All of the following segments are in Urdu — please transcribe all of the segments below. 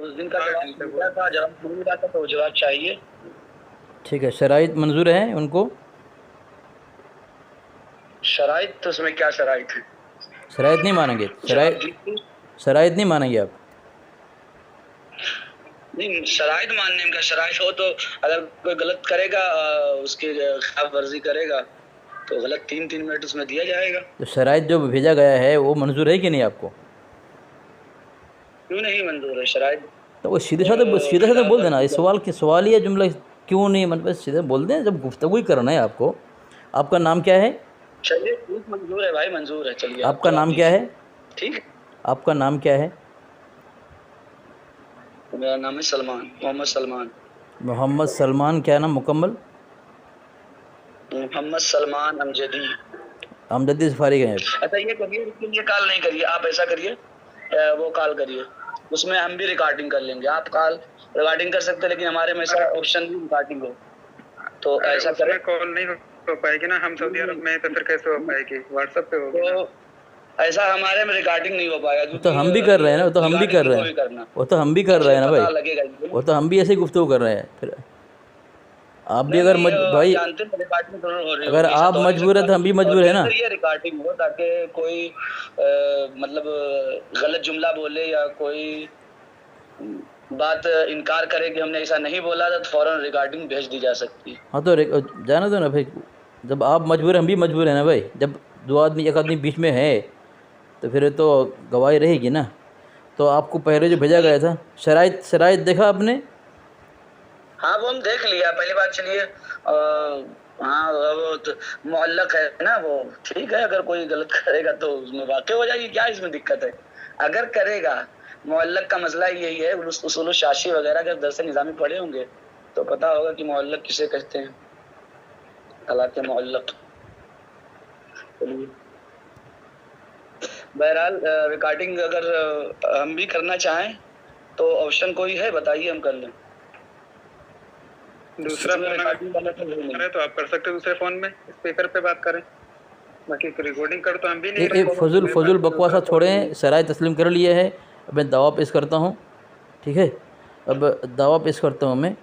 اس دن کا جواب ملا تھا، جواب نہیں ملا تھا تو جواب چاہیے. ٹھیک ہے، شرائط منظور ہیں ان کو؟ شرائط تو اس میں کیا شرائط ہے؟ شرائط نہیں مانیں گے؟ شرائط نہیں مانیں گے آپ؟ نہیں، شرائط ماننے کا شرائط ہو تو اگر کوئی غلط کرے گا، اس کی خلاف ورزی کرے گا تو غلط 3 منٹ اس میں دیا جائے گا. تو شرائط جو بھیجا گیا ہے وہ منظور ہے کہ نہیں آپ کو؟ کیوں نہیں منظور ہے شرائط؟ تو وہ سیدھے سادھے بول دینا. اس سوال یہ جملہ کیوں نہیں مطلب سیدھے بول دیں. جب گفتگو ہی کرنا ہے آپ کو. آپ کا نام کیا ہے؟ چلیے ٹھیک، منظور ہے بھائی، منظور ہے. چلیے آپ کا جواب نام کیا دیجیے. ہے؟ ٹھیک ہے. آپ کا نام کیا ہے؟ میرا نام ہے سلمان، محمد سلمان. محمد سلمان. کیا نام مکمل؟ محمد سلمان امجدی. امجدی سے فارغ ہیں؟ اچھا یہ کریے، اس کے لیے کال نہیں کریے آپ، ایسا کریے وہ کال کریے، اس میں ہم بھی ریکارڈنگ کر لیں گے. آپ کال ریکارڈنگ کر سکتے لیکن ہمارے میں ایسا آپشن بھی ریکارڈنگ ہو تو ایسا کریں. کال نہیں ہو پائے گی نا، ہم سعودی عرب میں تو پھر کیسے ہو پائے گی؟ واٹس ایپ پہ ہوگی نا. تو ایسا ہمارے میں ریکارڈنگ نہیں ہو پائے گا، وہ تو ہم بھی کر رہے ہیں نا. وہ تو ہم بھی کر رہے ہیں. وہ تو ہم بھی کر رہے ہیں نا بھائی. وہ تو ہم بھی ایسے گفتگو کر رہے ہیں. پھر آپ بھی اگر بھائی اگر آپ مجبور ہیں تو ہم بھی مجبور ہیں نا. یہ ریکارڈنگ ہو تاکہ کوئی مطلب غلط جملہ بولے یا کوئی بات انکار کرے کہ ہم نے ایسا نہیں بولا تھا تو فوراً ریکارڈنگ بھیج دی جا سکتی. ہاں تو جانا دو نا بھائی. جب آپ مجبور ہیں ہم بھی مجبور ہیں نا بھائی. جب دو آدمی ایک آدمی بیچ میں ہے تو پھر تو گواہی رہے گی نا. تو آپ کو پہلے جو بھیجا گیا تھا شرائط دیکھا آپ نے؟ ہاں وہ ہم دیکھ لیا. پہلی بات چلیے ہاں وہ معلق ہے نا، وہ ٹھیک ہے. اگر کوئی غلط کرے گا تو اس میں واقع ہو جائے گی، کیا اس میں دقت ہے؟ اگر کرے گا، معلق کا مسئلہ یہی ہے. اصول الشاشی وغیرہ کے درس نظامی پڑھے ہوں گے تو پتا ہوگا کہ معلق کسے کہتے ہیں. طلاق معلق. بہرحال ریکارڈنگ اگر ہم بھی کرنا چاہیں تو آپشن کوئی ہے بتائیے، ہم کر لیں. دوسرا فون ہے تو آپ کر سکتے ہیں دوسرے فون میں اسپیکر پہ بات کریں. باقی ریکارڈنگ کر تو ہم بھی نہیں رکھیں. فضول بکواسا چھوڑیں. شرائط تسلیم کر لیے ہے. اب میں دعویٰ پیش کرتا ہوں. ٹھیک ہے، اب دعویٰ پیش کرتا ہوں میں،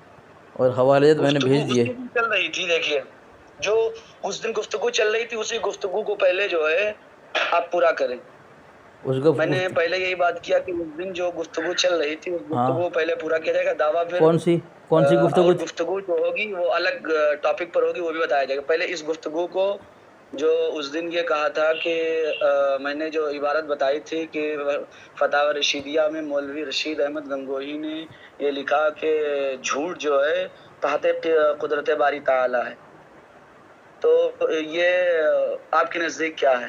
اور حوالے میں نے بھیج دیے. چل رہی تھی، دیکھیے جو اس دن گفتگو چل رہی تھی اسی گفتگو کو پہلے جو ہے آپ پورا کریں. میں نے پہلے یہی بات کیا کہ اس دن جو گفتگو چل رہی تھی اس گفتگو پہلے پورا کیا جائے گا. دعویٰ پھر کون سی گفتگو جو ہوگی وہ الگ ٹاپک پر ہوگی، وہ بھی بتایا جائے گا. پہلے اس گفتگو کو جو اس دن یہ کہا تھا کہ میں نے جو عبارت بتائی تھی کہ فتاوی رشیدیہ میں مولوی رشید احمد گنگوہی نے یہ لکھا کہ جھوٹ جو ہے تحت قدرت باری تعالی ہے. تو یہ آپ کے نزدیک کیا ہے؟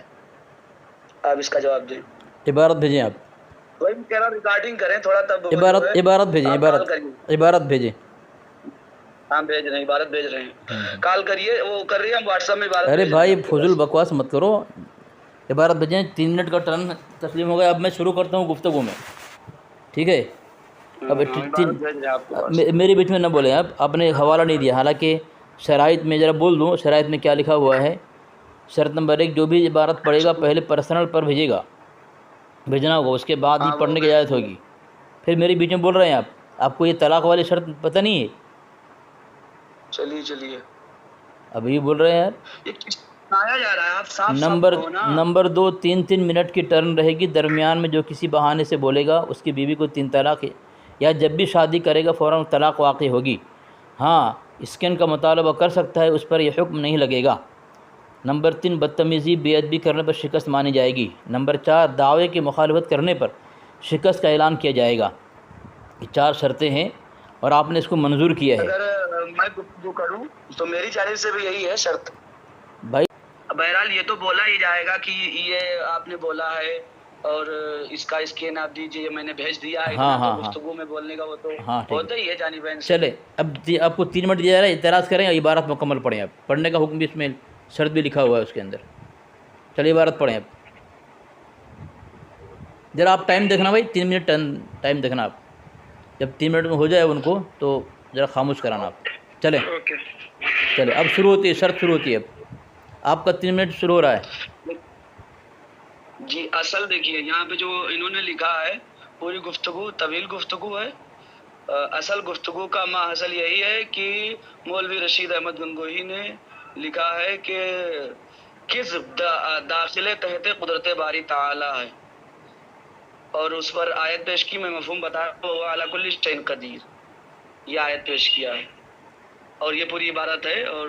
آپ اس کا جواب دیں. عبارت بھیجیں. آپ وہی کہہ رہا ریکارڈنگ کریں تھوڑا، تب عبارت بھیجیں. عبارت بھیجیں. ہاں بھیج رہے ہیں، عبارت بھیج رہے ہیں. کال کریے، وہ کر رہی ہے، ہم واٹس ایپ میں عبارت. ارے بھائی فضول بکواس مت کرو. عبارت بھیجیں. 3 منٹ کا ٹرن تسلیم ہو گیا. اب میں شروع کرتا ہوں گفتگو میں. ٹھیک ہے، اب میرے بیچ میں نہ بولیں. آپ نے حوالہ نہیں دیا. حالانکہ شرائط میں ذرا بول دوں شرائط میں کیا لکھا ہوا ہے. شرط نمبر 1، جو بھی عبارت پڑھے گا پہلے پرسنل پر بھیجنا ہوگا، اس کے بعد ہی پڑھنے کی اجازت ہوگی. پھر میرے بیچ میں بول رہے ہیں آپ کو یہ طلاق والی شرط پتہ نہیں ہے؟ چلیے ابھی بول رہے ہیں نمبر 2، 3 منٹ کی ٹرن رہے گی. درمیان میں جو کسی بہانے سے بولے گا اس کی بیوی کو 3 طلاق یا جب بھی شادی کرے گا فوراً طلاق واقع ہوگی. ہاں اسکین کا مطالبہ کر سکتا ہے، اس پر یہ حکم نہیں لگے گا. نمبر 3، بدتمیزی بے ادبی کرنے پر شکست مانی جائے گی. نمبر 4، دعوے کی مخالفت کرنے پر شکست کا اعلان کیا جائے گا. یہ 4 شرطیں ہیں اور آپ نے اس کو منظور کیا ہے. اگر میں گفتگو کروں تو میری جانب سے بھی یہی ہے شرط بھائی. بہرحال یہ تو بولا ہی جائے گا کہ یہ آپ نے بولا ہے اور اس کا اسکین آپ دیجیے، میں نے بھیج دیا ہے. ہاں گفتگو میں بولنے کا وہ تو ہوتا ہی ہے جانبین سے. چلے اب آپ کو 3 منٹ دیا جا رہا ہے، اعتراض کریں. عبارت مکمل پڑھیں. آپ پڑھنے کا حکم بھی اس میں شرط بھی لکھا ہوا ہے اس کے اندر. چلیے عبارت پڑھیں. اب ذرا آپ ٹائم دیکھنا بھائی، 3 منٹ ٹائم دیکھنا. آپ جب 3 منٹ میں ہو جائے ان کو تو ذرا خاموش کرانا. آپ چلیں اب شروع ہوتی ہے. شرط شروع ہوتی ہے. اب آپ کا 3 منٹ شروع ہو رہا ہے. جی اصل دیکھیے یہاں پہ جو انہوں نے لکھا ہے پوری گفتگو طویل گفتگو ہے. اصل گفتگو کا ماحصل یہی ہے کہ مولوی رشید احمد گنگوہی نے لکھا ہے کہ کذب داخل تحت قدرت باری تعالی ہے، اور اس پر آیت پیش کی. میں مفہوم بتایا، وہ علی کل شیء قدیر، یہ آیت پیش کیا ہے، اور یہ پوری عبارت ہے، اور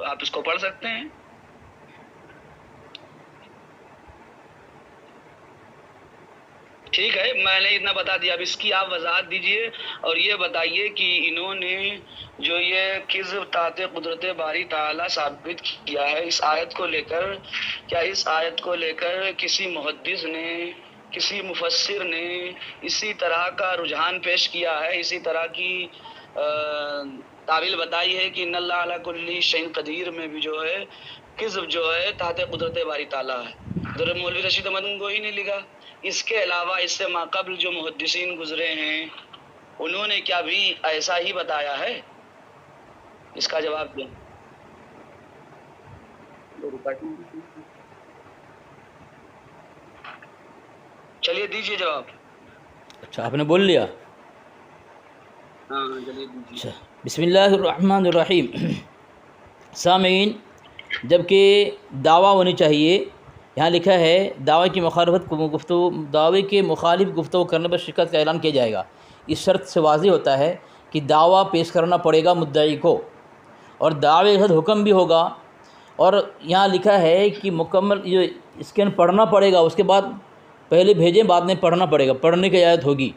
آپ اس کو پڑھ سکتے ہیں. ٹھیک ہے، میں نے اتنا بتا دیا. اب اس کی آپ وضاحت دیجئے اور یہ بتائیے کہ انہوں نے جو یہ کذب تحت قدرت باری تعالی ثابت کیا ہے اس آیت کو لے کر، کیا اس آیت کو لے کر کسی محدث نے، کسی مفسر نے اسی طرح کا رجحان پیش کیا ہے، اسی طرح کی تعویل بتائی ہے کہ ان اللہ علی کل شیء قدیر میں بھی جو ہے کذب جو ہے تحت قدرت باری تعالی ہے؟ حضرت مولوی رشید احمد گنگوہی نے لکھا. اس کے علاوہ اس سے ماقبل جو محدثین گزرے ہیں انہوں نے کیا بھی ایسا ہی بتایا ہے؟ اس کا جواب دیں. چلیے دیجیے جواب. اچھا آپ نے بول لیا؟ ہاں چلیے دیجیے. اچھا، بسم اللہ الرحمن الرحیم. سامعین، جبکہ دعویٰ ہونی چاہیے، یہاں لکھا ہے دعوے کی مخالفت گفتگو، دعوے کے مخالف گفتگو کرنے پر شرکت کا اعلان کیا جائے گا. اس شرط سے واضح ہوتا ہے کہ دعویٰ پیش کرنا پڑے گا مدعی کو، اور دعوے کے ساتھ حکم بھی ہوگا. اور یہاں لکھا ہے کہ مکمل یہ اسکین پڑھنا پڑے گا، اس کے بعد پہلے بھیجیں بعد میں پڑھنا پڑے گا، پڑھنے کی اجازت ہوگی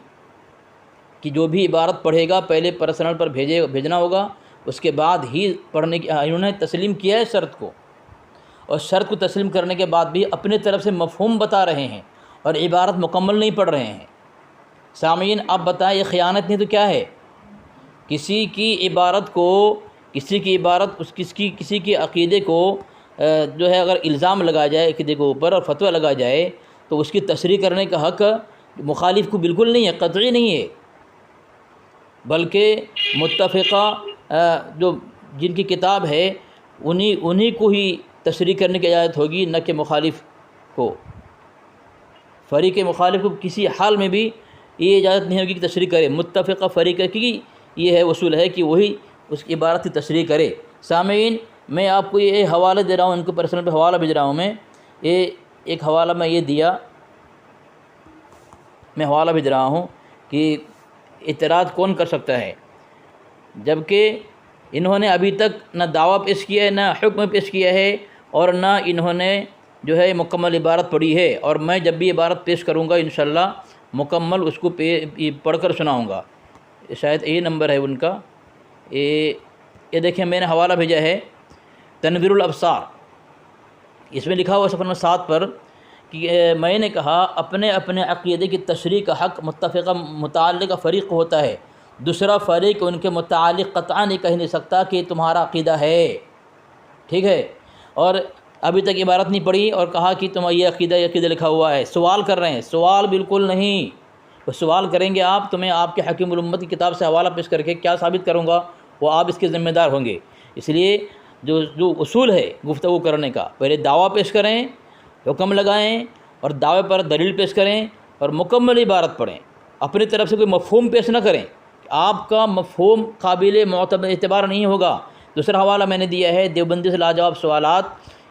کہ جو بھی عبارت پڑھے گا پہلے پرسنل پر بھیجنا ہوگا، اس کے بعد ہی پڑھنے کی. انہوں نے تسلیم کیا ہے شرط کو، اور شرط کو تسلیم کرنے کے بعد بھی اپنے طرف سے مفہوم بتا رہے ہیں اور عبارت مکمل نہیں پڑھ رہے ہیں. سامعین آپ بتائیں، یہ خیانت نہیں تو کیا ہے؟ کسی کی عبارت کو، کسی کی عقیدے کو جو ہے اگر الزام لگا جائے عقیدے کے اوپر اور فتویٰ لگا جائے تو اس کی تصریح کرنے کا حق مخالف کو بالکل نہیں ہے، قطعی نہیں ہے، بلکہ متفقہ جو جن کی کتاب ہے انہی کو ہی تصریح کرنے کی اجازت ہوگی، نہ کہ مخالف کو. فریق مخالف کو کسی حال میں بھی یہ اجازت نہیں ہوگی کہ تشریح کرے. متفقہ فریق کی یہ ہے اصول ہے کہ وہی اس کی عبارت کی تشریح کرے. سامعین میں آپ کو یہ حوالہ دے رہا ہوں، ان کو پرسنل پہ حوالہ بھیج رہا ہوں. میں یہ ایک حوالہ میں یہ دیا، میں حوالہ بھیج رہا ہوں کہ اعتراض کون کر سکتا ہے، جبکہ انہوں نے ابھی تک نہ دعویٰ پیش کیا ہے، نہ حکم پیش کیا ہے، اور نہ انہوں نے جو ہے مکمل عبارت پڑھی ہے. اور میں جب بھی عبارت پیش کروں گا انشاءاللہ مکمل اس کو پڑھ کر سناؤں گا. شاید یہ نمبر ہے ان کا، یہ دیکھیں میں نے حوالہ بھیجا ہے تنویر الابصار. اس میں لکھا ہوا صفحہ نمبر 7 پر کہ میں نے کہا اپنے عقیدے کی تشریح کا حق متفقہ متعلقہ فریق کو ہوتا ہے. دوسرا فریق ان کے متعلق قطعا نہیں کہہ نہیں سکتا کہ تمہارا عقیدہ ہے. ٹھیک ہے، اور ابھی تک عبارت نہیں پڑھی اور کہا کہ تم یہ عقیدہ لکھا ہوا ہے. سوال کر رہے ہیں، سوال بالکل نہیں. وہ سوال کریں گے آپ تو میں آپ کے حکیم الامت کی کتاب سے حوالہ پیش کر کے کیا ثابت کروں گا، وہ آپ اس کے ذمہ دار ہوں گے. اس لیے جو اصول ہے گفتگو کرنے کا، پہلے دعویٰ پیش کریں، حکم لگائیں، اور دعوے پر دلیل پیش کریں، اور مکمل عبارت پڑھیں. اپنی طرف سے کوئی مفہوم پیش نہ کریں، آپ کا مفہوم قابل معتبر اعتبار نہیں ہوگا. دوسرا حوالہ میں نے دیا ہے دیوبندی سے لاجواب سوالات.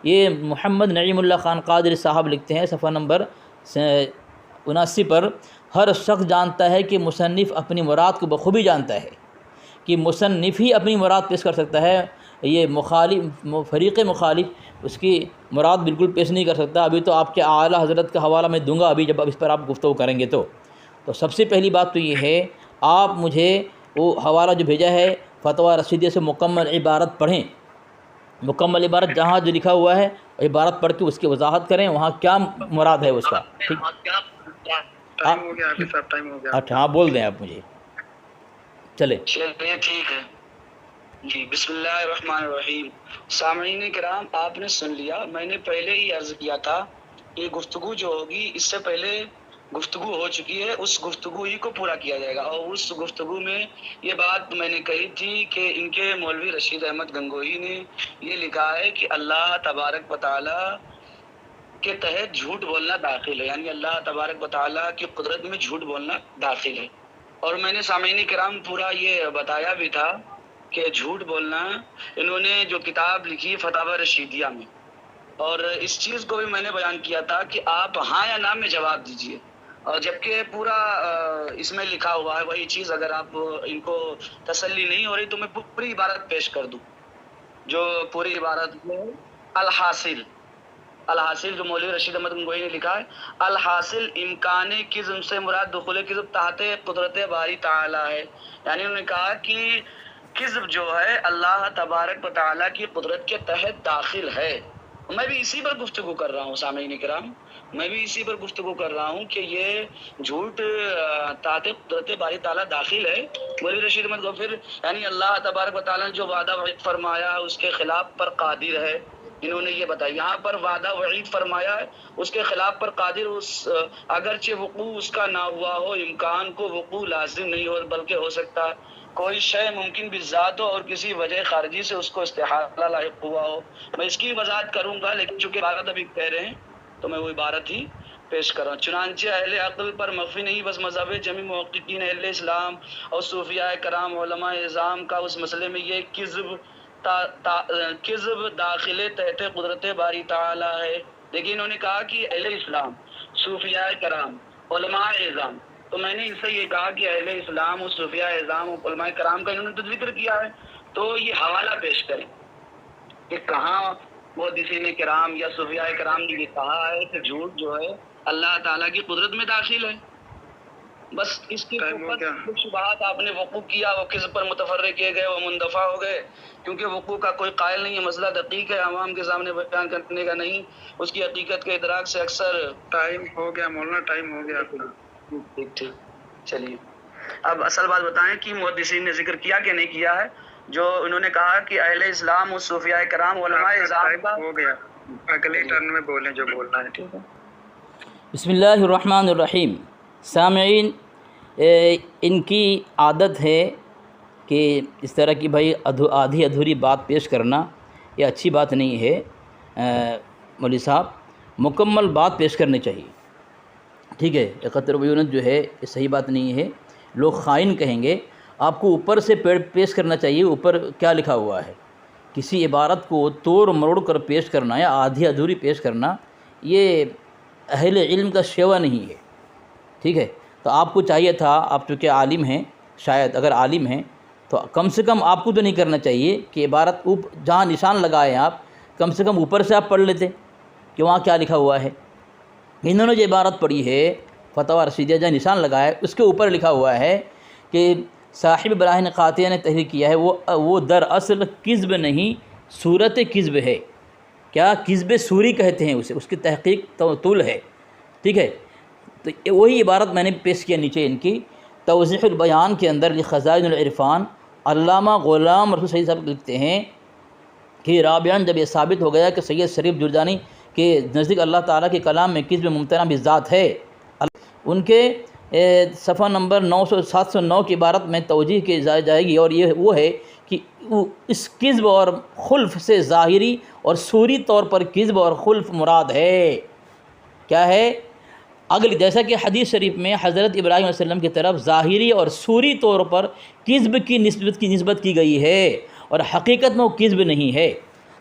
یہ محمد نعیم اللہ خان قادری صاحب لکھتے ہیں صفحہ نمبر 79 پر. ہر شخص جانتا ہے کہ مصنف اپنی مراد کو بخوبی جانتا ہے کہ مصنف ہی اپنی مراد پیش کر سکتا ہے. یہ فریق مخالف اس کی مراد بالکل پیش نہیں کر سکتا. ابھی تو آپ کے اعلیٰ حضرت کا حوالہ میں دوں گا ابھی جب اس پر آپ گفتگو کریں گے. تو سب سے پہلی بات تو یہ ہے، آپ مجھے وہ حوالہ جو بھیجا ہے فتویٰ رشیدیہ سے مکمل عبارت پڑھیں. مکمل عبارت جہاں جو لکھا ہوا ہے عبارت پڑھ کے اس کی وضاحت کریں، وہاں کیا مراد ہے اس کا. ٹھیک، اچھا ہاں بول دیں آپ مجھے. چلے ٹھیک ہے جی. بسم اللہ الرحمن الرحیم. سامعین کرام آپ نے سن لیا، میں نے پہلے ہی عرض کیا تھا کہ گفتگو جو ہوگی اس سے پہلے گفتگو ہو چکی ہے، اس گفتگو ہی کو پورا کیا جائے گا. اور اس گفتگو میں یہ بات میں نے کہی تھی کہ ان کے مولوی رشید احمد گنگوہی نے یہ لکھا ہے کہ اللہ تبارک و تعالی کے تحت جھوٹ بولنا داخل ہے، یعنی اللہ تبارک و تعالیٰ کی قدرت میں جھوٹ بولنا داخل ہے۔ اور میں نے سامعین کرام پورا یہ بتایا بھی تھا کہ جھوٹ بولنا، انہوں نے جو کتاب لکھی فتاوی رشیدیہ میں، اور اس چیز کو بھی میں نے بیان کیا تھا کہ آپ ہاں یا نہ میں جواب دیجئے، اور جبکہ پورا اس میں لکھا ہوا ہے وہی چیز، اگر آپ ان کو تسلی نہیں ہو رہی تو میں پوری عبارت پیش کر دوں، جو پوری عبارت میں الحاصل جو مولوی رشید احمد گنگوئی نے لکھا ہے، الحاصل امکان کذب سے مراد دخول کذب تحت قدرت باری تعالی ہے، یعنی انہوں نے کہا کہ کذب جو ہے اللہ تبارک و تعالیٰ کی قدرت کے تحت داخل ہے۔ میں بھی اسی پر گفتگو کر رہا ہوں سامعین کرام، میں بھی اسی پر گفتگو کر رہا ہوں کہ یہ جھوٹ تحت قدرت باری تعالیٰ داخل ہے۔ مولوی رشید احمد غفر یعنی اللہ تبارک و تعالیٰ نے جو وعدہ وعید فرمایا اس کے خلاف پر قادر ہے، انہوں نے یہ بتایا یہاں پر وعدہ وعید فرمایا ہے اس کے خلاف پر قادر، اگرچہ وقوع اس کا نہ ہوا ہو، امکان کو وقوع لازم نہیں ہو بلکہ ہو سکتا ہے کوئی شے ممکن بھی ذات ہو اور کسی وجہ خارجی سے اس کو استحالہ لاحق ہوا ہو۔ میں اس کی وضاحت کروں گا، لیکن چونکہ عبارت ابھی کہہ رہے ہیں تو میں وہ عبارت ہی پیش کر رہا ہوں۔ چنانچہ اہل عقل پر مخفی نہیں بس مذہب جمی محققین اہل اسلام اور صوفیاء کرام علماء اعظام کا اس مسئلے میں یہ کذب داخل تحت قدرت باری تعالی ہے۔ لیکن انہوں نے کہا کہ اہل اسلام، صوفیاء کرام، علماء اعظام، تو میں نے ان سے یہ کہا کہ اہل اسلام اور صوفیاء اعظام اور علماء کرام کا انہوں نے تو ذکر کیا ہے، تو یہ حوالہ پیش کریں کہ کہاں محدثین کرام یا صوفیاء کرام نے یہ کہا ہے کہ جھوٹ جو ہے اللہ تعالیٰ کی قدرت میں داخل ہے۔ بس اس کے اوپر جو شبہات آپ نے وقوع کیا وہ کس پر متفرق کیے گئے، وہ مندفع ہو گئے، کیونکہ وقوع کا کوئی قائل نہیں ہے، مسئلہ دقیق ہے، عوام کے سامنے بیان کرنے کا نہیں، اس کی حقیقت کے ادراک سے اکثر ٹائم ہو گیا مولانا، ٹائم ہو گیا۔ ٹھیک چلیے اب اصل بات بتائیں کہ محدثین نے ذکر کیا کہ نہیں کیا ہے، جو انہوں نے کہا کہ اہل اسلام و صوفیاء کرام علماء اعظام کا ہو گیا، اگلے ٹرن میں بولیں جو بولنا ہے۔ ٹھیک ہے، بسم اللہ الرحمن الرحیم۔ سامعین، ان کی عادت ہے کہ اس طرح کی بھائی آدھی ادھوری بات پیش کرنا یہ اچھی بات نہیں ہے۔ مولوی صاحب مکمل بات پیش کرنی چاہیے، ٹھیک ہے، اقتر بیونت جو ہے یہ صحیح بات نہیں ہے، لوگ خائن کہیں گے۔ آپ کو اوپر سے پیش کرنا چاہیے، اوپر کیا لکھا ہوا ہے۔ کسی عبارت کو توڑ مروڑ کر پیش کرنا یا آدھی ادھوری پیش کرنا یہ اہل علم کا شیوا نہیں ہے، ٹھیک ہے۔ تو آپ کو چاہیے تھا، آپ چونکہ عالم ہیں، شاید اگر عالم ہیں تو کم سے کم آپ کو تو نہیں کرنا چاہیے کہ عبارت جہاں نشان لگائے آپ کم سے کم اوپر سے آپ پڑھ لیتے کہ وہاں کیا لکھا ہوا ہے۔ انہوں نے جو عبارت پڑھی ہے فتاوی رشیدیہ جہاں نشان لگایا ہے اس کے اوپر لکھا ہوا ہے کہ صاحب براہین قاطعہ نے تحریر کیا ہے، وہ دراصل کذب نہیں صورت کذب ہے۔ کیا کذب سوری کہتے ہیں اسے، اس کی تحقیق طول ہے، ٹھیک ہے۔ تو وہی عبارت میں نے پیش کیا نیچے ان کی توضیح البیان کے اندر خزائن العرفان، علامہ غلام رسول صحیح صاحب لکھتے ہیں کہ رابعاً جب یہ ثابت ہو گیا کہ سید شریف جرجانی کے نزدیک اللہ تعالیٰ کے کلام میں کذب ممتنع بذات ہے، ان کے صفحہ نمبر 709 کی عبارت میں توجیہ کی جائے گی، اور یہ وہ ہے کہ اس کذب اور خلف سے ظاہری اور صوری طور پر کذب اور خلف مراد ہے۔ کیا ہے؟ جیسا کہ حدیث شریف میں حضرت ابراہیم علیہ السلام کی طرف ظاہری اور صوری طور پر کذب کی نسبت کی گئی ہے، اور حقیقت میں وہ کذب نہیں ہے۔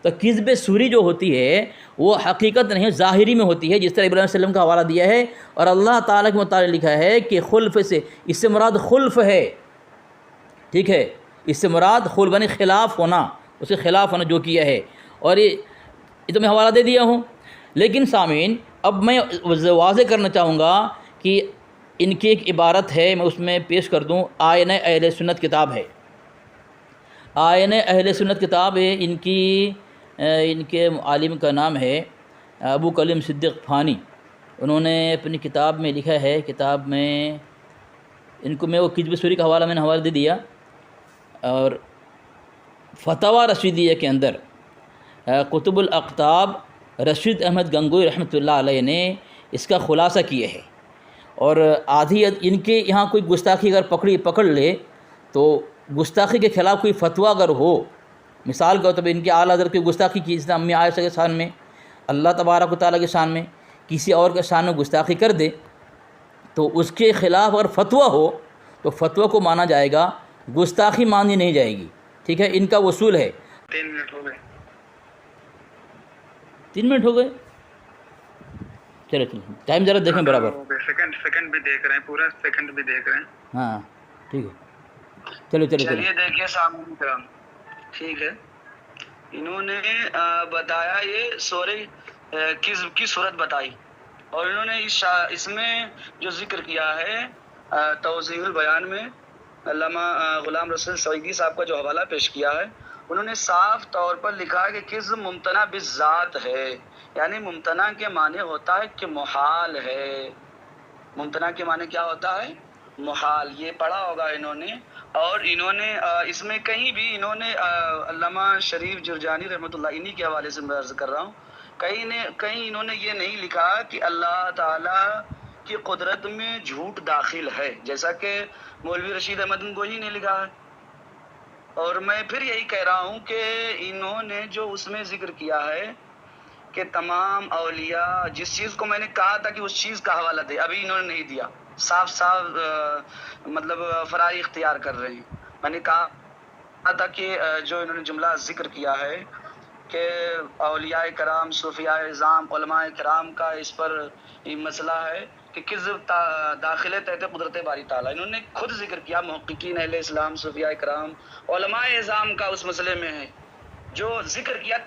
تو کذب سوری جو ہوتی ہے وہ حقیقت نہیں، ظاہری میں ہوتی ہے، جس طرح ابراہیم علیہ السلام کا حوالہ دیا ہے، اور اللہ تعالیٰ کے متعلق لکھا ہے کہ خلف سے، اس سے مراد خلف ہے، ٹھیک ہے، اس سے مراد خلف یعنی خلاف ہونا، اس کے خلاف ہونا جو کیا ہے، اور یہ تو میں حوالہ دے دیا ہوں۔ لیکن سامعین اب میں واضح کرنا چاہوں گا کہ ان کی ایک عبارت ہے، میں اس میں پیش کر دوں۔ آئین اہل سنت کتاب ہے، آئین اہل سنت کتاب ہے، ان کے عالم کا نام ہے ابو کلیم صدیق فانی۔ انہوں نے اپنی کتاب میں لکھا ہے، کتاب میں ان کو میں وہ کذب سوری کا حوالہ میں نے حوالہ دے دیا، اور فتاوی رشیدیہ کے اندر کتب الاقطاب رشید احمد گنگوئی رحمۃ اللہ علیہ نے اس کا خلاصہ کیا ہے، اور آدھی ان کے یہاں کوئی گستاخی اگر پکڑ لے تو گستاخی کے خلاف کوئی فتویٰ اگر ہو، مثال کا تو ان کے اعلیٰ حضرت کی گستاخی کی، جس نے امی عائشہ کے شان میں اللہ تبارک و تعالیٰ کی شان میں کسی اور کے شان میں گستاخی کر دے تو اس کے خلاف اگر فتویٰ ہو تو فتویٰ کو مانا جائے گا، گستاخی مانی نہیں جائے گی، ٹھیک ہے، ان کا اصول ہے۔ 3 منٹ ہو گئے، 3 منٹ ہو گئے، چلو چلو ٹائم ذرا دیکھیں برابر، سیکنڈ بھی دیکھ رہے ہیں، پورا سیکنڈ بھی دیکھ رہے ہیں۔ ہاں ٹھیک ہے، چلو چلو چلو چلیے دیکھیے سامنے کرام، ٹھیک ہے، انہوں نے بتایا یہ سورہ کذب کی صورت بتائی، اور انہوں نے اس میں جو ذکر کیا ہے توضیح البیان میں علامہ غلام رسول سعیدی صاحب کا جو حوالہ پیش کیا ہے، انہوں نے صاف طور پر لکھا ہے کہ کذب ممتنع بالذات ہے، یعنی ممتنع کے معنی ہوتا ہے کہ محال ہے، ممتنع کے معنی کیا ہوتا ہے؟ محال، یہ پڑھا ہوگا انہوں نے۔ اور انہوں نے اس میں کہیں بھی انہوں نے علامہ شریف جرجانی رحمۃ اللہ انہی کے حوالے سے میں عرض کر رہا ہوں، کہیں انہوں نے یہ نہیں لکھا کہ اللہ تعالیٰ کی قدرت میں جھوٹ داخل ہے، جیسا کہ مولوی رشید احمد گنگوہی نے لکھا ہے۔ اور میں پھر یہی کہہ رہا ہوں کہ انہوں نے جو اس میں ذکر کیا ہے کہ تمام اولیاء، جس چیز کو میں نے کہا تھا کہ اس چیز کا حوالہ دے، ابھی انہوں نے نہیں دیا، صاف صاف مطلب فراری اختیار کر رہے ہیں۔ میں نے کہا تھا کہ جو انہوں نے جملہ ذکر کیا ہے کہ اولیاء کرام، صوفیاء اعظام، علماء کرام کا اس پر یہ مسئلہ ہے کہ کذب داخل ہے تحت قدرت باری تعالیٰ، انہوں نے خود ذکر کیا، محققین اہل اسلام، صوفیاء کرام، علماء اعظام کا اس مسئلے میں ہے جو ذکر کیا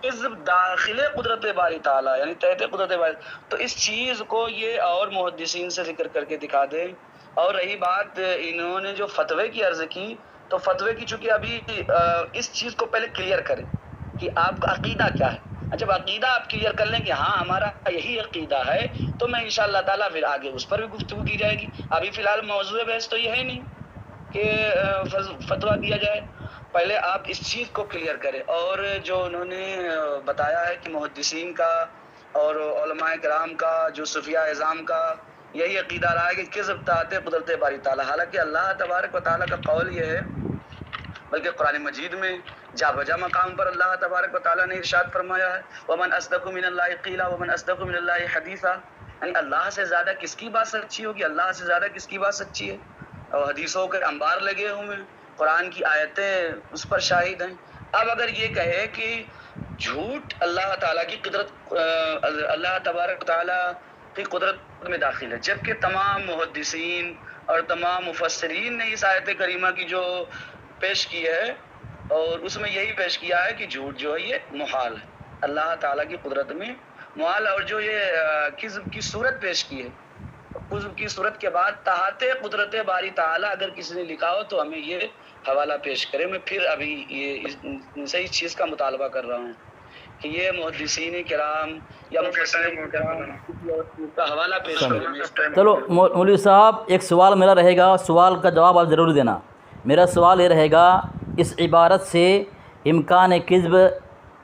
کذب داخل قدرت باری تعالیٰ، یعنی تحت قدرت باری، تو اس چیز کو یہ اور محدثین سے ذکر کر کے دکھا دے۔ اور رہی بات انہوں نے جو فتوے کی عرض کی، تو فتوے کی چونکہ ابھی اس چیز کو پہلے کلیئر کریں کہ آپ کا عقیدہ کیا ہے۔ جب عقیدہ آپ کلیئر کر لیں کہ ہاں ہمارا یہی عقیدہ ہے، تو میں انشاءاللہ تعالیٰ پھر آگے اس پر بھی گفتگو کی جائے گی۔ ابھی فی الحال موضوع بحث تو یہ ہے نہیں کہ فتویٰ دیا جائے، پہلے آپ اس چیز کو کلیئر کریں۔ اور جو انہوں نے بتایا ہے کہ محدثین کا اور علماء کرام کا، جو صوفیاء اعظام کا یہی عقیدہ رہا ہے کہ کذب تحت قدرت باری تعالیٰ، حالانکہ اللہ تبارک و تعالیٰ کا قول یہ ہے، بلکہ قرآن مجید میں جا بجا مقام پر اللہ تبارک و تعالیٰ نے ارشاد فرمایا ہے وَمَنْ أَصْدَقُ مِنَ اللَّهِ قِيلًا وَمَنْ أَصْدَقُ مِنَ اللَّهِ حَدِيثًا، یعنی اللہ سے زیادہ کس کی بات سچی ہوگی، اللہ سے زیادہ کس کی بات سچی ہے؟ اور حدیثوں کے انبار لگے ہوئے ہیں، قرآن کی آیتیں اس پر شاہد ہیں۔ اب اگر یہ کہے کہ جھوٹ اللہ تعالیٰ کی قدرت، اللہ تبارک تعالیٰ کی قدرت میں داخل ہے، جبکہ تمام محدثین اور تمام مفسرین نے اس آیت کریمہ کی جو پیش کی ہے، اور اس میں یہی پیش کیا ہے کہ جھوٹ جو ہے یہ محال ہے، اللہ تعالیٰ کی قدرت میں محال۔ اور جو یہ کذب کی صورت پیش کی ہے، کذب کی صورت کے بعد تحت قدرت باری تعالیٰ اگر کسی نے لکھا ہو تو ہمیں یہ حوالہ پیش کرے۔ میں پھر ابھی یہ صحیح چیز کا مطالبہ کر رہا ہوں کہ یہ محدثین کرام یا مفسرین کرام کا حوالہ پیش کریں۔ چلو مولوی صاحب، ایک سوال میرا رہے گا، سوال کا جواب آپ ضرور دینا۔ میرا سوال یہ رہے گا، اس عبارت سے امکان کذب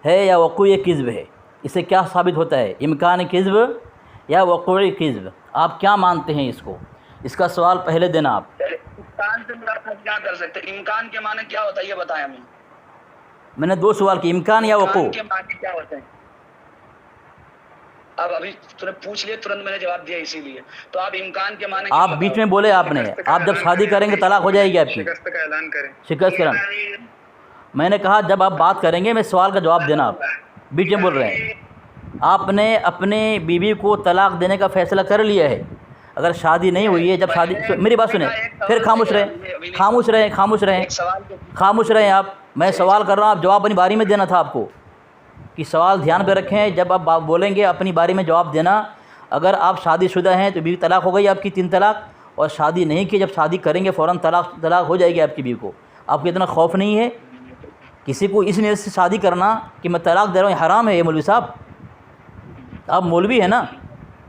ہے یا وقوع کذب ہے، اسے کیا ثابت ہوتا ہے؟ امکان کذب یا وقوع کذب، آپ کیا مانتے ہیں اس کو؟ اس کا سوال پہلے دینا آپ۔ امکان سے مراد کیا کر سکتے ہیں؟ امکان کے معنی کیا ہوتا ہے یہ بتائیں ہمیں۔ میں نے 2 سوال کی، امکان یا وقوع۔ امکان کے معنی کیا ہوتے ہیں؟ اب ابھی ترنت پوچھ لیے، ترنت میں نے جواب دیا، اسی لیے تو آپ امکان کے معنی آپ بیچ میں بولے، آپ نے، آپ جب شادی کریں گے طلاق ہو جائے گی آپ کی، شکست کا اعلان کریں، شکست کریں۔ میں نے کہا جب آپ بات کریں گے میں سوال کا جواب دینا، آپ بیچ میں بول رہے ہیں۔ آپ نے اپنے بیوی کو طلاق دینے کا فیصلہ کر لیا ہے، اگر شادی نہیں ہوئی ہے، جب شادی، میری بات سنیں، پھر خاموش رہیں، خاموش رہیں، خاموش رہیں، خاموش رہیں آپ۔ میں سوال کر رہا ہوں، آپ جواب اپنی باری میں دینا تھا آپ کو، کہ سوال دھیان پہ رکھیں، جب آپ بولیں گے اپنی باری میں جواب دینا۔ اگر آپ شادی شدہ ہیں تو بیوی طلاق ہو گئی آپ کی 3 طلاق، اور شادی نہیں کی، جب شادی کریں گے فوراً طلاق ہو جائے گی آپ کی بیوی کو۔ آپ کو اتنا خوف نہیں ہے؟ کسی کو اس نیت سے شادی کرنا کہ میں طلاق دے رہا ہوں، یہ حرام ہے یہ مولوی صاحب، آپ مولوی ہیں نا۔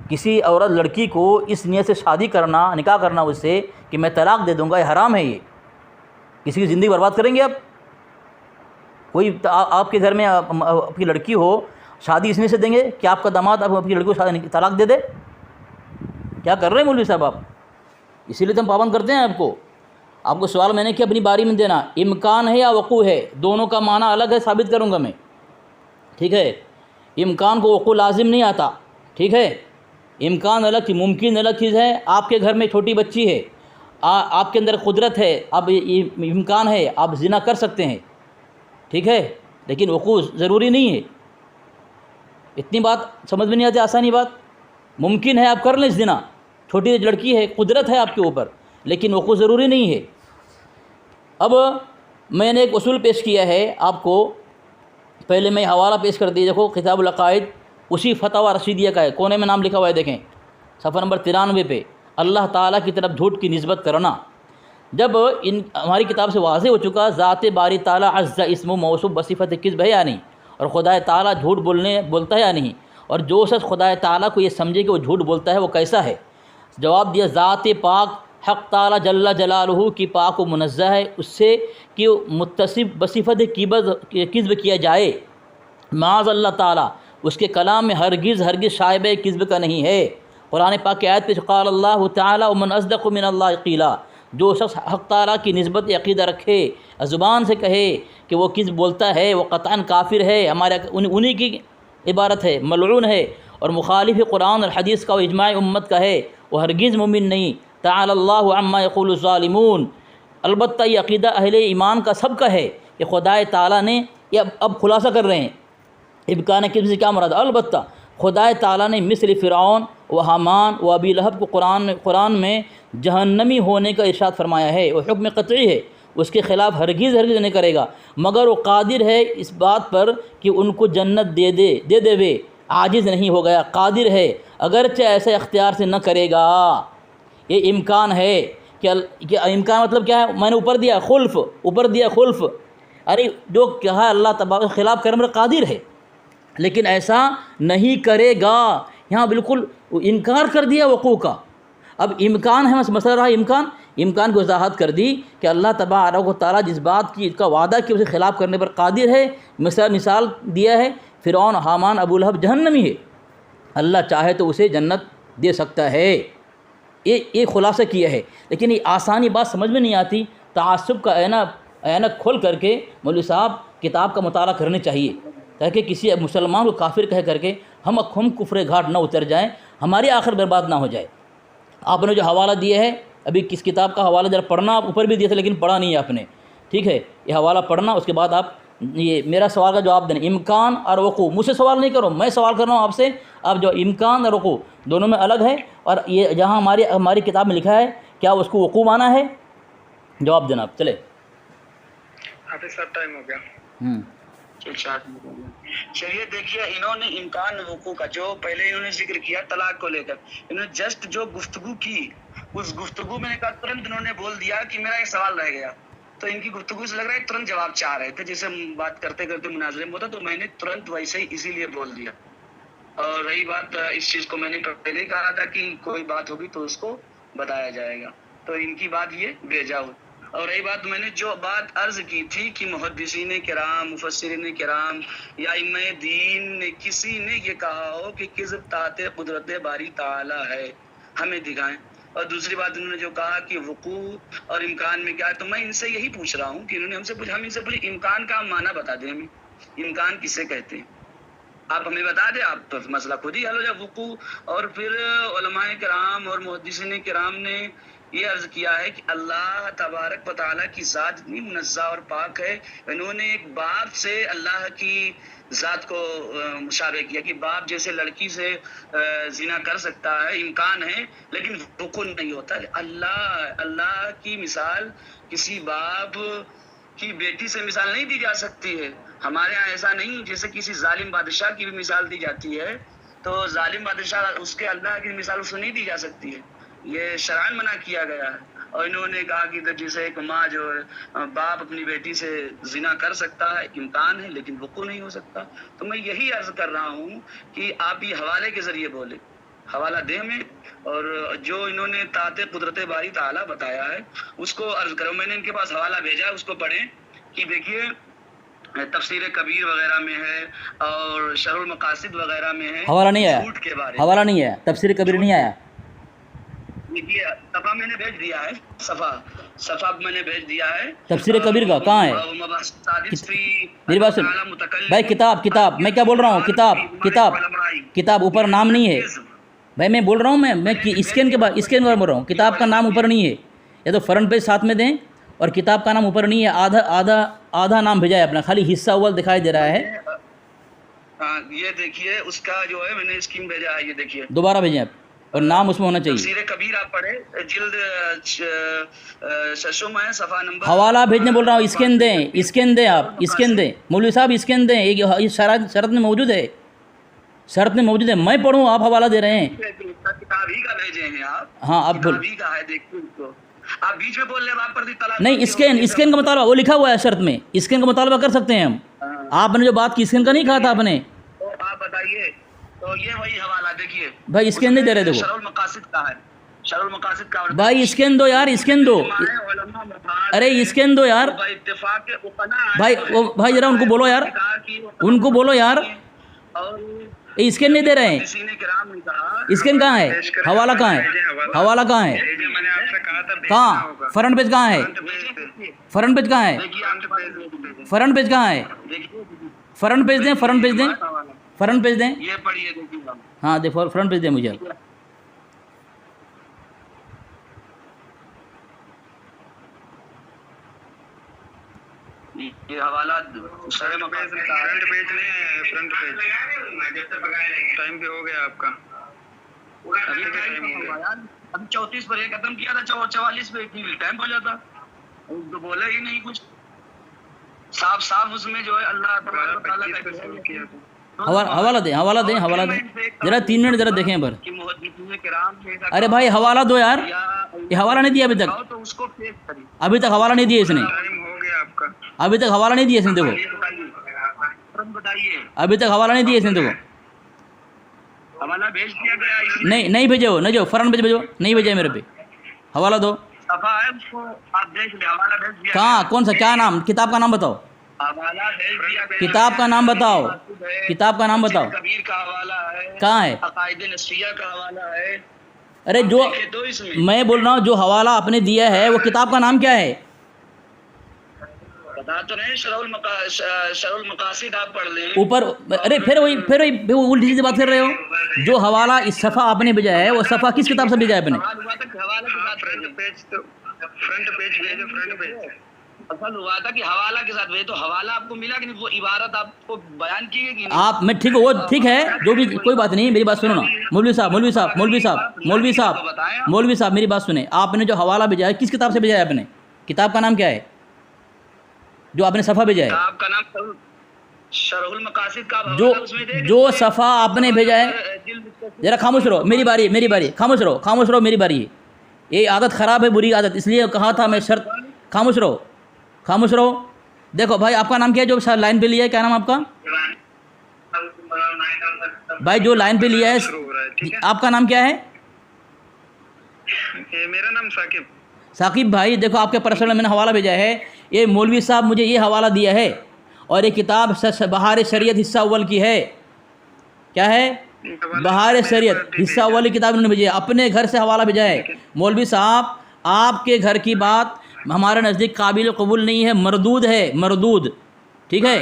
کسی عورت لڑکی کو اس نیت سے شادی کرنا، نکاح کرنا اس سے کہ میں طلاق دے دوں گا، یہ حرام ہے، یہ کسی کی زندگی برباد کریں گے آپ۔ کوئی آپ کے گھر میں آپ کی لڑکی ہو، شادی اس نیت سے دیں گے کہ آپ کا داماد آپ اپنی لڑکی کو طلاق دے دے؟ کیا کر رہے ہیں مولوی صاحب آپ؟ اسی لیے تو ہم پابند کرتے ہیں آپ کو۔ آپ کو سوال میں نے کہ اپنی باری میں دینا، امکان ہے یا وقوع ہے، دونوں کا معنی الگ ہے، ثابت کروں گا میں، ٹھیک ہے؟ امکان کو وقوع لازم نہیں آتا، ٹھیک ہے، امکان الگ چیز، ممکن الگ چیز ہے۔ آپ کے گھر میں چھوٹی بچی ہے، آپ کے اندر قدرت ہے، اب امکان ہے آپ زنا کر سکتے ہیں، ٹھیک ہے، لیکن وقوع ضروری نہیں ہے۔ اتنی بات سمجھ میں نہیں آتی، آسانی بات، ممکن ہے آپ کر لیں زنا، چھوٹی لڑکی ہے، قدرت ہے آپ کے اوپر، لیکن وقوع ضروری نہیں ہے۔ اب میں نے ایک اصول پیش کیا ہے آپ کو، پہلے میں حوالہ پیش کر دیا، دیکھو کتاب العقائد، اسی فتاوی رشیدیہ کا ہے، کونے میں نام لکھا ہوا ہے، دیکھیں صفحہ نمبر 93 پہ، اللہ تعالیٰ کی طرف جھوٹ کی نسبت کرنا۔ جب ہماری کتاب سے واضح ہو چکا ذات باری تعالیٰ عز اسم و موصوف بصفت کذب ہے یا نہیں، اور خدا تعالیٰ جھوٹ بولتا ہے یا نہیں، اور جو شخص خدا تعالیٰ کو یہ سمجھے کہ وہ جھوٹ بولتا ہے وہ کیسا ہے، جواب دیا ذات پاک حق تعالیٰ جل جلالہ کی پاک و منزہ ہے اس سے کہ متصف بصفت کذب کیا جائے، معاذ اللہ تعالیٰ، اس کے کلام میں ہرگز شائبہ کذب کا نہیں ہے۔ قرآن پاک کی آیت پہ قال اللہ تعالیٰ ومن اصدق من اللہ قیلا، جو شخص حق تعالیٰ کی نسبت عقیدہ رکھے، زبان سے کہے کہ وہ کذب بولتا ہے، وہ قطعاً کافر ہے، ہمارے انہی کی عبارت ہے، ملعون ہے، اور مخالف قرآن اور حدیث کا، اجماع امت کا ہے، وہ ہرگز مومن نہیں۔ تعالی اللہ عما یقول الظالمون، البتہ یہ عقیدہ اہل ایمان کا سب کا ہے کہ خدا تعالیٰ نے، یہ اب خلاصہ کر رہے ہیں ابکان کذب سے کیا مراد، البتہ خدا تعالیٰ نے مثل فرعون و حامان و ابی لہب کو قرآن میں جہنمی ہونے کا ارشاد فرمایا ہے، وہ حکم قطعی ہے، اس کے خلاف ہرگز نہیں کرے گا، مگر وہ قادر ہے اس بات پر کہ ان کو جنت دے دے، عاجز نہیں ہو گیا، قادر ہے، اگرچہ ایسے اختیار سے نہ کرے گا۔ یہ امکان ہے کہ امکان مطلب کیا ہے، میں نے اوپر دیا خلف، ارے جو کہا اللہ تبارک خلاف کرنے پر قادر ہے، لیکن ایسا نہیں کرے گا، یہاں بالکل انکار کر دیا وقوع کا۔ اب امکان ہے، مسئلہ رہا امکان کو وضاحت کر دی کہ اللہ تبارک و تعالیٰ جس بات کی کا وعدہ کیا اسے خلاف کرنے پر قادر ہے، مثال دیا ہے فرعون، حامان، ابو لہب جہنمی ہے، اللہ چاہے تو اسے جنت دے سکتا ہے، یہ خلاصہ کیا ہے۔ لیکن یہ آسانی بات سمجھ میں نہیں آتی، تعصب کا اینک کھول کر کے مولوی صاحب کتاب کا مطالعہ کرنے چاہیے، تاکہ کسی مسلمان کو کافر کہہ کر کے ہم کفر گھاٹ نہ اتر جائیں، ہماری آخر برباد نہ ہو جائے۔ آپ نے جو حوالہ دیا ہے، ابھی کس کتاب کا حوالہ ذرا پڑھنا، آپ اوپر بھی دیا تھا لیکن پڑھا نہیں ہے آپ نے، ٹھیک ہے، یہ حوالہ پڑھنا، اس کے بعد آپ یہ میرا سوال کا جواب دینا۔ امکان اور وقوع، مجھ سے سوال نہیں کرو، میں سوال کر رہا ہوں آپ سے، آپ جو امکان اور وقوع دونوں میں الگ ہے، اور یہ جہاں ہماری کتاب میں لکھا ہے کیا اس کو وقوع مانا ہے، جواب دینا آپ۔ چلے حافظ صاحب ٹائم ہو گیا۔ چلیے دیکھیے، انہوں نے امکان وقوع کا جو پہلے انہوں نے ذکر کیا طلاق کو لے کر، انہوں نے جسٹ جو گفتگو کی، اس گفتگو میں نے کہا ترنت انہوں نے بول دیا کہ میرا ایک سوال رہ گیا، تو ان کی گفتگو سے لگ رہا ہے ترنت جواب چاہ رہے تھے، جیسے ہم بات کرتے کرتے مناظرے میں ہوتا، تو میں نے ترنت ویسے ہی اسی لیے بول دیا۔ اور رہی بات اس چیز کو میں نے پہلے ہی کہا تھا کہ کوئی بات ہوگی تو اس کو بتایا جائے گا، تو ان کی بات یہ بھیجا ہو۔ اور رہی بات میں نے جو بات عرض کی تھی کہ محدثین کرام، مفسرین کرام یا ائمہ دین نے کسی نے یہ کہا ہو کہ کذب تحت قدرت باری تعالی ہے، ہمیں دکھائیں۔ اور دوسری بات انہوں نے جو کہا کہ وقوع اور امکان میں کیا ہے، تو میں ان سے یہی پوچھ رہا ہوں کہ انہوں نے ہم سے پوچھا، ہم ان سے پوچھے امکان کا معنی بتا دیں، ہمیں امکان کسے کہتے ہیں، آپ ہمیں بتا دیں، آپ تو مسئلہ خود ہی حل ہو جائے وقوع۔ اور پھر علماء کرام اور محدثین کرام نے یہ عرض کیا ہے کہ اللہ تبارک و تعالیٰ کی ذات اتنی منزہ اور پاک ہے، انہوں نے ایک باپ سے اللہ کی ذات کو مشابہ کیا کہ باپ جیسے لڑکی سے زنا کر سکتا ہے، امکان ہے لیکن وقوع نہیں ہوتا۔ اللہ کی مثال کسی باپ کی بیٹی سے مثال نہیں دی جا سکتی ہے، ہمارے ہاں ایسا نہیں، جیسے کسی ظالم بادشاہ کی بھی مثال دی جاتی ہے، تو ظالم بادشاہ اس کے اللہ کی مثال اس کو نہیں دی جا سکتی ہے، یہ شرعاً منع کیا گیا ہے۔ اور انہوں نے کہا کہ جیسے ایک ماں جو باپ اپنی بیٹی سے زنا کر سکتا ہے، امکان ہے لیکن وقوع نہیں ہو سکتا۔ تو میں یہی عرض کر رہا ہوں کہ آپ یہ حوالے کے ذریعے بولے، حوالہ دیں میں، اور جو انہوں نے تحت قدرت باری تعالیٰ بتایا ہے اس کو عرض کرو۔ میں نے ان کے پاس حوالہ بھیجا ہے، اس کو پڑھیں کہ دیکھیے تفسیر کبیر وغیرہ میں ہے اور شرح المقاصد وغیرہ میں ہے، حوالہ نہیں آیا، جھوٹ کے بارے میں حوالہ نہیں آیا، تفسیر کبیر نہیں آیا، دیکھیے صفحہ میں نے بھیج دیا ہے، صفحہ میں نے بھیج دیا ہے تفسیر کبیر کا کہاں ہے؟ میری بات سن بھائی، کتاب میں کیا بول رہا ہوں، کتاب اوپر نام نہیں ہے بھائی، میں بول رہا ہوں میں اسکین کے بعد بول رہا ہوں، کتاب کا نام اوپر نہیں ہے، یا تو فرنٹ پیج ساتھ میں دیں، اور کتاب کا نام اوپر نہیں ہے، آدھا نام بھیجا ہے اپنا، خالی حصہ اول دکھائی دے رہا ہے۔ ہاں یہ دیکھیے اس کا جو ہے میں نے اسکیم بھیجا ہے، یہ دیکھیے دوبارہ بھیجیں آپ، اور نام اس میں ہونا چاہیے۔ تفسیر کبیر آپ پڑھیں، جلد 6 میں صفحہ نمبر، حوالہ بھیجنے بول رہا ہوں، اسکین دیں آپ، اسکین دیں مولوی صاحب، اسکین دیں، یہ شرط میں موجود ہے، میں پڑھوں، آپ حوالہ دے رہے ہیں۔ کتاب ہی کا بھیجے ہیں آپ، ہاں آپ کتاب ہی کا ہے، دیکھیے اس کو، آپ بیچ میں بول رہے ہیں آپ پر طلاق نہیں، اسکین کا مطالبہ وہ لکھا ہوا ہے شرط میں، اسکین کا مطالبہ کر سکتے ہیں ہم۔ آپ نے جو بات کی اسکین کا نہیں کہا تھا آپ نے، تو آپ بتائیے، تو یہ وہی حوالہ دیکھیے بھائی اسکین نہیں دے رہے، دیکھو شرح المقاصد کا ہے، شرح المقاصد کا، بھائی اسکین دو یار، اسکین دو، ارے اسکین دو یار بھائی ذرا ان کو بولو یار، اسکین نہیں دے رہے ہیں، اسکین کہاں ہے، حوالہ کہاں ہے، کہاں فرنٹ پیج کہاں ہے، فرنٹ پیج کہاں ہے، فرنٹ پیج دیں، یہ پڑھیے دیکھیے، ہاں دیکھو فرنٹ پیج دیں مجھے۔ یہ حوالہ فرنٹ پیج نہیں ہے، فرنٹ پیج ٹائم بھی ہو گیا آپ کا، ابھی 34 پر یہ ختم کیا تھا، 44 پہ ٹائم ہو جاتا، تو بولا ہی نہیں کچھ، صاف اس میں جو ہے اللہ تعالیٰ کا حوالہ دیں ذرا 3 منٹ ذرا دیکھیں بھر، ارے بھائی حوالہ دو یار، یہ حوالہ نہیں دیا ابھی تک، تو اس کو پیش کریے، ابھی تک حوالہ نہیں دیا اس نے، ٹائم ہو گیا آپ کا، ابھی تک حوالہ نہیں دیا اس نے، دیکھو بتائیے ابھی تک حوالہ نہیں دیا اس نے، دیکھو حوالہ بھیج دیا گیا، نہیں بھیجو، نہیں جو فرنٹ پیج بھیجو، نہیں بھیجا ہے میرے پہ، حوالہ دو، صفحہ ہے اس کو آپ دیکھ لیں، حوالہ بھیج دیا، کہاں، کون سا، کیا نام، کتاب کا نام بتاؤ، حوالہ بھیج دیا گیا، کتاب کا نام بتاؤ، کتاب کا نام بتاؤ، کبیر کا حوالہ ہے، کہاں ہے، عقائد نصفیہ کا حوالہ ہے، ارے جو تو اس میں بول رہا ہوں جو حوالہ آپ نے دیا ہے وہ کتاب کا نام کیا ہے، بتا تو نہیں، شرح المقاصد آپ پڑھ لیں اوپر، ارے پھر وہی الٹی سیدھی بات کر رہے ہو، جو حوالہ اس صفحہ آپ نے بھیجا ہے وہ صفحہ کس کتاب سے بھیجا ہے آپ نے، فرنٹ پیج بھیجو، فرنٹ پیج اصل ہوا تھا کہ حوالہ کے ساتھ تو حوالہ آپ کو ملا کہ نہیں، وہ عبارت آپ کو بیان کی گئی کہ نہیں، آپ میں ٹھیک وہ ٹھیک ہے، جو بھی کوئی بات نہیں، میری بات سنو نا، مولوی صاحب میری بات سنیں، آپ نے جو حوالہ بھیجا ہے کس کتاب سے بھیجا ہے آپ نے، کتاب کا نام کیا ہے جو آپ نے صفحہ بھیجا ہے، کتاب کا نام شرح المقاصد کا جو صفحہ آپ نے بھیجا ہے، ذرا خاموش رہو، میری باری، خاموش رہو میری باری، یہ عادت خراب ہے، بری عادت، اس لیے کہا تھا میں شرط، خاموش رہو، دیکھو بھائی آپ کا نام کیا ہے جو لائن پہ لیا ہے، کیا نام آپ کا بھائی جو لائن پہ لیا ہے، آپ کا نام کیا ہے، میرا نام ثاقب بھائی، دیکھو آپ کے پرسنل میں نے حوالہ بھیجا ہے، یہ مولوی صاحب مجھے یہ حوالہ دیا ہے، اور یہ کتاب بہار شریعت حصہ اول کی ہے، کیا ہے، بہار شریعت حصہ اول کی کتاب انہوں نے بھیجی ہے، اپنے گھر سے حوالہ بھیجا ہے، مولوی صاحب آپ کے گھر کی بات ہمارے نزدیک قابل قبول نہیں ہے، مردود، ٹھیک ہے،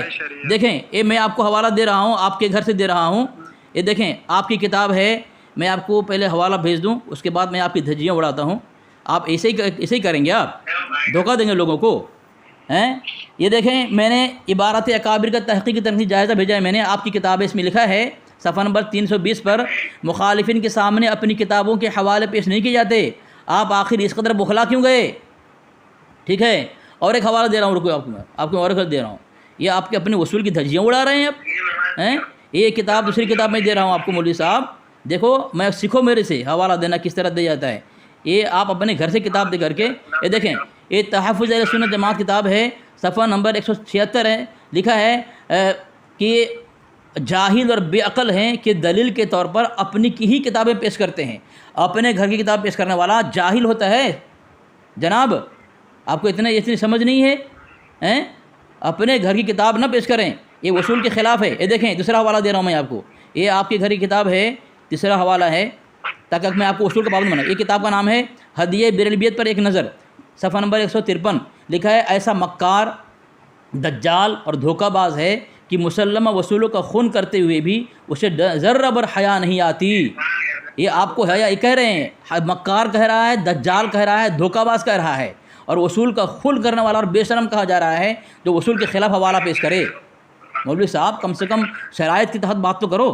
دیکھیں یہ میں آپ کو حوالہ دے رہا ہوں، آپ کے گھر سے دے رہا ہوں، یہ دیکھیں آپ کی کتاب ہے، میں آپ کو پہلے حوالہ بھیج دوں، اس کے بعد میں آپ کی دھجیاں اڑاتا ہوں، آپ ایسے ہی کریں گے، آپ دھوکہ دیں گے لوگوں کو، ہیں، یہ دیکھیں میں نے عبارت اکابر کا تحقیقی تنقیدی جائزہ بھیجا ہے، میں نے آپ کی کتاب ہے، اس میں لکھا ہے صفحہ نمبر 320 پر، مخالفین کے سامنے اپنی کتابوں کے حوالے پیش نہیں کیے جاتے، آپ آخر اس قدر بخلا کیوں گئے، ٹھیک ہے، اور ایک حوالہ دے رہا ہوں، رکو آپ کو اور ایک دے رہا ہوں، یہ آپ کے اپنے وصول کی دھجیاں اڑا رہے ہیں اب، ہیں، یہ کتاب دوسری کتاب میں دے رہا ہوں آپ کو، مولوی صاحب دیکھو، میں سیکھو میرے سے حوالہ دینا کس طرح دیا جاتا ہے، یہ آپ اپنے گھر سے کتاب دے کر کے، یہ دیکھیں یہ تحفظ اہل سنت جماعت کتاب ہے، صفحہ نمبر 176 ہے، لکھا ہے کہ جاہل اور بے عقل ہیں کہ دلیل کے طور پر اپنی کی ہی کتابیں پیش کرتے ہیں، اپنے گھر کی کتاب پیش کرنے والا جاہل ہوتا ہے، جناب آپ کو اتنی سمجھ نہیں ہے، اپنے گھر کی کتاب نہ پیش کریں، یہ وصول کے خلاف ہے، یہ دیکھیں دوسرا حوالہ دے رہا ہوں میں آپ کو، یہ آپ کے گھر کی کتاب ہے، تیسرا حوالہ ہے، تاکہ میں آپ کو اصول کا پابند بناؤں. یہ کتاب کا نام ہے ہدیہ بریلویت پر ایک نظر, صفحہ نمبر 153. لکھا ہے ایسا مکار, دجال اور دھوکہ باز ہے کہ مسلمہ وصولوں کا خون کرتے ہوئے بھی اسے ذرہ بر حیا نہیں آتی. یہ آپ کو حیا یہ کہہ رہے ہیں, مکار کہہ رہا ہے, دجال کہہ رہا ہے, دھوکہ باز کہہ رہا ہے, اور وصول کا خون کرنے والا اور بے شرم کہا جا رہا ہے جو وصول کے خلاف حوالہ پیش کرے. مولوی صاحب کم سے کم شرائط کے تحت بات تو کرو.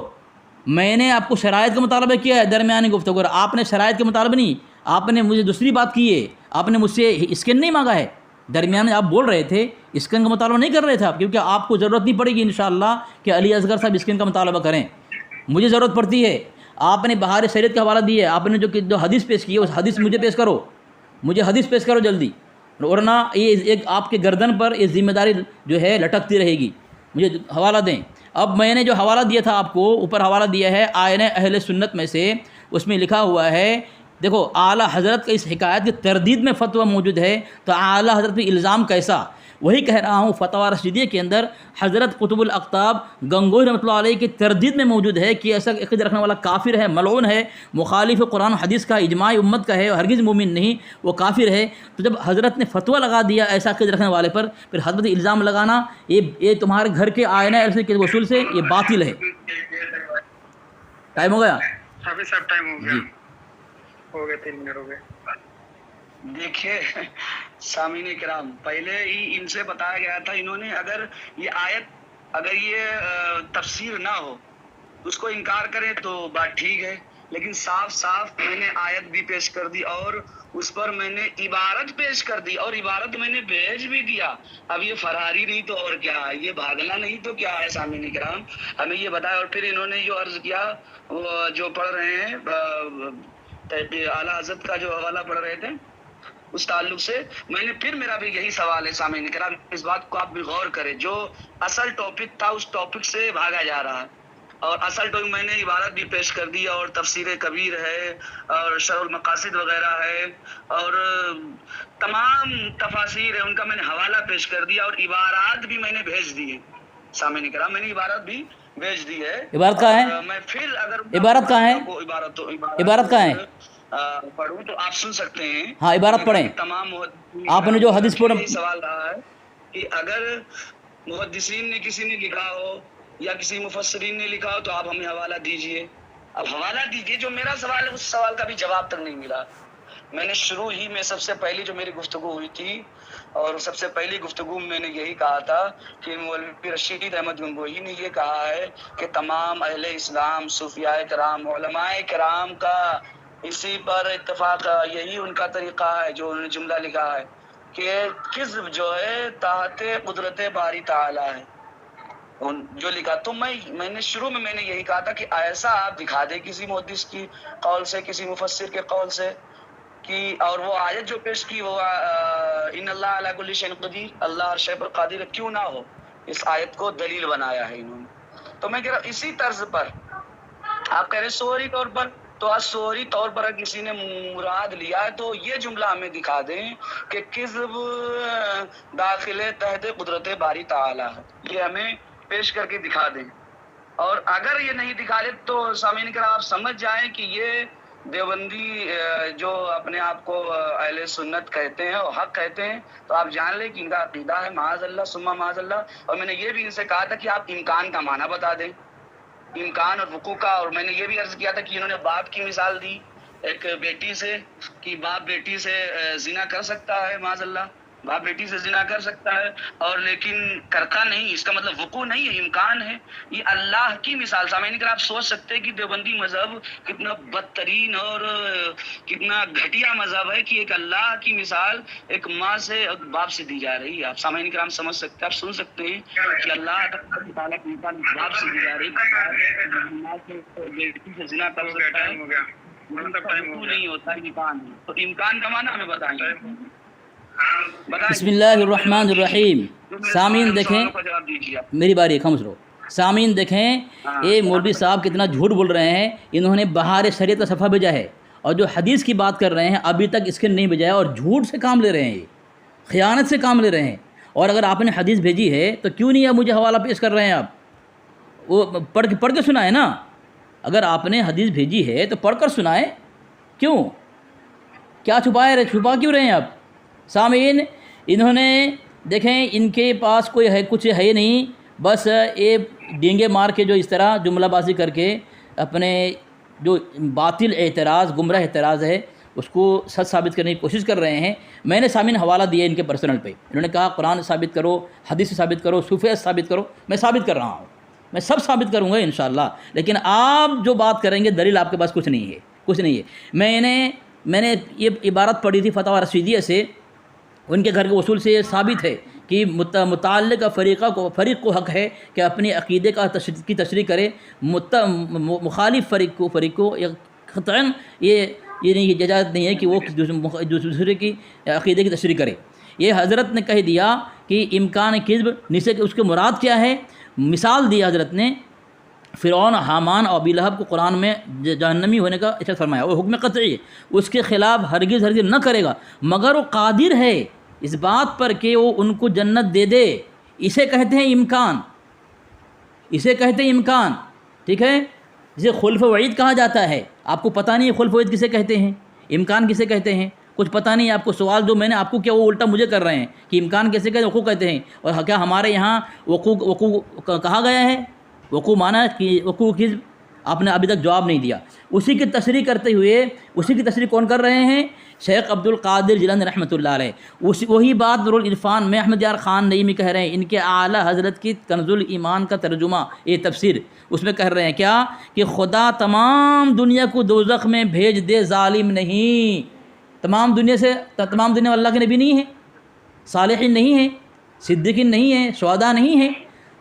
میں نے آپ کو شرائط کا مطالبہ کیا ہے درمیانی گفتگو, آپ نے شرائط کے مطالبہ نہیں, آپ نے مجھے دوسری بات کی ہے, آپ نے مجھ سے اسکین نہیں مانگا ہے. درمیان میں آپ بول رہے تھے, اسکین کا مطالبہ نہیں کر رہے تھے آپ, کیونکہ آپ کو ضرورت نہیں پڑے گی انشاءاللہ کہ علی اصغر صاحب اسکین کا مطالبہ کریں. مجھے ضرورت پڑتی ہے. آپ نے بہار شریعت کا حوالہ دیا ہے, آپ نے جو حدیث پیش کی ہے اس حدیث مجھے پیش کرو, مجھے حدیث پیش کرو جلدی, ورنہ یہ ایک آپ کے گردن پر یہ ذمہ داری جو ہے لٹکتی رہے گی. مجھے حوالہ دیں. اب میں نے جو حوالہ دیا تھا آپ کو, اوپر حوالہ دیا ہے آئین اہل سنت میں سے, اس میں لکھا ہوا ہے, دیکھو اعلیٰ حضرت کا اس حکایت کی تردید میں فتویٰ موجود ہے, تو اعلیٰ حضرت پہ الزام کیسا؟ وہی کہہ رہا ہوں فتویٰ رشیدیہ کے اندر حضرت قطب الاقطاب گنگوہی رحمۃ اللہ علیہ کی تردید میں موجود ہے کہ ایسا عقیدہ رکھنے والا کافر ہے, ملعون ہے, مخالف قرآن و حدیث کا, اجماع امت کا ہے, ہرگز مومن نہیں, وہ کافر ہے. تو جب حضرت نے فتویٰ لگا دیا ایسا عقیدہ رکھنے والے پر, پھر حضرت الزام لگانا یہ تمہارے گھر کے آئینہ ایسے کے وصول سے یہ باطل ہے. ٹائم ہو گیا؟ ابھی سب ٹائم ہو گیا, ہو گئے 3 منٹ ہو گئے. دیکھیے سامعین کرام, پہلے ہی ان سے بتایا گیا تھا, انہوں نے اگر یہ آیت, اگر یہ تفسیر نہ ہو اس کو انکار کریں تو بات ٹھیک ہے, لیکن صاف صاف میں نے آیت بھی پیش کر دی اور اس پر میں نے عبارت پیش کر دی, اور عبارت میں نے بھیج بھی دیا. اب یہ فراری نہیں تو اور کیا ہے, یہ بھاگنا نہیں تو کیا ہے. سامعین کرام ہمیں یہ بتایا, اور پھر انہوں نے جو عرض کیا وہ جو پڑھ رہے ہیں اعلیٰ حضرت کا جو حوالہ پڑھ رہے تھے اس تعلق سے, میں نے پھر میرا بھی یہی سوال ہے سامعین کرام, اس بات کو آپ بھی غور کریں, جو اصل ٹاپک تھا اس ٹاپک سے بھاگا جا رہا ہے. اور اصل ٹاپک میں نے عبارت بھی پیش کر دی, اور تفسیر کبیر ہے, اور شرح المقاصد وغیرہ ہے, اور تمام تفاسیر ہے ان کا میں نے حوالہ پیش کر دیا, اور عبارات بھی میں نے بھیج دی ہے. سامعین کرام میں نے عبارت بھی بھیج دی ہے. عبارت کہاں ہے؟ میں پھر اگر عبارت کہاں ہے؟ عبارت کہاں ہے؟ پڑھوں تو آپ سن سکتے ہیں. ہاں عبارت پڑھیں. تمام آپ نے جو حدیث پڑھا, سوال رہا ہے کہ اگر محدثین نے کسی نے لکھا ہو یا کسی مفسرین نے لکھا ہو تو آپ ہمیں حوالہ دیجئے. اب حوالہ دیجئے, جو میرا سوال ہے اس سوال کا بھی جواب تک نہیں ملا. میں نے شروع ہی میں سب سے پہلی جو میری گفتگو ہوئی تھی, اور سب سے پہلی گفتگو میں نے یہی کہا تھا کہ مولوی رشید احمد گنگوہی نے یہ کہا ہے کہ تمام اہل اسلام, صوفیاء کرام, علماء کرام کا اسی پر اتفاق, یہی ان کا طریقہ ہے جو انہوں نے جملہ لکھا ہے کہ کذب جو ہے تحت قدرت باری تعالی ہے جو لکھا. تو میں نے شروع میں نے یہی کہا تھا کہ ایسا آپ دکھا دیں کسی محدث کی قول سے, کسی مفسر کے قول سے, کہ اور وہ آیت جو پیش کی وہ ان اللہ علی کل شیء قدیر, اللہ ہر شے پر قادر کیوں نہ ہو, اس آیت کو دلیل بنایا ہے انہوں نے. تو میں کہہ رہا اسی طرز پر آپ کہہ رہے سوری طور پر, تو سوری طور پر کسی نے مراد لیا ہے تو یہ جملہ ہمیں دکھا دیں کہ کذب داخل تحت قدرت باری تعالی ہے, یہ ہمیں پیش کر کے دکھا دیں. اور اگر یہ نہیں دکھا دے تو سامعین کرام آپ سمجھ جائیں کہ یہ دیوبندی جو اپنے آپ کو اہل سنت کہتے ہیں اور حق کہتے ہیں, تو آپ جان لیں کہ ان کا عقیدہ ہے معاذ اللہ ثم معاذ اللہ. اور میں نے یہ بھی ان سے کہا تھا کہ آپ امکان کا معنی بتا دیں, امکان اور وقوع کا. اور میں نے یہ بھی عرض کیا تھا کہ انہوں نے باپ کی مثال دی ایک بیٹی سے, کہ باپ بیٹی سے زنا کر سکتا ہے, معاذ اللہ باپ بیٹی سے زنا کر سکتا ہے, اور لیکن کرتا نہیں, اس کا مطلب وقوع نہیں ہے, امکان ہے. یہ اللہ کی مثال. سامعین اگر آپ سوچ سکتے ہیں کہ دیوبندی مذہب کتنا بدترین اور کتنا گھٹیا مذہب ہے کہ ایک اللہ کی مثال ایک ماں سے اور باپ سے دی جا رہی ہے. آپ سامعین کرام سمجھ سکتے ہیں, آپ سن سکتے ہیں کہ اللہ تعالیٰ کی مثال باپ سے دی جا رہی ہے, بیٹی سے زنا کر سکتا ہے, وقوع نہیں ہوتا, امکان ہے. تو امکان کا معنی ہمیں بتائیں. بسم اللہ الرحمن الرحیم. سامعین دیکھیں, میری باری ہے, خاموش رہو. سامعین دیکھیں یہ مولوی صاحب کتنا جھوٹ بول رہے ہیں. انہوں نے بہار شریعت کا صفحہ بھیجا ہے, اور جو حدیث کی بات کر رہے ہیں ابھی تک اس کے نہیں بھیجا ہے, اور جھوٹ سے کام لے رہے ہیں, یہ خیانت سے کام لے رہے ہیں. اور اگر آپ نے حدیث بھیجی ہے تو کیوں نہیں آپ مجھے حوالہ پیش کر رہے ہیں؟ آپ وہ پڑھ کے سنائیں نا. اگر آپ نے حدیث بھیجی ہے تو پڑھ کر سنائیں. کیوں؟ کیا چھپا کیوں رہے ہیں آپ؟ سامعین، انہوں نے دیکھیں ان کے پاس کوئی کچھ ہے نہیں، بس یہ ڈینگے مار کے جو اس طرح جملہ بازی کر کے اپنے جو باطل اعتراض، گمراہ اعتراض ہے اس کو سچ ثابت کرنے کی کوشش کر رہے ہیں۔ میں نے سامعین حوالہ دیا ان کے پرسنل پہ، انہوں نے کہا قرآن ثابت کرو، حدیث ثابت کرو، صوفیات ثابت کرو، میں ثابت کر رہا ہوں، میں سب ثابت کروں گا انشاءاللہ، لیکن آپ جو بات کریں گے دلیل آپ کے پاس کچھ نہیں ہے۔ میں نے یہ عبارت پڑھی تھی فتاوی رشیدیہ سے، ان کے گھر کے اصول سے یہ ثابت ہے کہ متعلقہ فریق کو حق ہے کہ اپنے عقیدے کی تشریح کرے، مخالف فریق کو قطعاً یہ نہیں، اجازت نہیں ہے کہ وہ دوسرے کی عقیدے کی تشریح کرے۔ یہ حضرت نے کہہ دیا کہ امکان کذب نیچے اس کے مراد کیا ہے، مثال دی حضرت نے فرعون، حامان اور ابی لہب کو قرآن میں جہنمی ہونے کا ارشاد فرمایا، وہ حکم قطعی ہے، اس کے خلاف ہرگز نہ کرے گا، مگر وہ قادر ہے اس بات پر کہ وہ ان کو جنت دے دے، اسے کہتے ہیں امکان، ٹھیک ہے؟ جسے خلف وعید کہا جاتا ہے۔ آپ کو پتہ نہیں ہے خلف وعید کسے کہتے ہیں، امکان کسے کہتے ہیں، کچھ پتہ نہیں ہے آپ کو۔ سوال جو میں نے آپ کو کیا وہ الٹا مجھے کر رہے ہیں کہ امکان کیسے کہتے ہیں، وقوع کہتے ہیں، اور کیا ہمارے یہاں وقوع کہا گیا ہے؟ وقوع مانا کہ وقوع کذب، آپ نے ابھی تک جواب نہیں دیا۔ اسی کی تشریح کرتے ہوئے، اسی کی تشریح کون کر رہے ہیں؟ شیخ عبد القادر جیلانی رحمۃ اللہ علیہ۔ وہی بات نور العرفان میں احمد یار خان نعیمی کہہ رہے ہیں، ان کے اعلیٰ حضرت کی کنز الایمان کا ترجمہ، یہ تفسیر، اس میں کہہ رہے ہیں کیا کہ خدا تمام دنیا کو دوزخ میں بھیج دے، ظالم نہیں۔ تمام دنیا اللہ کے نبی نہیں ہیں، صالحین نہیں ہیں، صدیقین نہیں ہیں، شہداء نہیں ہیں،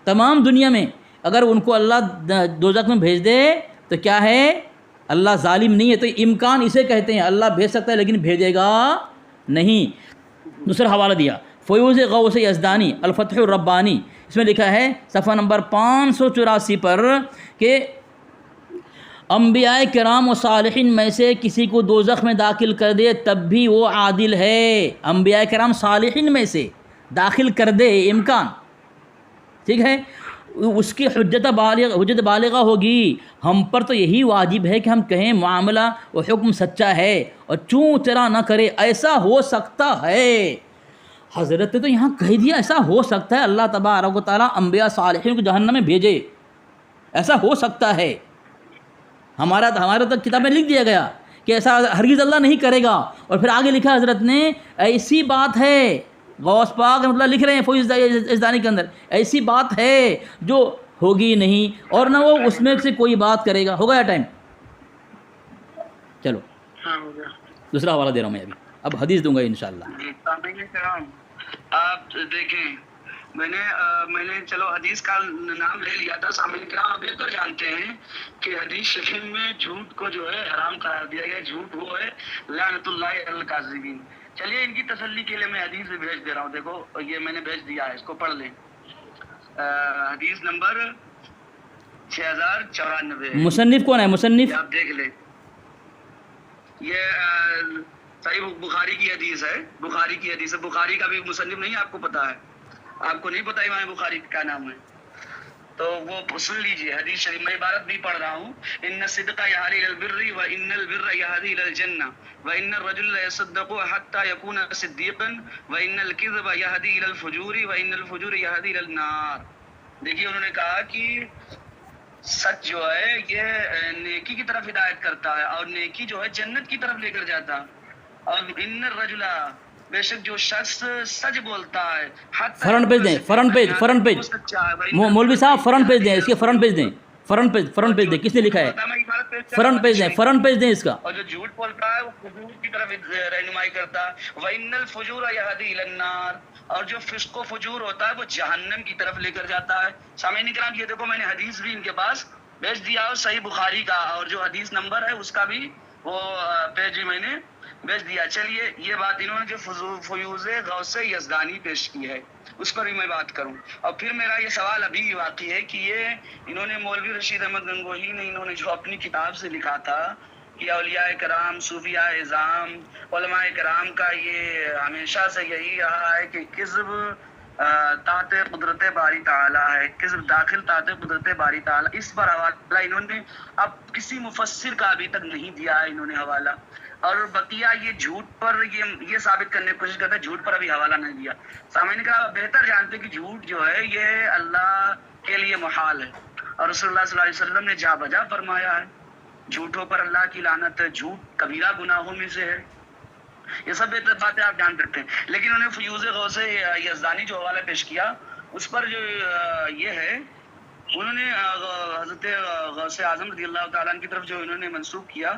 تمام دنیا میں اگر ان کو اللہ دوزخ میں بھیج دے تو کیا ہے؟ اللہ ظالم نہیں ہے۔ تو امکان اسے کہتے ہیں، اللہ بھیج سکتا ہے لیکن بھیجے گا نہیں۔ دوسرا حوالہ دیا فیوز غوث یزدانی الفتح الربانی، اس میں لکھا ہے صفحہ نمبر 584 پر کہ انبیاء کرام و صالحین میں سے کسی کو دوزخ میں داخل کر دے تب بھی وہ عادل ہے۔ انبیاء کرام صالحین میں سے داخل کر دے، امکان، ٹھیک ہے، اس کی حجت بالغہ ہوگی۔ ہم پر تو یہی واجب ہے کہ ہم کہیں معاملہ و حکم سچا ہے اور چوں چرا نہ کرے، ایسا ہو سکتا ہے۔ حضرت نے تو یہاں کہہ دیا ایسا ہو سکتا ہے، اللہ تبارک و تعالیٰ انبیاء صالحین کو جہنم میں بھیجے، ایسا ہو سکتا ہے۔ ہمارے تک کتاب میں لکھ دیا گیا کہ ایسا ہرگز اللہ نہیں کرے گا، اور پھر آگے لکھا حضرت نے ایسی بات ہے، غوث پاک مطلب لکھ رہے ہیں فیوز یزدانی کے اندر، ایسی بات ہے جو ہوگی نہیں، اور نہ وہ اس میں سے کوئی بات کرے گا۔ ہو گیا ٹائم؟ چلو دوسرا حوالہ دے رہا ہوں میں، اب حدیث دوں گا انشاءاللہ۔ آپ دیکھیں، میں نے چلو حدیث کا نام لے لیا تھا، سامعین کرام آپ یہ تو جانتے ہیں کہ حدیث شریف میں جھوٹ کو جو ہے حرام قرار دیا گیا، جھوٹ وہ ہے لعنت اللہ علی الکاذبین۔ چلیے ان کی تسلی کے لیے میں حدیث بھی بھیج دے رہا ہوں، دیکھو یہ میں نے بھیج دیا ہے، اس کو پڑھ لیں۔ حدیث نمبر 6094۔ مصنف کون ہے؟ مصنف آپ دیکھ لیں، یہ صحیح بخاری کی حدیث ہے، بخاری کی حدیث ہے۔ بخاری کا بھی مصنف نہیں آپ کو پتا ہے؟ آپ کو نہیں پتا امام بخاری کا نام ہے؟ تو وہ سن لیجئے حدیث شریف، میں عبارت بھی پڑھ رہا ہوں۔ ان الصدق یہدی الی البر وان البر یہدی الی الجنہ وان الرجل یصدق حتى يكون صدیقا وان الكذب یہدی الی الفجور وان الفجور یہدی الی النار۔ دیکھیے انہوں نے کہا کہ سچ جو ہے یہ نیکی کی طرف ہدایت کرتا ہے، اور نیکی جو ہے جنت کی طرف لے کر جاتا، اور ان الرجل بے شک جو شخص سچ بولتا ہے، فرنٹ پیج دیں، فرنٹ پیج مولوی صاحب فرنٹ پیج دیں، اس کے فرنٹ پیج دیں، فرنٹ پیج دیں، کس نے لکھا ہے؟ فرنٹ پیج دیں اس کا۔ اور جو جھوٹ بولتا ہے وہ فجور کی طرف رہنمائی کرتا ہے، وَإِنَّ الْفُجُورَ يَهْدِي إِلَى النَّارِ، اور جو فسق و فجور ہوتا ہے وہ جہنم کی طرف لے کر جاتا ہے۔ سامعین کرام یہ دیکھو میں نے حدیث بھی ان کے پاس بھیج دیا ہے، صحیح بخاری کا، اور جو حدیث نمبر ہے اس کا بھی وہ پیج میں نے بھیج دیا۔ چلیے یہ بات انہوں نے جو فیوز غوث یزدانی پیش کی ہے اس پر بھی میں بات کروں، اور پھر میرا یہ سوال ابھی واقعی ہے کہ یہ انہوں نے مولوی رشید احمد گنگوہی نے انہوں نے جو اپنی کتاب سے لکھا تھا کہ اولیاء کرام، صوفیاء اعظام، علماء کرام کا یہ ہمیشہ سے یہی رہا ہے کہ کذب تحت قدرت باری تعالیٰ ہے، کذب داخل تحت قدرت باری تعالیٰ، اس پر حوالہ انہوں نے اب کسی مفسر کا ابھی تک نہیں دیا ہے انہوں نے حوالہ، اور بقیہ یہ جھوٹ پر یہ ثابت کرنے کی کوشش کرتا ہے، جھوٹ پر ابھی حوالہ نہیں دیا۔ سامعین کا بہتر جانتے کہ جھوٹ جو ہے یہ اللہ کے لیے محال ہے، اور رسول اللہ صلی اللہ علیہ وسلم نے جا بجا فرمایا ہے جھوٹوں پر اللہ کی لعنت ہے، جھوٹ کبیرہ گناہوں میں سے ہے۔ یہ سب باتیں آپ جان سکتے ہیں، لیکن انہوں نے فیوز غوث یزدانی جو حوالہ پیش کیا اس پر جو یہ ہے، انہوں نے حضرت غوث اعظم رضی اللہ تعالیٰ عنہ کی طرف جو انہوں نے منسوب کیا،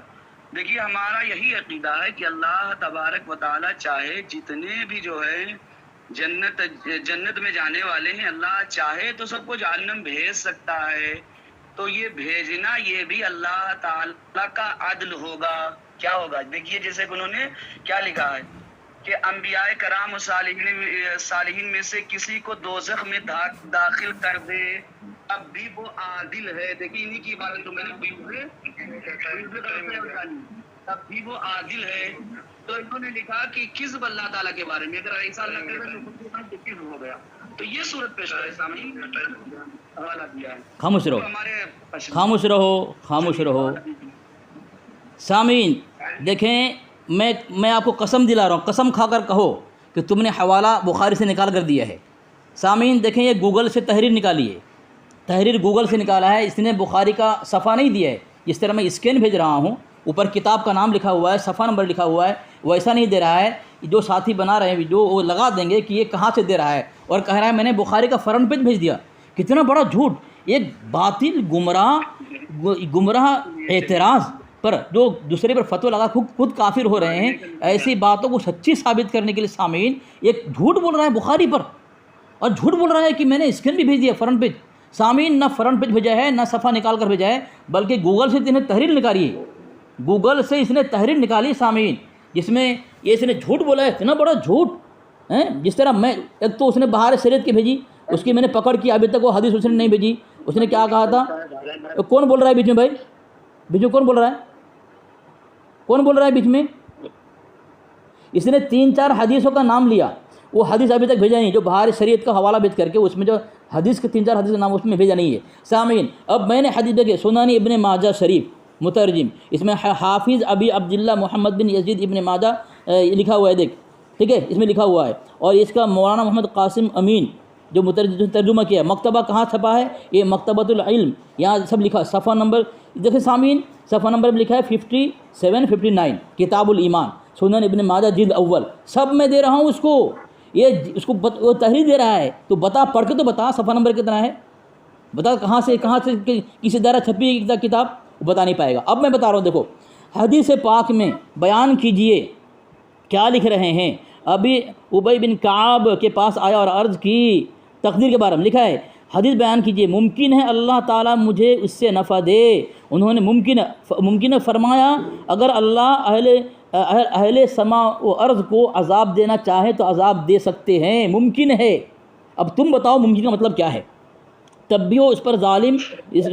دیکھیے ہمارا یہی عقیدہ ہے کہ اللہ تبارک و تعالیٰ چاہے جتنے بھی جو ہے جنت میں جانے والے ہیں، اللہ چاہے تو سب کو جہنم بھیج سکتا ہے، تو یہ بھیجنا یہ بھی اللہ تعالیٰ کا عدل ہوگا۔ کیا ہوگا؟ دیکھیے جیسے کہ انہوں نے کیا لکھا ہے کہ انبیاء کرام و صالحین میں سے کسی کو دوزخ میں داخل کر دے، اب بھی وہ عادل ہے۔ دیکھیے انہی کی بات تو میں نے اب بھی وہ عادل ہے، تو انہوں نے لکھا کہ کذب اللہ تعالیٰ کے بارے میں، اگر ایسا اللہ کے کذب ہو گیا تو یہ صورت پیش ہے۔ سامعین حوالہ دیا ہے، خاموش رہو، ہمارے خاموش رہو، خاموش رہو۔ سامعین دیکھیں، میں آپ کو قسم دلا رہا ہوں، قسم کھا کر کہو کہ تم نے حوالہ بخاری سے نکال کر دیا ہے۔ سامعین دیکھیں، یہ گوگل سے تحریر نکالی ہے، تحریر گوگل سے نکالا ہے، اس نے بخاری کا صفحہ نہیں دیا ہے، جس طرح میں اسکین بھیج رہا ہوں، اوپر کتاب کا نام لکھا ہوا ہے، صفحہ نمبر لکھا ہوا ہے، ویسا نہیں دے رہا ہے۔ جو ساتھی بنا رہے ہیں ویڈیو وہ لگا دیں گے کہ یہ کہاں سے دے رہا ہے، اور کہہ رہا ہے میں نے بخاری کا فرنٹ پیج بھیج دیا۔ کتنا بڑا جھوٹ! ایک باطل گمراہ اعتراض پر جو دوسرے پر فتویٰ لگا خود کافر ہو رہے ہیں، ایسی باتوں کو سچی ثابت کرنے کے لیے سامعین ایک جھوٹ بول رہا ہے بخاری پر، اور جھوٹ بول رہا ہے کہ میں نے اسکین بھی بھیج دیا فرنٹ پیج۔ سامعین نہ فرنٹ پیج بھیجا ہے، نہ صفحہ نکال کر بھیجا ہے، بلکہ گوگل سے انہیں تحریر نکالی ہے، گوگل سے اس نے تحریر نکالی سامعین، جس میں یہ اس نے جھوٹ بولا ہے، اتنا بڑا جھوٹ ہے۔ جس طرح میں ایک تو اس نے بہار شریعت کی بھیجی، اس کی میں نے پکڑ کی، ابھی تک وہ حدیث اس نے نہیں بھیجی۔ اس نے کیا کہا تھا؟ کون بول رہا ہے بیچ میں بھائی؟ بیچ میں کون بول رہا ہے؟ کون بول رہا ہے بیچ میں؟ اس نے 3-4 حدیثوں کا نام لیا، وہ حدیث ابھی تک بھیجا نہیں، جو بہار شریعت کا حوالہ بیچ کر کے اس میں جو حدیث کے 3-4 حدیث کا نام اس میں بھیجا نہیں ہے۔ سامعین اب میں نے حدیث دیکھے، سنن ابن ماجہ شریف مترجم، اس میں حافظ ابی عبداللہ محمد بن یزید ابن ماجہ لکھا ہوا ہے، دیکھ ٹھیک ہے، اس میں لکھا ہوا ہے، اور اس کا مولانا محمد قاسم امین جو ترجمہ کیا ہے۔ مکتبہ کہاں چھپا ہے؟ یہ مکتبۃ العلم، یہاں سب لکھا، صفحہ نمبر دیکھیں سامعین، صفحہ نمبر بھی لکھا ہے 57-59، کتاب الایمان، سنن ابن ماجہ جلد اول، سب میں دے رہا ہوں اس کو، یہ اس کو وہ تحریر دے رہا ہے، تو بتا، پڑھ کے تو بتا صفحہ نمبر کتنا ہے، بتا کہاں سے کسی دارہ چھپی ہے کتاب، بتا نہیں پائے گا۔ اب میں بتا رہا ہوں، دیکھو حدیث پاک میں بیان کیجئے کیا لکھ رہے ہیں۔ ابھی ابی بن کعب کے پاس آیا اور عرض کی، تقدیر کے بارے میں لکھا ہے، حدیث بیان کیجئے، ممکن ہے اللہ تعالیٰ مجھے اس سے نفع دے۔ انہوں نے ممکن فرمایا، اگر اللہ اہل سما و ارض کو عذاب دینا چاہے تو عذاب دے سکتے ہیں، ممکن ہے۔ اب تم بتاؤ ممکن کا مطلب کیا ہے؟ تب بھی وہ اس پر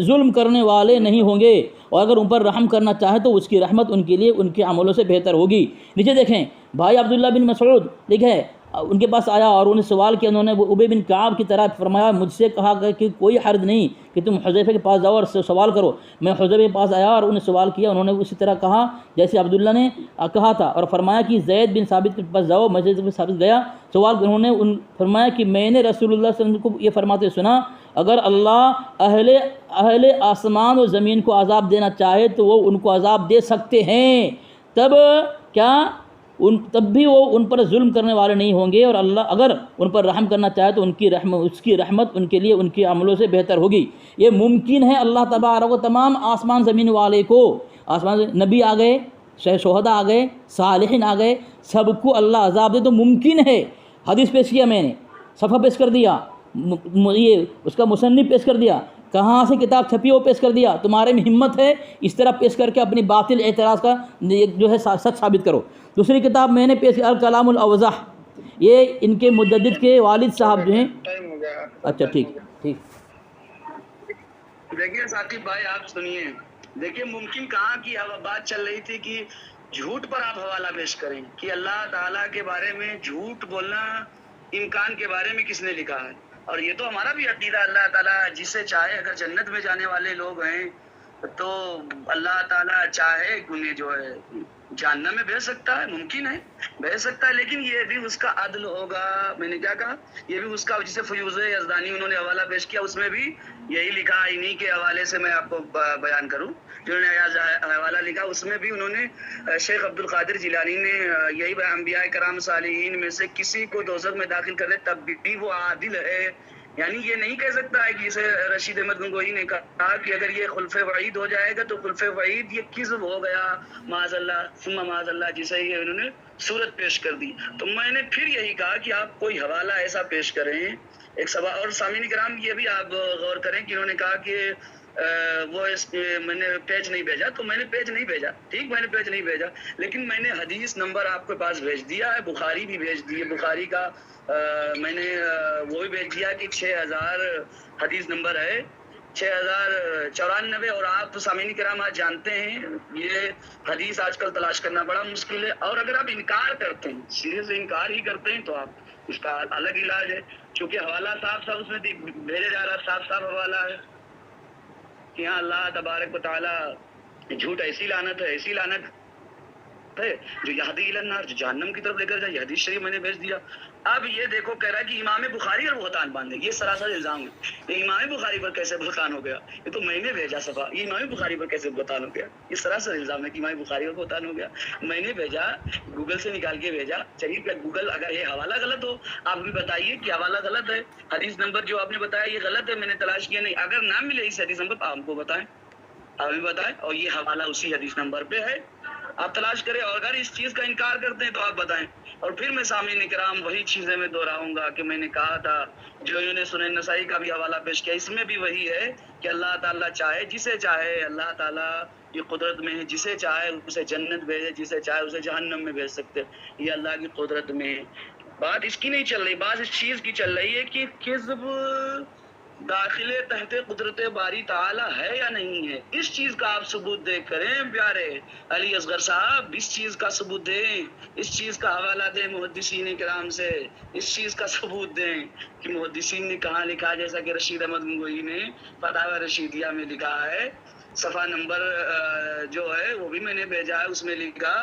ظلم کرنے والے نہیں ہوں گے، اور اگر ان پر رحم کرنا چاہے تو اس کی رحمت ان کے لیے ان کے عملوں سے بہتر ہوگی۔ نیچے دیکھیں، بھائی عبداللہ بن مسعود لکھے، ان کے پاس آیا اور انہیں سوال کیا، انہوں نے ابی بن کعب کی طرح فرمایا، مجھ سے کہا کہ کوئی حرج نہیں کہ تم حذیفہ کے پاس جاؤ اور سوال کرو۔ میں حذیفہ کے پاس آیا اور انہیں سوال کیا، انہوں نے اسی طرح کہا جیسے عبداللہ نے کہا تھا، اور فرمایا کہ زید بن ثابت کے پاس جاؤ۔ میں زید بن ثابت گیا، سوال انہوں نے فرمایا کہ میں نے رسول اللہ صلی اللہ علیہ وسلم کو یہ فرماتے سنا، اگر اللہ اہل آسمان و زمین کو عذاب دینا چاہے تو وہ ان کو عذاب دے سکتے ہیں، تب بھی وہ ان پر ظلم کرنے والے نہیں ہوں گے، اور اللہ اگر ان پر رحم کرنا چاہے تو اس کی رحمت ان کے لیے ان کے عملوں سے بہتر ہوگی۔ یہ ممکن ہے اللہ تبارک و تمام آسمان زمین والے کو، آسمان نبی آ گئے، شہداء آ گئے، صالحین آ گئے، سب کو اللہ عذاب دے تو ممکن ہے۔ حدیث پیش کیا، میں نے صفحہ پیش کر دیا، یہ اس کا مصنف پیش کر دیا، کہاں سے کتاب چھپی وہ پیش کر دیا۔ تمہارے میں ہمت ہے اس طرح پیش کر کے اپنی باطل اعتراض کا جو ہے سچ ثابت کرو۔ دوسری کتاب میں نے پیش کی، الکلام الاوضح، یہ ان کے مجدد کے والد صاحب جو ہیں۔ اچھا ٹھیک۔ دیکھیے ثاقب بھائی آپ سنیے، دیکھیے ممکن کہاں کی بات چل رہی تھی کہ جھوٹ پر آپ حوالہ پیش کریں، کہ اللہ تعالیٰ کے بارے میں جھوٹ بولنا امکان کے بارے میں کس نے لکھا ہے؟ اور یہ تو ہمارا بھی عقیدہ، اللہ تعالیٰ جسے چاہے، اگر جنت میں جانے والے لوگ ہیں تو اللہ تعالیٰ چاہے انہیں جو ہے جہنم میں بھیج سکتا ہے، ممکن ہے بھیج سکتا ہے، لیکن یہ بھی اس کا عدل ہوگا۔ میں نے کیا کہا؟ یہ بھی اس کا، جسے فیوض یزدانی انہوں نے حوالہ پیش کیا، اس میں بھی یہی لکھا، انہی کے حوالے سے میں آپ کو بیان کروں، جنہوں نے حوالہ لکھا اس میں بھی انہوں نے شیخ عبد القادر جیلانی نے یہی انبیاء کرام صالحین میں سے کسی کو دوزخ میں داخل کر دے تب بھی وہ عادل ہے۔ یعنی یہ نہیں کہہ سکتا ہے کہ جسے رشید احمد گنگوہی نے کہا کہ اگر یہ خلف وعید ہو جائے گا تو خلف وعید یہ کذب ہو گیا، معاذ اللہ ثم معاذ اللہ، جسے یہ انہوں نے صورت پیش کر دی۔ تو میں نے پھر یہی کہا کہ آپ کوئی حوالہ ایسا پیش کریں، ایک سوال۔ اور سامعین کرام یہ بھی آپ غور کریں کہ انہوں نے کہا کہ وہ میں نے پیج نہیں بھیجا، تو میں نے پیج نہیں بھیجا، ٹھیک، میں نے پیج نہیں بھیجا، لیکن میں نے حدیث نمبر آپ کے پاس بھیج دیا ہے، بخاری بھی بھیج دی ہے، بخاری کا میں نے وہ بھی بھیج دیا کہ 6000 حدیث نمبر ہے، 6094۔ اور آپ سامعین کرام آج جانتے ہیں یہ حدیث آج کل تلاش کرنا بڑا مشکل ہے، اور اگر آپ انکار کرتے ہیں، سیدھے سے انکار ہی کرتے ہیں، تو آپ اس کا الگ علاج ہے، کیونکہ حوالہ صاف صاف اس میں بھیجا جا رہا، صاف صاف حوالہ ہے کہ ہاں اللہ تبارک و تعالی جھوٹ ایسی لعنت ہے، ایسی لعنت ہے جو یہدی الی النار، جو جہنم کی طرف لے کر جائے، یہ حدیث شریف میں نے بھیج دیا۔ اب یہ دیکھو کہہ رہا ہے کہ امام بخاری اور بہتان باندھے، یہ سراسر الزام ہے۔ یہ امام بخاری پر کیسے بہتان ہو گیا؟ یہ تو میں نے بھیجا صفحہ، یہ امام بخاری پر کیسے بہتان ہو گیا؟ یہ سراسر الزام ہے کہ امام بخاری پر بہتان ہو گیا۔ میں نے بھیجا، گوگل سے نکال کے بھیجا، چلیے گوگل اگر یہ حوالہ غلط ہو آپ بھی بتائیے کہ حوالہ غلط ہے، حدیث نمبر جو آپ نے بتایا یہ غلط ہے، میں نے تلاش کیا نہیں، اگر نہ ملے اس حدیث نمبر آپ ہم کو بتائیں، آپ بھی بتائیں، اور یہ حوالہ اسی حدیث نمبر پہ ہے، آپ تلاش کریں، اور اگر اس چیز کا انکار کرتے ہیں تو آپ بتائیں۔ اور پھر میں سامعین کرام وہی چیزیں میں دہراؤں گا کہ میں نے کہا تھا، جو انہوں نے سنن نسائی کا بھی حوالہ پیش کیا، اس میں بھی وہی ہے کہ اللہ تعالیٰ چاہے جسے چاہے، اللہ تعالیٰ یہ قدرت میں ہے، جسے چاہے اسے جنت بھیجے، جسے چاہے اسے جہنم میں بھیج سکتے، یہ اللہ کی قدرت میں ہے۔ بات اس کی نہیں چل رہی، بات اس چیز کی چل رہی ہے کہ کذب داخل تحت قدرت باری تعالی ہے یا نہیں ہے، اس چیز کا آپ ثبوت دے کریں پیارے علی اصغر صاحب، اس چیز کا ثبوت دیں، اس چیز کا حوالہ دیں محدثین کرام سے، اس چیز کا ثبوت دیں کہ محدثین نے کہاں لکھا، جیسا کہ رشید احمد گنگوہی نے فتاوی رشیدیہ میں لکھا ہے، صفحہ نمبر جو ہے وہ بھی میں نے بھیجا ہے، اس میں لکھا،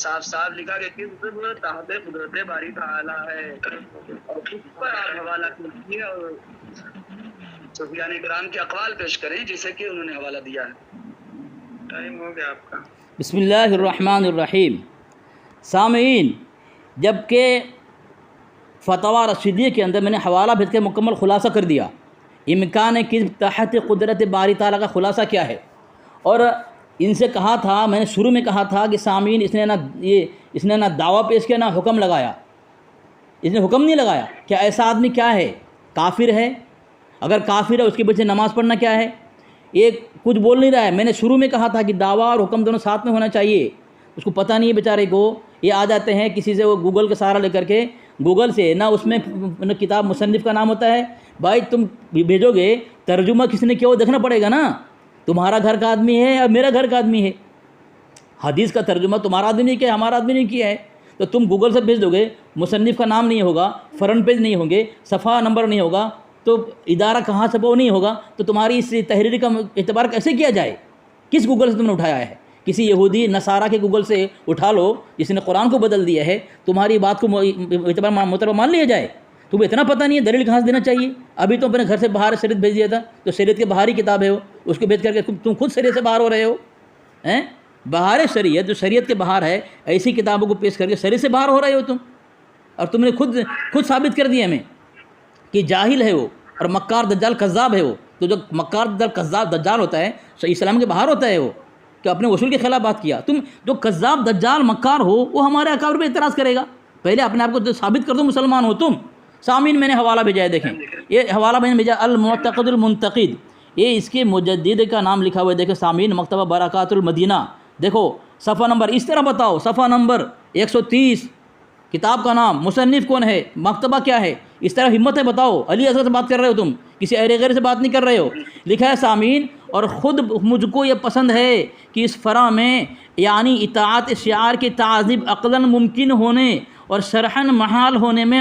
صاف صاف لکھا کہ کذب تحت قدرت باری تعالی ہے، اور اس پر آپ حوالہ کیجیے اور صوفیان کرام کے اقوال پیش کریں جیسے کہ انہوں نے حوالہ دیا ہے۔ ٹائم ہو گیا آپ کا۔ بسم اللہ الرحمن الرحیم۔ سامعین، جبکہ فتاوی رشیدیہ کے اندر میں نے حوالہ بھیج کے مکمل خلاصہ کر دیا، امکان کذب تحت قدرت باری تعالیٰ کا خلاصہ کیا ہے، اور ان سے کہا تھا، میں نے شروع میں کہا تھا کہ سامعین اس نے نہ دعویٰ پیش کیا نہ حکم لگایا، اس نے حکم نہیں لگایا کہ ایسا آدمی کیا ہے، کافر ہے، اگر کافر ہے اس کے پیچھے نماز پڑھنا کیا ہے، یہ کچھ بول نہیں رہا ہے۔ میں نے شروع میں کہا تھا کہ دعویٰ اور حکم دونوں ساتھ میں ہونا چاہیے، اس کو پتہ نہیں ہے بیچارے کو، یہ آ جاتے ہیں کسی سے وہ گوگل کا سہارا لے کر کے، گوگل سے نہ اس میں کتاب مصنف کا نام ہوتا ہے، بھائی تم بھیجو گے ترجمہ کس نے کیا وہ دیکھنا پڑے گا نا، تمہارا گھر کا آدمی ہے یا میرا گھر کا آدمی ہے، حدیث کا ترجمہ تمہارا آدمی نہیں کیا، ہمارا آدمی نہیں کیا ہے، تو تم گوگل سے بھیج دو گے، مصنف کا نام نہیں ہوگا، فرنٹ پیج نہیں ہوں گے، صفحہ نمبر نہیں ہوگا، تو ادارہ کہاں سے وہ نہیں ہوگا، تو تمہاری اس تحریر کا اعتبار کیسے کیا جائے؟ کس گوگل سے تم نے اٹھایا ہے؟ کسی یہودی نصارہ کے گوگل سے اٹھا لو جس نے قرآن کو بدل دیا ہے، تمہاری بات کو اعتبار معتبر مان لیا جائے؟ تمہیں اتنا پتہ نہیں ہے دلیل کہاں سے دینا چاہیے؟ ابھی تو اپنے گھر سے باہر شریعت بھیج دیا تھا، تو شریعت کے باہر ہی کتاب ہے وہ، اس کو بھیج کر کے تم خود شریعت سے باہر ہو رہے ہو، باہر شریعت جو شریعت کے باہر ہے، ایسی کتابوں کو پیش کر کے شریعت سے باہر ہو رہے ہو تم، اور تم نے خود ثابت کر دیا ہمیں کہ جاہل ہے وہ اور مکار دجال کذاب ہے وہ۔ تو جو مکار دجال کذاب دجال ہوتا ہے اسلام کے باہر ہوتا ہے وہ، کہ اپنے اصول کے خلاف بات کیا۔ تم جو کذاب دجال مکار ہو وہ ہمارے اکابر پہ اعتراض کرے گا، پہلے اپنے آپ کو ثابت کر دو مسلمان ہو تم۔ سامعین میں نے حوالہ بھیجا ہے، دیکھیں یہ حوالہ میں نے بھیجا المعتقد المنتقد، یہ اس کے مجدد کا نام لکھا ہوا ہے، دیکھیں سامعین، مکتبہ برکات المدینہ، دیکھو صفحہ نمبر، اس طرح بتاؤ، صفحہ نمبر 130، کتاب کا نام، مصنف کون ہے، مکتبہ کیا ہے، اس طرح ہمت ہے بتاؤ۔ علی اصغر سے بات کر رہے ہو تم، کسی غیر سے بات نہیں کر رہے ہو۔ لکھا ہے سامعین، اور خود مجھ کو یہ پسند ہے کہ اس فرع میں یعنی اطاعت شعار کے تعذیب عقلاً ممکن ہونے اور شرحن محال ہونے میں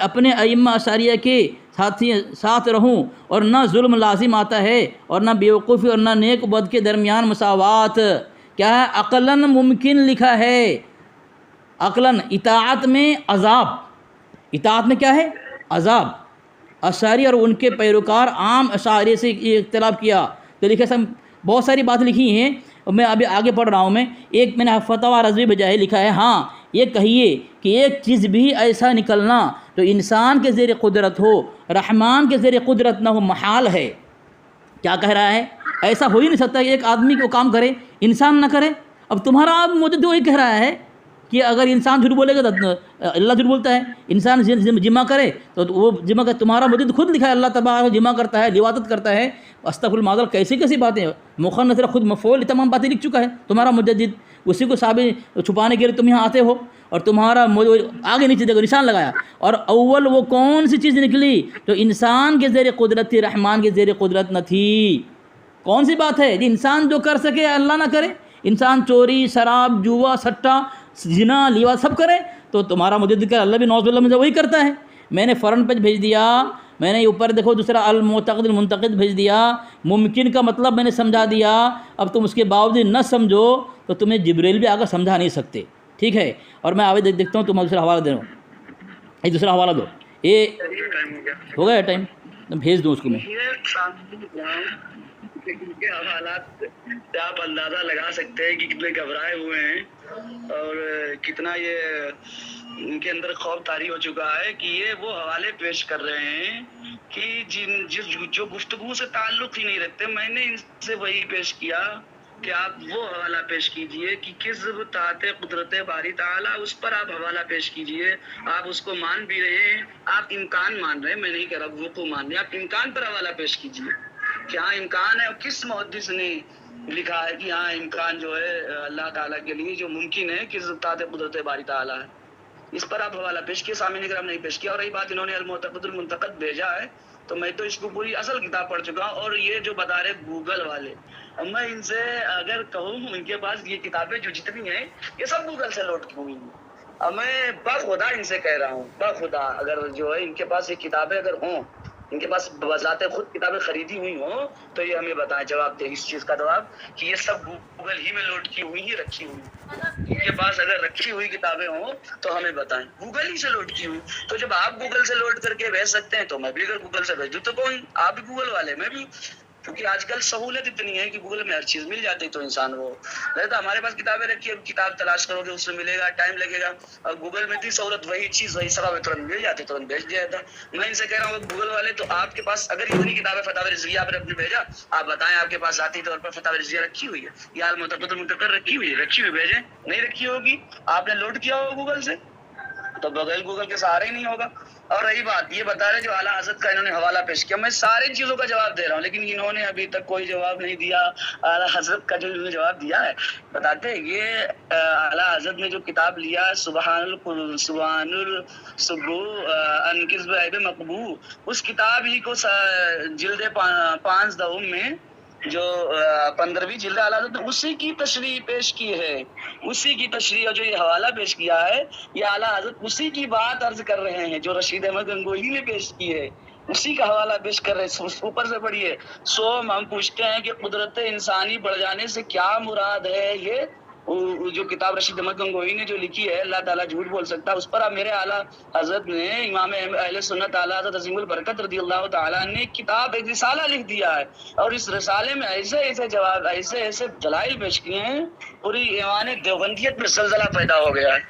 اپنے ائمہ اشاریہ کے ساتھ رہوں، اور نہ ظلم لازم آتا ہے اور نہ بیوقوفی اور نہ نیک و بد کے درمیان مساوات کیا ہے، عقلاً ممکن لکھا ہے، عقلاً اطاعت میں عذاب، اطاعت میں کیا ہے عذاب۔ اشعری اور ان کے پیروکار عام اشاعرے سے یہ اختلاف کیا، تو لکھے سب بہت ساری باتیں لکھی ہیں، اور میں ابھی آگے پڑھ رہا ہوں ایک میں نے فتویٰ رضوی بھیجا ہے، لکھا ہے ہاں یہ کہیے کہ ایک چیز بھی ایسا نکلنا تو انسان کے زیر قدرت ہو، رحمان کے زیر قدرت نہ ہو، محال ہے۔ کیا کہہ رہا ہے؟ ایسا ہو ہی نہیں سکتا کہ ایک آدمی کو کام کرے انسان نہ کرے۔ اب تمہارا آپ مجھے وہی کہہ رہا ہے کہ اگر انسان جھوٹ بولے گا تو اللہ جھوٹ بولتا ہے، انسان جمع کرے تو وہ جمع کا تمہارا مجد خود لکھا ہے اللہ تبارک جمع کرتا ہے، لواطت کرتا ہے، استغفر المعاذ، کیسی باتیں، مخنث خود مفعول تمام باتیں لکھ چکا ہے تمہارا مجدد، اسی کو ثابت چھپانے کے لیے تم یہاں آتے ہو، اور تمہارا آگے نیچے دیکھو نشان لگایا، اور اول وہ کون سی چیز نکلی تو انسان کے زیر قدرت تھی، رحمان کے زیر قدرت نہ تھی۔ کون سی بات ہے؟ انسان جو کر سکے اللہ نہ کرے، انسان چوری، شراب، جوا، سٹا، زنا، لیوا سب کرے، تو تمہارا مجدد کا اللہ بھی نعوذ باللہ مجھے وہی کرتا ہے۔ میں نے فرنٹ پیج بھیج دیا، میں نے اوپر دیکھو دوسرا المعتقد المنتقد بھیج دیا، ممکن کا مطلب میں نے سمجھا دیا۔ اب تم اس کے باوجود نہ سمجھو تو تمہیں جبریل بھی آگے سمجھا نہیں سکتے، ٹھیک ہے؟ اور میں آگے دیکھتا ہوں، تمہیں دوسرا حوالہ دے رہا ہوں، یہ دوسرا حوالہ دو، یہ ہو گیا ٹائم، بھیج دوں اس کو میں۔ ان کے حوالات سے آپ اندازہ لگا سکتے ہیں کہ کتنے گھبرائے ہوئے ہیں اور کتنا یہ ان کے اندر خوف طاری ہو چکا ہے کہ یہ وہ حوالے پیش کر رہے ہیں کہ جو گفتگو سے تعلق ہی نہیں رکھتے۔ میں نے ان سے وہی پیش کیا کہ آپ وہ حوالہ پیش کیجئے کہ کس تحت قدرت باری تعالیٰ، اس پر آپ حوالہ پیش کیجئے۔ آپ اس کو مان بھی رہے ہیں، آپ امکان مان رہے ہیں، میں نہیں کہہ رہا وہ کو مان رہے ہیں، آپ امکان پر حوالہ پیش کیجئے کہ ہاں امکان ہے، اور کس محدث نے لکھا ہے کہ ہاں امکان جو ہے اللہ تعالیٰ کے لیے جو ممکن ہے کس تحت قدرت باری تعالیٰ ہے، اس پر آپ حوالہ پیش کیے، سامعین کرام نہیں پیش کیا۔ اور رہی بات انہوں نے المعتقد المنتقد بھیجا ہے، تو میں تو اس کو پوری اصل کتاب پڑھ چکا ہوں، اور یہ جو بتا رہے گوگل والے، اب میں ان سے اگر کہوں ان کے پاس یہ کتابیں جو جتنی ہیں یہ سب گوگل سے لوٹ کی ہوئی ہیں، اب میں بخدا ان سے کہہ رہا ہوں، بخدا اگر جو ہے ان کے پاس یہ کتابیں اگر ہوں، ان کے پاس بذات خود کتابیں خریدی ہوئی ہوں، تو یہ ہمیں بتائیں، جواب دیں اس چیز کا جواب کہ یہ سب گوگل ہی میں لوڈ کی ہوئی ہی رکھی ہوئی، ان کے پاس اگر رکھی ہوئی کتابیں ہوں تو ہمیں بتائیں، گوگل ہی سے لوڈ کی ہوئی۔ تو جب آپ گوگل سے لوڈ کر کے بھیج سکتے ہیں تو میں بھی اگر گوگل سے بھیج دوں تو کون، آپ بھی گوگل والے، میں بھی، کیونکہ آج کل سہولت اتنی ہے کہ گوگل میں ہر چیز مل جاتی، تو انسان وہ نہیں تو ہمارے پاس کتابیں رکھی ہے، کتاب تلاش کرو گے اس سے ملے گا، ٹائم لگے گا، اور گوگل میں تھی سہولت، وہی چیز وہی سبب میں ترنت مل جاتی، ترنت بھیج دیا تھا۔ میں ان سے کہہ رہا ہوں گوگل والے، تو آپ کے پاس اگر اتنی کتابیں فتاوی رضویہ آپ نے اپنے بھیجا، آپ بتائیں آپ کے پاس ذاتی طور پر فتاوی رضویہ رکھی ہوئی ہے یا المعتقد المنتقد رکھی ہوئی ہے؟ رکھی ہوئی بھیجیں، نہیں رکھی ہوگی آپ نے لوڈ کیا ہوگا گوگل سے، تو بغیر گوگل کے سہارے ہی نہیں ہوگا۔ اور رہی بات یہ بتا رہے جو اعلیٰ حضرت کا انہوں نے حوالہ پیش کیا، میں سارے چیزوں کا جواب دے رہا ہوں، لیکن انہوں نے ابھی تک کوئی جواب نہیں دیا۔ اعلیٰ حضرت کا جو انہوں نے جواب دیا ہے، بتاتے ہیں یہ اعلیٰ حضرت نے جو کتاب لیا سبحان الصبو ان کذب عیب مقبو، اس کتاب ہی کو جلد 5 دوم میں جو 15ویں جلد اعلیٰ حضرت نے اسی کی تشریح پیش کی ہے، اسی کی تشریح، اور جو یہ حوالہ پیش کیا ہے یہ اعلیٰ حضرت اسی کی بات عرض کر رہے ہیں جو رشید احمد گنگوہی نے پیش کی ہے، اسی کا حوالہ پیش کر رہے ہیں۔ اوپر سے پڑھیے، ہم پوچھتے ہیں کہ قدرت انسانی بڑھ جانے سے کیا مراد ہے؟ یہ جو کتاب رشید احمد گنگوہی نے جو لکھی ہے اللہ تعالیٰ جھوٹ بول سکتا ہے، اس پر اب میرے اعلیٰ حضرت نے امام اہل سنت اعلیٰ حضرت عظیم البرکت رضی اللہ تعالیٰ نے کتاب ایک رسالہ لکھ دیا ہے، اور اس رسالے میں ایسے جواب، ایسے دلائل پیش کیے ہیں، پوری ایوان دیوبندیت میں زلزلہ پیدا ہو گیا ہے۔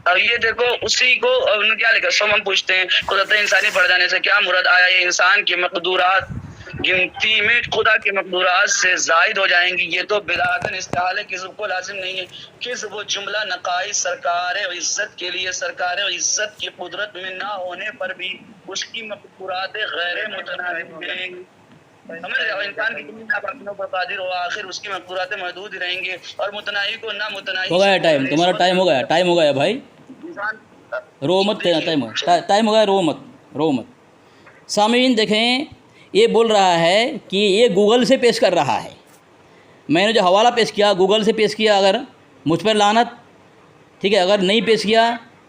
اب یہ دیکھو اسی کو انہوں نے کیا لکھا، ہم پوچھتے ہیں قدرت انسانی بڑھ جانے سے کیا مراد، آیا یہ انسان کے مقدورات گنتی میں خدا کے مقدورات سے زائد ہو جائیں گی؟ یہ تو بدعتاً استحال ہے، کسی کو لازم نہیں ہے، کس وہ جملہ نقائص سرکار عزت کے لیے، سرکار عزت کی قدرت میں نہ ہونے پر بھی اس کی مقدورات غیر متناہی ہیں، انسان کی پر قادر ہو، آخر اس کی مقدورات محدود رہیں گے، اور متناہی کو نہ متناہی ہو گیا ٹائم، تمہارا ٹائم ہو گیا، ٹائم ہو گیا بھائی، رو مت، ٹائم ہو گیا، رو مت۔ سامعین دیکھیں، یہ بول رہا ہے کہ یہ گوگل سے پیش کر رہا ہے، میں نے جو حوالہ پیش کیا گوگل سے پیش کیا، اگر مجھ پر لعنت، ٹھیک ہے، اگر نہیں پیش کیا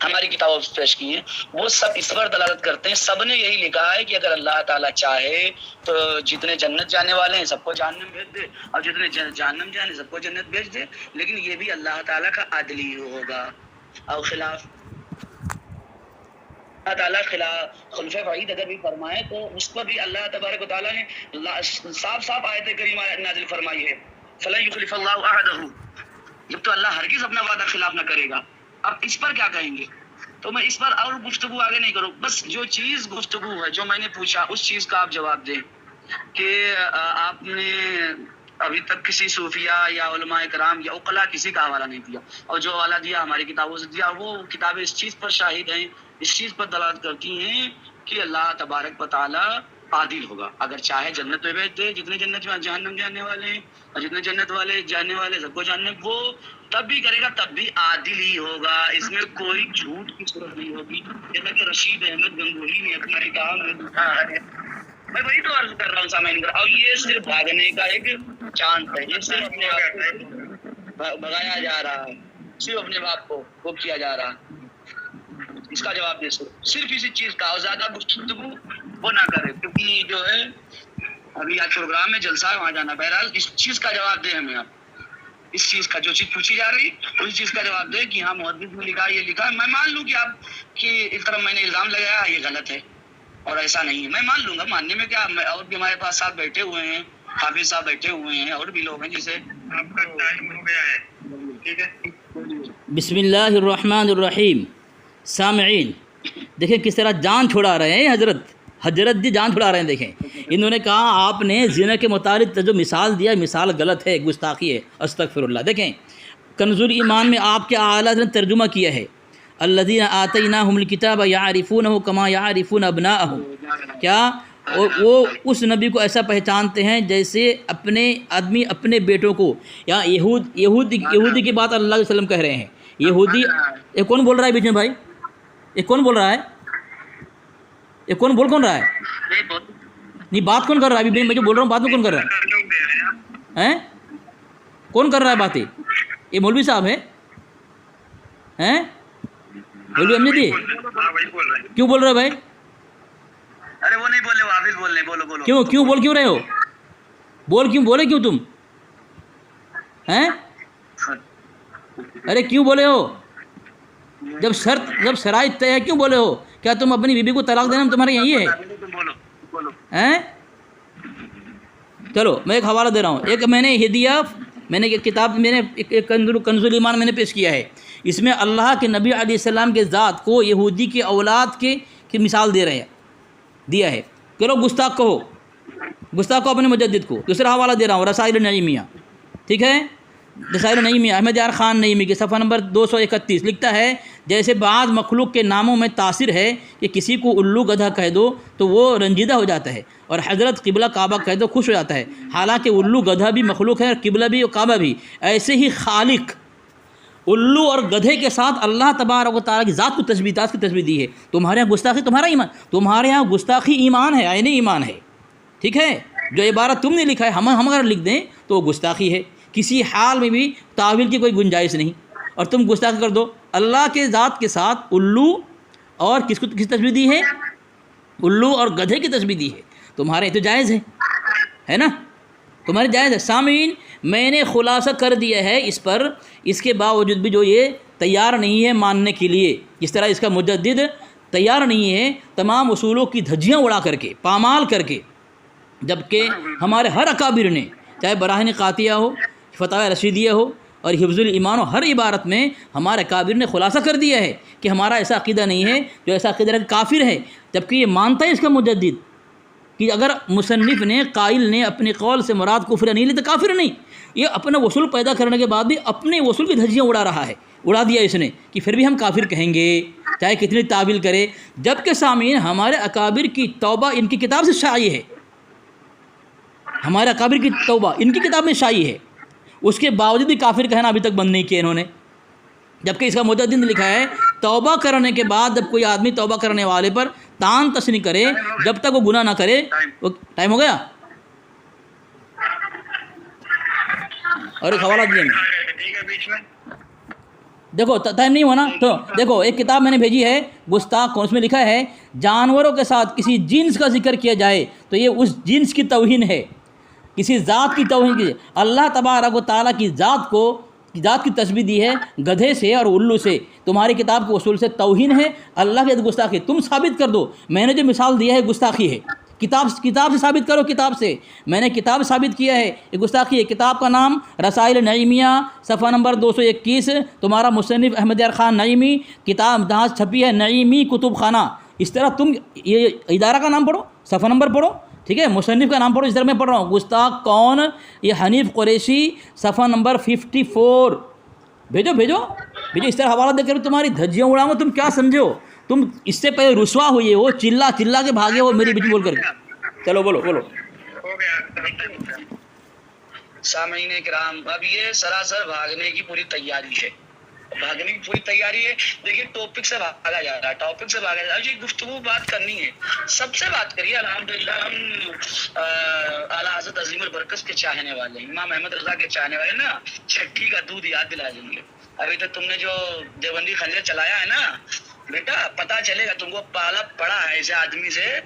ہماری کتابوں میں پیش کی ہیں، وہ سب اس پر دلالت کرتے ہیں. سب نے یہی لکھا ہے کہ اگر اللہ تعالیٰ چاہے تو جتنے جنت جانے والے ہیں سب کو جہنم بھیج دے، اور جتنے جہنم جانے سب کو جنت بھیج دے. لیکن یہ بھی اللہ تعالیٰ کا عدل ہی ہوگا. اور خلاف اللہ تعالیٰ خلف وعید اگر بھی فرمائے تو اس پر بھی اللہ تبارک و تعالیٰ نے صاف آیت کریمہ نازل فرمائی ہے، فَلَن يُخْلِفَ اللَّهُ عَهْدَهُ. جب تو اللہ ہرگز اپنا وعدہ خلاف نہ کرے گا. اب اس پر کیا کہیں گے؟ تو میں اس پر اور گفتگو آگے نہیں کروں، بس جو چیز گفتگو ہے جو میں نے پوچھا اس چیز کا آپ جواب دیں کہ آپ نے ابھی تک کسی صوفیہ یا علماء کرام یا عقلاء کسی کا حوالہ نہیں دیا، اور جو حوالہ دیا ہماری کتابوں سے دیا، وہ کتابیں اس چیز پر شاہد ہیں، اس چیز پر دلالت کرتی ہیں کہ اللہ تبارک و تعالیٰ عادل ہوگا. اگر چاہے جنت میں بھیج دے جتنے جنت میں جہنم جانے والے ہیں، اور جتنے جنت والے جانے والے سب کو جاننے، وہ تب بھی کرے گا، تب بھی عادل ہی ہوگا. اس میں کوئی جھوٹ کی صورت نہیں ہوگی. جیسا کہ رشید احمد گنگوہی نے اپنا کتاب میں لکھا ہے، میں وہی تو عرض کر رہا ہوں سامعین. اور یہ صرف بھاگنے کا ایک چانس ہے، یہ صرف اپنے آپ کو بھگایا جا رہا ہے، صرف اپنے باپ کو وہ کیا جا رہا ہے. اس کا جواب دے صرف اسی چیز کا، اور زیادہ گفتگو وہ نہ کرے، کیونکہ جو ہے ابھی آج پروگرام میں جلسہ ہے وہاں جانا. بہرحال اس چیز کا جواب دیں ہمیں. آپ اس چیز کا جو چیز پوچھی جا رہی اس چیز کا جواب دیں کہ ہاں محدث نے لکھا، یہ لکھا. میں مان لوں کہ آپ کی اس طرح میں نے الزام لگایا یہ غلط ہے اور ایسا نہیں ہے، میں مان لوں گا. ماننے میں کیا، اور بھی ہمارے پاس ساتھ بیٹھے ہوئے ہیں، حافظ صاحب بیٹھے ہوئے ہیں، اور بھی لوگ ہیں جسے آپ کا ٹائم ہو گیا ہے. ٹھیک ہے، بسم اللہ الرحمن الرحیم. سامعین دیکھیں کس طرح جان چھڑا رہے ہیں حضرت جی، جان چھڑا رہے ہیں. دیکھیں انہوں نے کہا آپ نے زنا کے متعلق جو مثال دیا مثال غلط ہے، گستاخی ہے، استغفر اللہ. دیکھیں کنز الایمان میں آپ کے اعلیٰ نے ترجمہ کیا ہے، الذین آتیناہم الکتاب یعرفونہ کما یعرفون ابناءہم. کیا وہ اس نبی کو ایسا پہچانتے ہیں جیسے اپنے آدمی اپنے بیٹوں کو. یا یہودی کی بات اللہ علیہ وسلم کہہ رہے ہیں. یہودی، یہ کون بول رہا ہے بیچ میں بھائی؟ یہ کون بول رہا ہے؟ یہ کون رہا ہے؟ نہیں، بات کون کر رہا ہے؟ ابھی میں جو بول رہا ہوں بات میں کون کر رہا ہے؟ کون کر رہا ہے باتیں؟ یہ مولوی صاحب ہے؟ مولوی امجد جی کیوں بول رہے بھائی؟ ارے وہ نہیں بولے، وہ حافظ بول رہے، بولو. کیوں بول کیوں رہے ہو؟ بولے کیوں تم؟ ارے کیوں بولے ہو؟ جب شرائط طے ہے کیوں بولے ہو؟ کیا تم اپنی بیوی کو طلاق دینا تمہارے یہی ہے؟ چلو میں ایک حوالہ دے رہا ہوں. ایک میں نے ہدیہ، میں نے ایک کتاب، میں نے ایک کنز الایمان میں نے پیش کیا ہے. اس میں اللہ کے نبی علیہ السلام کے ذات کو یہودی کے اولاد کی مثال دیا ہے. کرو گستاخ کہو اپنے مجدد کو. دوسرا حوالہ دے رہا ہوں، رسائل نعیمیہ. ٹھیک ہے، رسائل نعیمیہ احمد یار خان نعیمی کے صفحہ نمبر 231 لکھتا ہے، جیسے بعض مخلوق کے ناموں میں تاثر ہے کہ کسی کو الو گدھا کہہ دو تو وہ رنجیدہ ہو جاتا ہے، اور حضرت قبلہ کعبہ کہہ دو خوش ہو جاتا ہے. حالانکہ الو گدھا بھی مخلوق ہے اور قبلہ بھی اور کعبہ بھی. ایسے ہی خالق الو اور گدھے کے ساتھ اللہ تبارک و تعالیٰ کی ذات کو تشبیہ دی ہے. تمہارے یہاں گستاخی تمہارے یہاں گستاخی ایمان ہے، عینی ایمان ہے. ٹھیک ہے، جو عبارت تم نے لکھا ہے ہم اگر لکھ دیں تو وہ گستاخی ہے. کسی حال میں بھی تعویل کی کوئی گنجائش نہیں، اور تم گستاخی کر دو. اللہ کے ذات کے ساتھ الو اور کس تشبیہ دی ہے؟ الو اور گدھے کی تشبیہ دی ہے. تمہارے تو جائز ہے نا، تمہارے جائز ہے. سامعین میں نے خلاصہ کر دیا ہے اس پر، اس کے باوجود بھی جو یہ تیار نہیں ہے ماننے کے لیے، جس طرح اس کا مجدد تیار نہیں ہے تمام اصولوں کی دھجیاں اڑا کر کے، پامال کر کے، جبکہ ہمارے ہر اکابر نے، چاہے براہین قاطعہ ہو، فتاوی رشیدیہ ہو اور حفظ الایمان ہو، ہر عبارت میں ہمارے اکابر نے خلاصہ کر دیا ہے کہ ہمارا ایسا عقیدہ نہیں ہے، جو ایسا عقیدہ کافر ہے. جبکہ یہ مانتا ہے اس کا مجدد کہ اگر مصنف نے، قائل نے اپنے قول سے مراد کفر نہیں لی تو کافر نہیں. یہ اپنا وصول پیدا کرنے کے بعد بھی اپنے وصول کی دھجیاں اڑا دیا اس نے کہ پھر بھی ہم کافر کہیں گے چاہے کتنی تعویل کرے. جبکہ سامعین ہمارے اکابر کی توبہ ان کی کتاب سے شائع ہے، ہمارے اکابر کی توبہ ان کی کتاب میں شائع ہے، اس کے باوجود بھی کافر کہنا ابھی تک بند نہیں کیا انہوں نے. جبکہ اس کا مجدد نے لکھا ہے توبہ کرنے کے بعد جب کوئی آدمی توبہ کرنے والے پر تان تشنی کرے جب تک وہ گناہ نہ کرے. وہ ٹائم ہو گیا اور ایک حوالہ دیا میں. دیکھو ٹائم نہیں ہوا نا، تو دیکھو ایک کتاب میں نے بھیجی ہے گستاخ کون، اس میں لکھا ہے جانوروں کے ساتھ کسی جنس کا ذکر کیا جائے تو یہ اس جنس کی توہین ہے، کسی ذات کی توہین کی۔ اللہ تبارک و تعالیٰ کی ذات کی تشبیہ دی ہے گدھے سے اور الو سے، تمہاری کتاب کے اصول سے توہین ہے، اللہ کی گستاخی۔ تم ثابت کر دو، میں نے جو مثال دیا ہے گستاخی ہے، کتاب سے ثابت کرو، کتاب سے، میں نے کتاب ثابت کیا ہے یہ گستاخی ہے۔ کتاب کا نام رسائل نعیمیہ، صفحہ نمبر 221، تمہارا مصنف احمد یار خان نعیمی، کتاب جہاں چھپی ہے نعیمی کتب خانہ۔ اس طرح تم یہ ادارہ کا نام پڑھو، صفحہ نمبر پڑھو، ٹھیک ہے، مصنف کا نام پڑھو، اس طرح میں پڑھ رہا ہوں۔ گستاخ کون؟ یہ حنیف قریشی، صفحہ نمبر 54۔ بھیجو، اس طرح حوالہ دے کر تمہاری دھجیاں اڑاؤں، تم کیا سمجھو؟ تم اس سے پہلے رسوا ہوئے ہو، چلا کے بھاگے ہو میری بیچ بول کر کے۔ چلو بولو۔ سامعین کرام، اب یہ سراسر بھاگنے کی پوری تیاری ہے، دیکھیے ٹاپک سے بھاگا جا رہا ہے، یہ گفتگو بات کرنی ہے، سب سے بات کریے۔ الحمدللہ ہم اعلیٰ حضرت عظیم البرکت کے چاہنے والے ہیں، امام احمد رضا کے چاہنے والے نا، چھٹی کا دودھ یاد دلا دیں گے۔ ابھی تک تم نے جو دیوبندی خنجر چلایا ہے نا بیٹا، پتا چلے گا تم کو پالا پڑا ہے ایسے آدمی سے،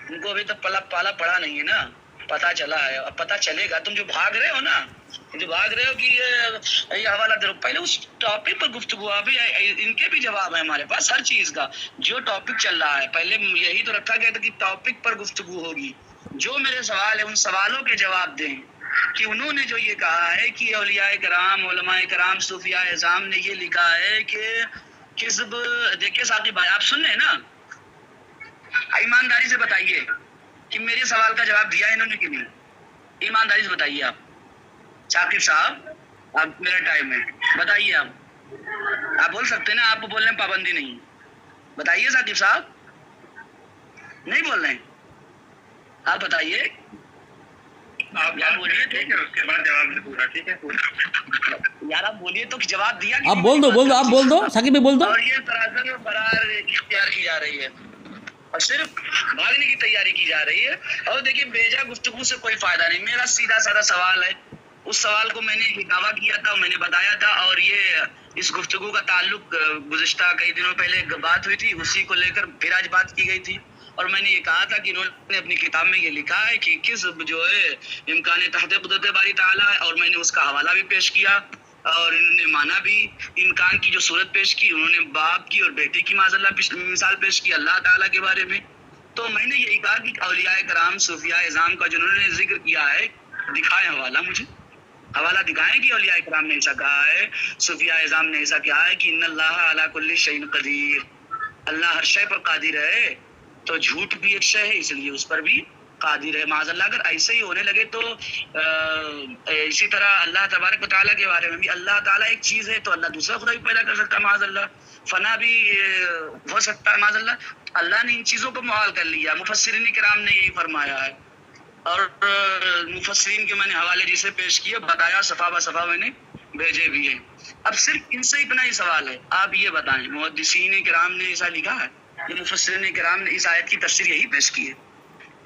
تم کو ابھی تک پالا پڑا نہیں ہے نا، پتا چلا ہے، اب پتا چلے گا۔ تم جو بھاگ رہے ہو نا، کہ یہ حوالہ دے، پہلے اس ٹاپک پر گفتگو، ابھی ان کے بھی جواب ہے ہمارے پاس ہر چیز کا، جو ٹاپک چل رہا ہے۔ پہلے یہی تو رکھا گیا تھا کہ ٹاپک پر گفتگو ہوگی، جو میرے سوال ہے ان سوالوں کے جواب دیں، کہ انہوں نے جو یہ کہا ہے کہ اولیاء کرام، علماء کرام، صوفیاء اعظام نے یہ لکھا ہے کہ کذب۔ دیکھیے ثاقب بھائی، آپ سن رہے ہیں نا، ایمانداری سے بتائیے کہ میرے سوال کا جواب دیا انہوں نے کہ نہیں، ایمانداری سے بتائیے آپ۔ ثاقب صاحب، اب میرا ٹائم ہے، بتائیے آپ بول سکتے ہیں نا، آپ کو بولنے میں پابندی نہیں، بتائیے ثاقب صاحب، نہیں بول رہے ہیں آپ، بتائیے آپ بولیے، ٹھیک ہے، اس کے بعد جواب دے پورا، ٹھیک ہے یار، آپ بولیے تو جواب دیا، آپ بول دو آپ بول دو ثاقب بھی بول دو۔ اور یہ سراسر فرار اختیار کی جا رہی ہے اور صرف بھاگنے کی تیاری کی جا رہی ہے۔ اور دیکھیے بیجا گفتگو سے کوئی فائدہ نہیں، میرا سیدھا سادہ سوال ہے، اس سوال کو میں نے دعویٰ کیا تھا، میں نے بتایا تھا، اور یہ اس گفتگو کا تعلق گزشتہ کئی دنوں پہلے ایک بات ہوئی تھی، اسی کو لے کر پھر آج بات کی گئی تھی، اور میں نے یہ کہا تھا کہ انہوں نے اپنی کتاب میں یہ لکھا ہے کہ کذب جو ہے امکان تحت قدرت باری تعالیٰ ہے، اور میں نے اس کا حوالہ بھی پیش کیا، اور انہوں نے مانا بھی، امکان کی جو صورت پیش کی، انہوں نے باپ کی اور بیٹے کی معاذ اللہ مثال پیش کی اللہ تعالیٰ کے بارے میں۔ تو میں نے یہی کہا کہ اولیاء کرام، صوفیاء اعظام کا جو انہوں نے ذکر کیا ہے، دکھائیں حوالہ، مجھے حوالہ دکھائیں کہ اولیاء کرام نے ایسا کہا ہے، صوفیاء اعظام نے ایسا کہا ہے کہ ان اللہ علی کل شیء قدیر، اللہ ہر شے پر قادر ہے، تو جھوٹ بھی ایک شے ہے، اس لیے اس پر بھی قادر ہے معاذ اللہ۔ اگر ایسے ہی ہونے لگے تو اسی طرح اللہ تبارک و تعالیٰ کے بارے میں بھی، اللہ تعالیٰ ایک چیز ہے تو اللہ دوسرا خدا بھی پیدا کر سکتا ہے معاذ اللہ، فنا بھی ہو سکتا ہے معاذ اللہ۔ اللہ نے ان چیزوں کو محال کر لیا، مفسرین کرام نے یہی فرمایا ہے، اور مفسرین کے میں نے حوالے جسے پیش کیے، بتایا، صفحہ بہ صفحہ میں نے بھیجے بھی ہیں۔ اب صرف ان سے اتنا ہی سوال ہے، آپ یہ بتائیں محدثین کرام نے ایسا لکھا ہے، مفسرین کرام نے اس آیت کی تفسیر یہی پیش کی ہے؟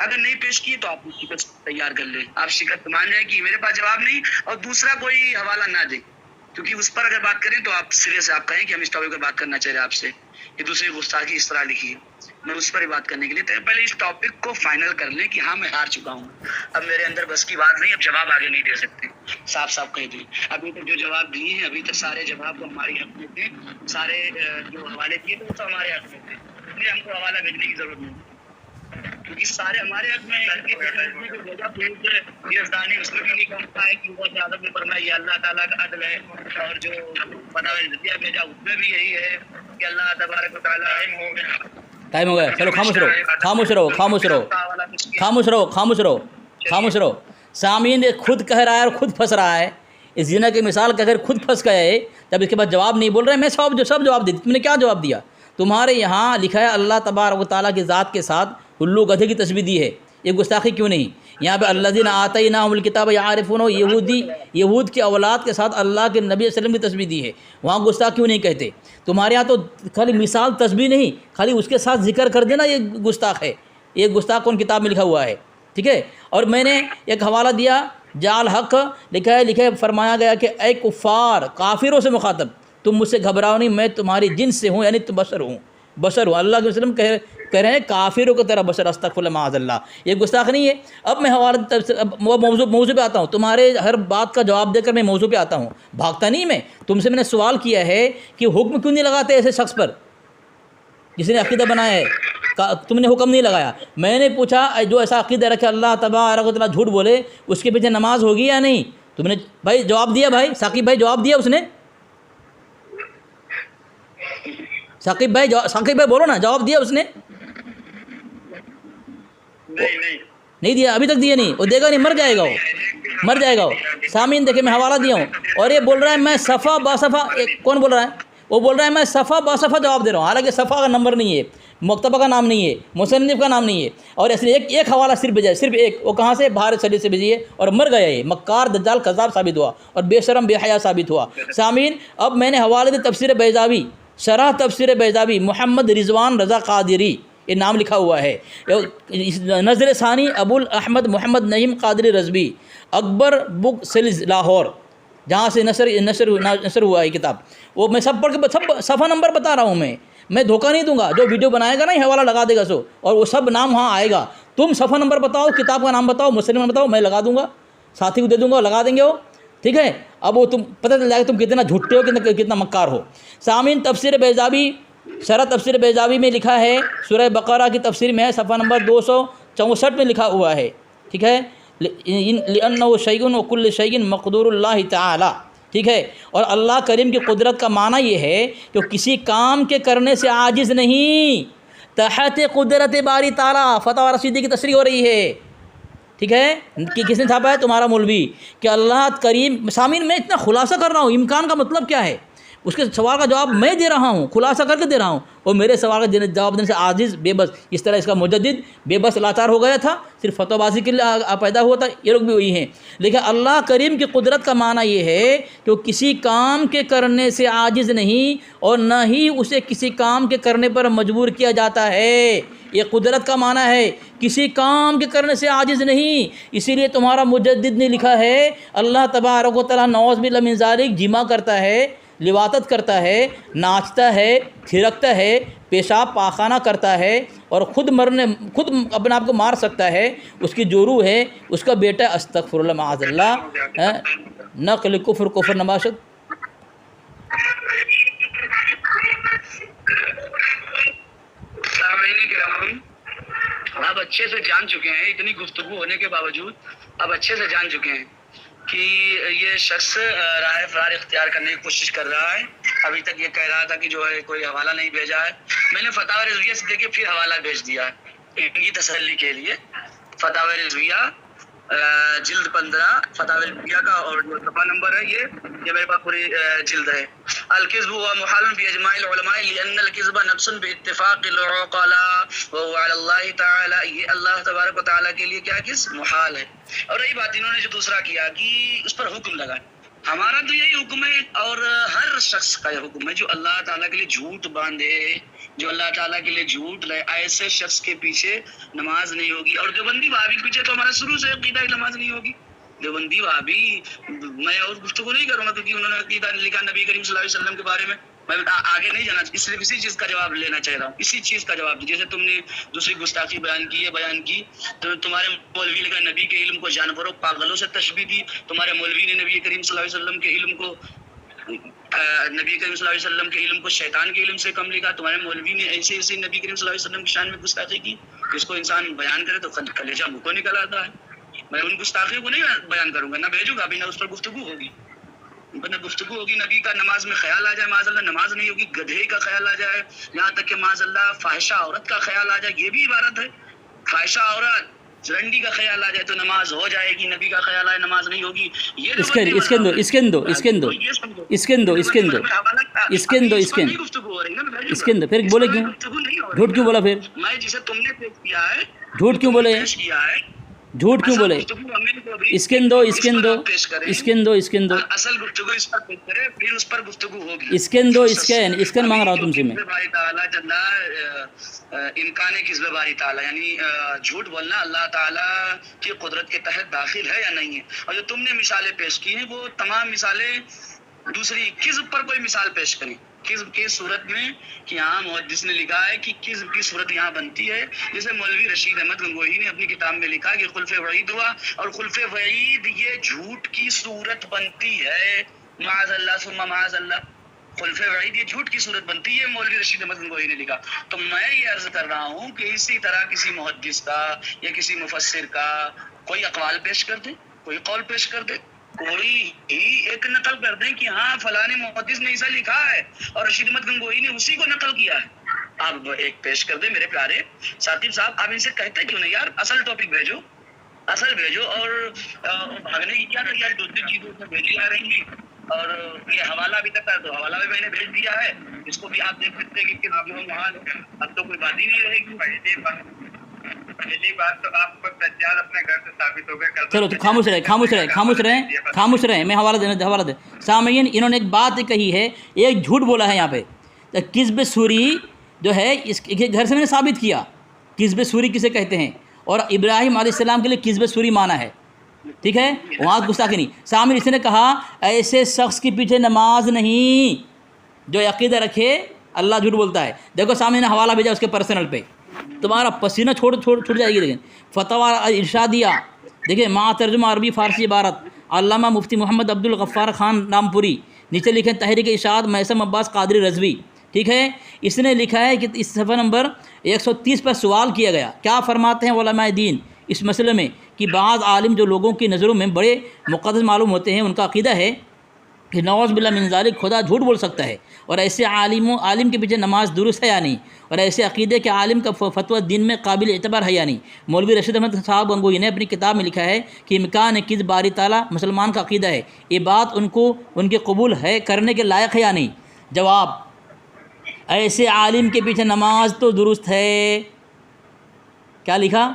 اگر نہیں پیش کی تو آپ شکست تیار کر لیں، آپ شکست مان جائیں کہ میرے پاس جواب نہیں، اور دوسرا کوئی حوالہ نہ دیں، کیونکہ اس پر اگر بات کریں تو آپ سرے سے آپ کہیں کہ ہم اس ٹاپک پر بات کرنا چاہ رہے ہیں آپ سے، یہ دوسری گستاخی اس طرح لکھی ہے، میں اس پر ہی بات کرنے کے لیے پہلے اس ٹاپک کو فائنل کر لیں کہ ہاں میں ہار چکا ہوں، اب میرے اندر بس کی بات نہیں، اب جواب آگے نہیں دے سکتے، صاف کہہ دیں۔ ابھی تک جو جواب دیے ہیں، ابھی تک سارے جواب کو ہماری حق میں تھے، سارے جو حوالے دیے تھے وہ تو ہمارے حق میں تھے، اس لیے ہم کو حوالہ بھیجنے کی ضرورت نہیں، کیونکہ سارے ہمارے حق میں اس میں بھی لکھا ہے کہ وہ اعظم نے فرمایا یہ اللہ تعالیٰ کا عدل ہے، اور جو فتاوی رضیہ بھیجا اس میں بھی یہی ہے کہ اللہ تبارک و تعالیٰ ٹائم ہو گیا، چلو خاموش رہو۔ سامعین خود کہہ رہا ہے اور خود پھنس رہا ہے، اس زنا کی مثال کہ اگر خود پھنس گئے جب اس کے بعد جواب نہیں بول رہے، میں سب جواب دے، تم نے کیا جواب دیا؟ تمہارے یہاں لکھا ہے اللہ تبارک و تعالیٰ کی ذات کے ساتھ الو گدھے کی تشبیہ دی ہے، یہ گستاخی کیوں نہیں؟ یہاں پہ الذین آتیناہم الکتاب یعرفونہ، یہود کی اولاد کے ساتھ اللہ کے نبی صلی اللہ علیہ وسلم کی تشبیہ دی ہے، وہاں گستاخ کیوں نہیں کہتے؟ تمہارے یہاں تو خالی مثال تشبیہ نہیں، خالی اس کے ساتھ ذکر کر دینا یہ گستاخ ہے، یہ گستاخ کون کتاب میں لکھا ہوا ہے، ٹھیک ہے؟ اور میں نے ایک حوالہ دیا، جعل حق لکھا ہے، فرمایا گیا کہ اے کفار، کافروں سے مخاطب، تم مجھ سے گھبراؤ نہیں، میں تمہاری جنس سے ہوں، یعنی تم بشر ہوں، بشر ہوں۔ اللہ کے وسلم کہہ رہے ہیں کافروں کی طرح بشر، استغفر اللہ معاذ اللہ، یہ گستاخ نہیں ہے۔ اب میں حوالہ اب موضوع پہ آتا ہوں، تمہارے ہر بات کا جواب دے کر میں موضوع پہ آتا ہوں، بھاگتا نہیں میں تم سے۔ میں نے سوال کیا ہے کہ حکم کیوں نہیں لگاتے ایسے شخص پر جس نے عقیدہ بنایا ہے؟ تم نے حکم نہیں لگایا۔ میں نے پوچھا جو ایسا عقیدہ رکھے اللہ تبارک و تعالیٰ جھوٹ بولے، اس کے پیچھے نماز ہوگی یا نہیں؟ تم نے بھائی جواب دیا، بھائی ثاقب بھائی جواب دیا اس نے؟ ثاقب بھائی بولو نا، جواب دیا اس نے؟ نہیں دیا، ابھی تک دیا نہیں، وہ دے گا نہیں، مر جائے گا، وہ مر جائے گا وہ۔ سامعین دیکھیں میں حوالہ دیا ہوں، اور یہ بول رہا ہے میں صفحہ با صفحہ، کون بول رہا ہے؟ وہ بول رہا ہے میں صفحہ با صفحہ جواب دے رہا ہوں، حالانکہ صفحہ کا نمبر نہیں ہے، مکتبہ کا نام نہیں ہے، مصنف کا نام نہیں ہے، اور اس نے ایک حوالہ صرف بھیجا ہے، صرف ایک، وہ کہاں سے؟ بھارت سلی سے بھیجی ہے، اور مر گیا یہ مکار دجال کذاب ثابت ہوا اور بے شرم بے حیا ثابت ہوا۔ سامعین اب میں نے حوالے دے تفسیر بیضاوی، شرح تفسیر بیضاوی، محمد رضوان رضا قادری، یہ نام لکھا ہوا ہے، نظر ثانی ابو الاحمد محمد نعیم قادری رضوی، اکبر بک سیلز لاہور، جہاں سے نشر ہوا ہے کتاب، وہ میں سب پڑھ کے سب صفحہ نمبر بتا رہا ہوں، میں دھوکہ نہیں دوں گا، جو ویڈیو بنائے گا نا حوالہ لگا دے گا سو، اور وہ سب نام وہاں آئے گا، تم صفحہ نمبر بتاؤ، کتاب کا نام بتاؤ، مسلم بتاؤ، میں لگا دوں گا، ساتھی کو دے دوں گا، لگا دیں گے وہ، ٹھیک ہے؟ اب وہ تم پتہ چل جائے گا تم کتنا جھوٹے ہو، کتنا مکار ہو۔ سامعین تفسیر بیضاوی، شرح تفسیر بیضاوی میں لکھا ہے، سورہ بقرہ کی تفسیر میں ہے، صفحہ نمبر 264 میں لکھا ہوا ہے، ٹھیک ہے؟ لِأَنَّهُ شَيْءٌ وَكُلُّ شَيْءٍ مَقْدُورُ اللَّهِ تعالی، ٹھیک ہے؟ اور اللہ کریم کی قدرت کا معنی یہ ہے کہ کسی کام کے کرنے سے عاجز نہیں، تحت قدرت باری تعالیٰ، فتح رشیدی کی تشریح ہو رہی ہے، ٹھیک ہے؟ کہ کس نے چھاپا ہے؟ تمہارا مولوی، کہ اللہ کریم۔ سامعین میں اتنا خلاصہ کر رہا ہوں، امکان کا مطلب کیا ہے، اس کے سوال کا جواب میں دے رہا ہوں، خلاصہ کر کے دے رہا ہوں، اور میرے سوال کا جواب دینے سے عاجز، بے بس، اس طرح اس کا مجدد بے بس لاچار ہو گیا تھا، صرف فتوی بازی کے لیے پیدا ہوا تھا، یہ لوگ بھی وہی ہیں۔ لیکن اللہ کریم کی قدرت کا معنی یہ ہے کہ وہ کسی کام کے کرنے سے عاجز نہیں، اور نہ ہی اسے کسی کام کے کرنے پر مجبور کیا جاتا ہے، یہ قدرت کا معنی ہے، کسی کام کے کرنے سے عاجز نہیں۔ اسی لیے تمہارا مجدد نے لکھا ہے اللہ تبارک و تعالیٰ نعوذ باللہ من ذالک جمع کرتا ہے، لواطت کرتا ہے، ناچتا ہے، تھرکتا ہے، پیشاب پاخانہ کرتا ہے، اور خود اپنے آپ کو مار سکتا ہے، اس کی جو روح ہے اس کا بیٹا، استغفر اللہ معاذ اللہ، نقل کفر نباشد۔ اب اچھے سے جان چکے ہیں، اتنی گفتگو ہونے کے باوجود اب اچھے سے جان چکے ہیں کہ یہ شخص راہ فرار اختیار کرنے کی کوشش کر رہا ہے۔ ابھی تک یہ کہہ رہا تھا کہ جو ہے کوئی حوالہ نہیں بھیجا ہے، میں نے فتاوی رضویہ سے دیکھے پھر حوالہ بھیج دیا ہے ان کی تسلی کے لیے۔ فتاوی رضویہ جلد 15 فتاوی رضویہ کا، اور جو صفحہ نمبر ہے یہ میرے پاس پوری جلد ہے۔ الکذب هو محال باجماع العلماء لان الکذب نفس باتفاق العقلاء وهو على الله تعالی، یہ اللہ تبارک و تعالی کے لیے کیا کس محال ہے۔ اور رہی بات انہوں نے جو دوسرا کیا کہ اس پر حکم لگا، ہمارا تو یہی حکم ہے، اور ہر شخص کا یہ حکم ہے جو اللہ تعالیٰ کے لیے جھوٹ باندھے، جو اللہ تعالیٰ کے لیے جھوٹ لائے، ایسے شخص کے پیچھے نماز نہیں ہوگی۔ اور دیوبندی وہابی کے پیچھے تو ہمارا شروع سے عقیدہ ہے نماز نہیں ہوگی۔ دیوبندی وہابی، میں اور گفتگو نہیں کروں گا کیونکہ انہوں نے عقیدہ لکھا نبی کریم صلی اللہ علیہ وسلم کے بارے میں، میں آگے نہیں جانا، صرف اسی چیز کا جواب لینا چاہ رہا ہوں، اسی چیز کا جواب۔ جیسے تم نے دوسری گستاخی بیان کی تو تمہارے مولوی نے کہا نبی کے علم کو جانوروں پاگلوں سے تشبیہ دی، تمہارے مولوی نے نبی کریم صلی اللہ علیہ وسلم کے علم کو شیطان کے علم سے کم لکھا، تمہارے مولوی نے ایسے نبی کریم صلی اللہ علیہ وسلم کی شان میں گستاخی کی، اس کو انسان بیان کرے تو کلیجہ منہ کو نکل آتا ہے۔ میں ان گستاخیوں کو نہیں بیان کروں گا، نہ بھیجوں گا، ابھی نہ اس پر گفتگو ہوگی، نبی کا نماز میں خیال آ جائے معاذ اللہ نماز نہیں ہوگی، گدھے کا خیال آ جائے، یہاں تک کہ معاذ اللہ فاحشہ عورت کا خیال آ جائے، یہ بھی عبارت ہے، فاحشہ عورت رنڈی کا خیال آ جائے تو نماز ہو جائے گی، نبی کا خیال آئے نماز نہیں ہوگی، یہ پھر بولے کیوں جھوٹ کیوں بولا؟ پھر میں جسے تم نے پیش کیا ہے، جھوٹ کیوں بولے؟ جھوٹ کیوں بولے؟ اسکندو اصل گفتگو اس پر پیش کرے، پھر اس پر گفتگو ہوگی۔ اسکن مانگ رہا ہوں تم سے میں، باری تعالیٰ جل امکان کذب باری تعالیٰ، یعنی جھوٹ بولنا اللہ تعالیٰ کی قدرت کے تحت داخل ہے یا نہیں ہے۔ اور جو تم نے مثالیں پیش کی ہیں وہ تمام مثالیں دوسری کذب پر کوئی مثال پیش کریں کذب کی صورت میں، کہ یہاں محدث نے لکھا ہے کہ کذب کی صورت یہاں بنتی ہے، جسے مولوی رشید احمد گنگوہی نے اپنی کتاب میں لکھا کہ خلف وعید ہوا، اور خلف وعید یہ جھوٹ کی صورت بنتی ہے، معاذ اللہ ثم معاذ اللہ، خلف وعید یہ جھوٹ کی صورت بنتی ہے، مولوی رشید احمد گنگوہی نے لکھا۔ تو میں یہ عرض کر رہا ہوں کہ اسی طرح کسی محدث کا یا کسی مفسر کا کوئی اقوال پیش کر دے، کوئی قول پیش کر دے، کوئی ہی ایک نقل کر دیں کہ ہاں فلاں محدث نے ایسا لکھا ہے اور رشید احمد گنگوہی نے اسی کو نقل کیا ہے، آپ ایک پیش کر دیں میرے پیارے ثاقب صاحب۔ آپ ان سے کہتے کیوں نہیں یار اصل ٹاپک بھیجو، اصل بھیجو، اور بھاگنے کی کیا تیاری دوسری چیزوں سے بھیجی جا رہی ہیں۔ اور یہ حوالہ ابھی تک تو حوالہ بھی میں نے بھیج دیا ہے، اس کو بھی آپ دیکھ سکتے ہیں کہ آپ لوگ وہاں اب تو کوئی بات ہی نہیں رہے گی۔ پہلی بات تو آپ کو دجال اپنے گھر سے ثابت ہو گئے۔ چلو تو خاموش رہیں، میں حوالہ دے سامعین، انہوں نے ایک بات کہی ہے، ایک جھوٹ بولا ہے یہاں پہ، کذب سوری جو ہے اس کے گھر سے میں نے ثابت کیا، کذب سوری کسے کہتے ہیں، اور ابراہیم علیہ السلام کے لیے کذب سوری مانا ہے، ٹھیک ہے، وہاں گستاخی نہیں۔ سامعین، اس نے کہا ایسے شخص کے پیچھے نماز نہیں جو عقیدہ رکھے اللہ جھوٹ بولتا ہے۔ دیکھو سامنے نے حوالہ بھیجا اس کے پرسنل پہ، تمہارا پسینہ چھوٹ جائے گی۔ لیکن فتویٰ ارشادیہ دیکھیں، مع ترجمہ عربی فارسی عبارت، علامہ مفتی محمد عبد الغفار خان رامپوری، نیچے لکھیں تحریک اشاعت میثم عباس قادری رضوی، ٹھیک ہے، اس نے لکھا ہے کہ اس صفحہ نمبر 130 پر سوال کیا گیا، کیا فرماتے ہیں علماء دین اس مسئلے میں کہ بعض عالم جو لوگوں کی نظروں میں بڑے مقدس معلوم ہوتے ہیں، ان کا عقیدہ ہے کہ نعوذ باللہ من ذالک خدا جھوٹ بول سکتا ہے، اور ایسے عالم کے پیچھے نماز درست ہے یا نہیں، اور ایسے عقیدے کے عالم کا فتویٰ دین میں قابل اعتبار ہے یا نہیں۔ مولوی رشید احمد صاحب گنگوہی نے اپنی کتاب میں لکھا ہے کہ امکان کذب باری تعالیٰ مسلمان کا عقیدہ ہے، یہ بات ان کے قبول ہے کرنے کے لائق ہے یا نہیں؟ جواب، ایسے عالم کے پیچھے نماز تو درست ہے۔ کیا لکھا؟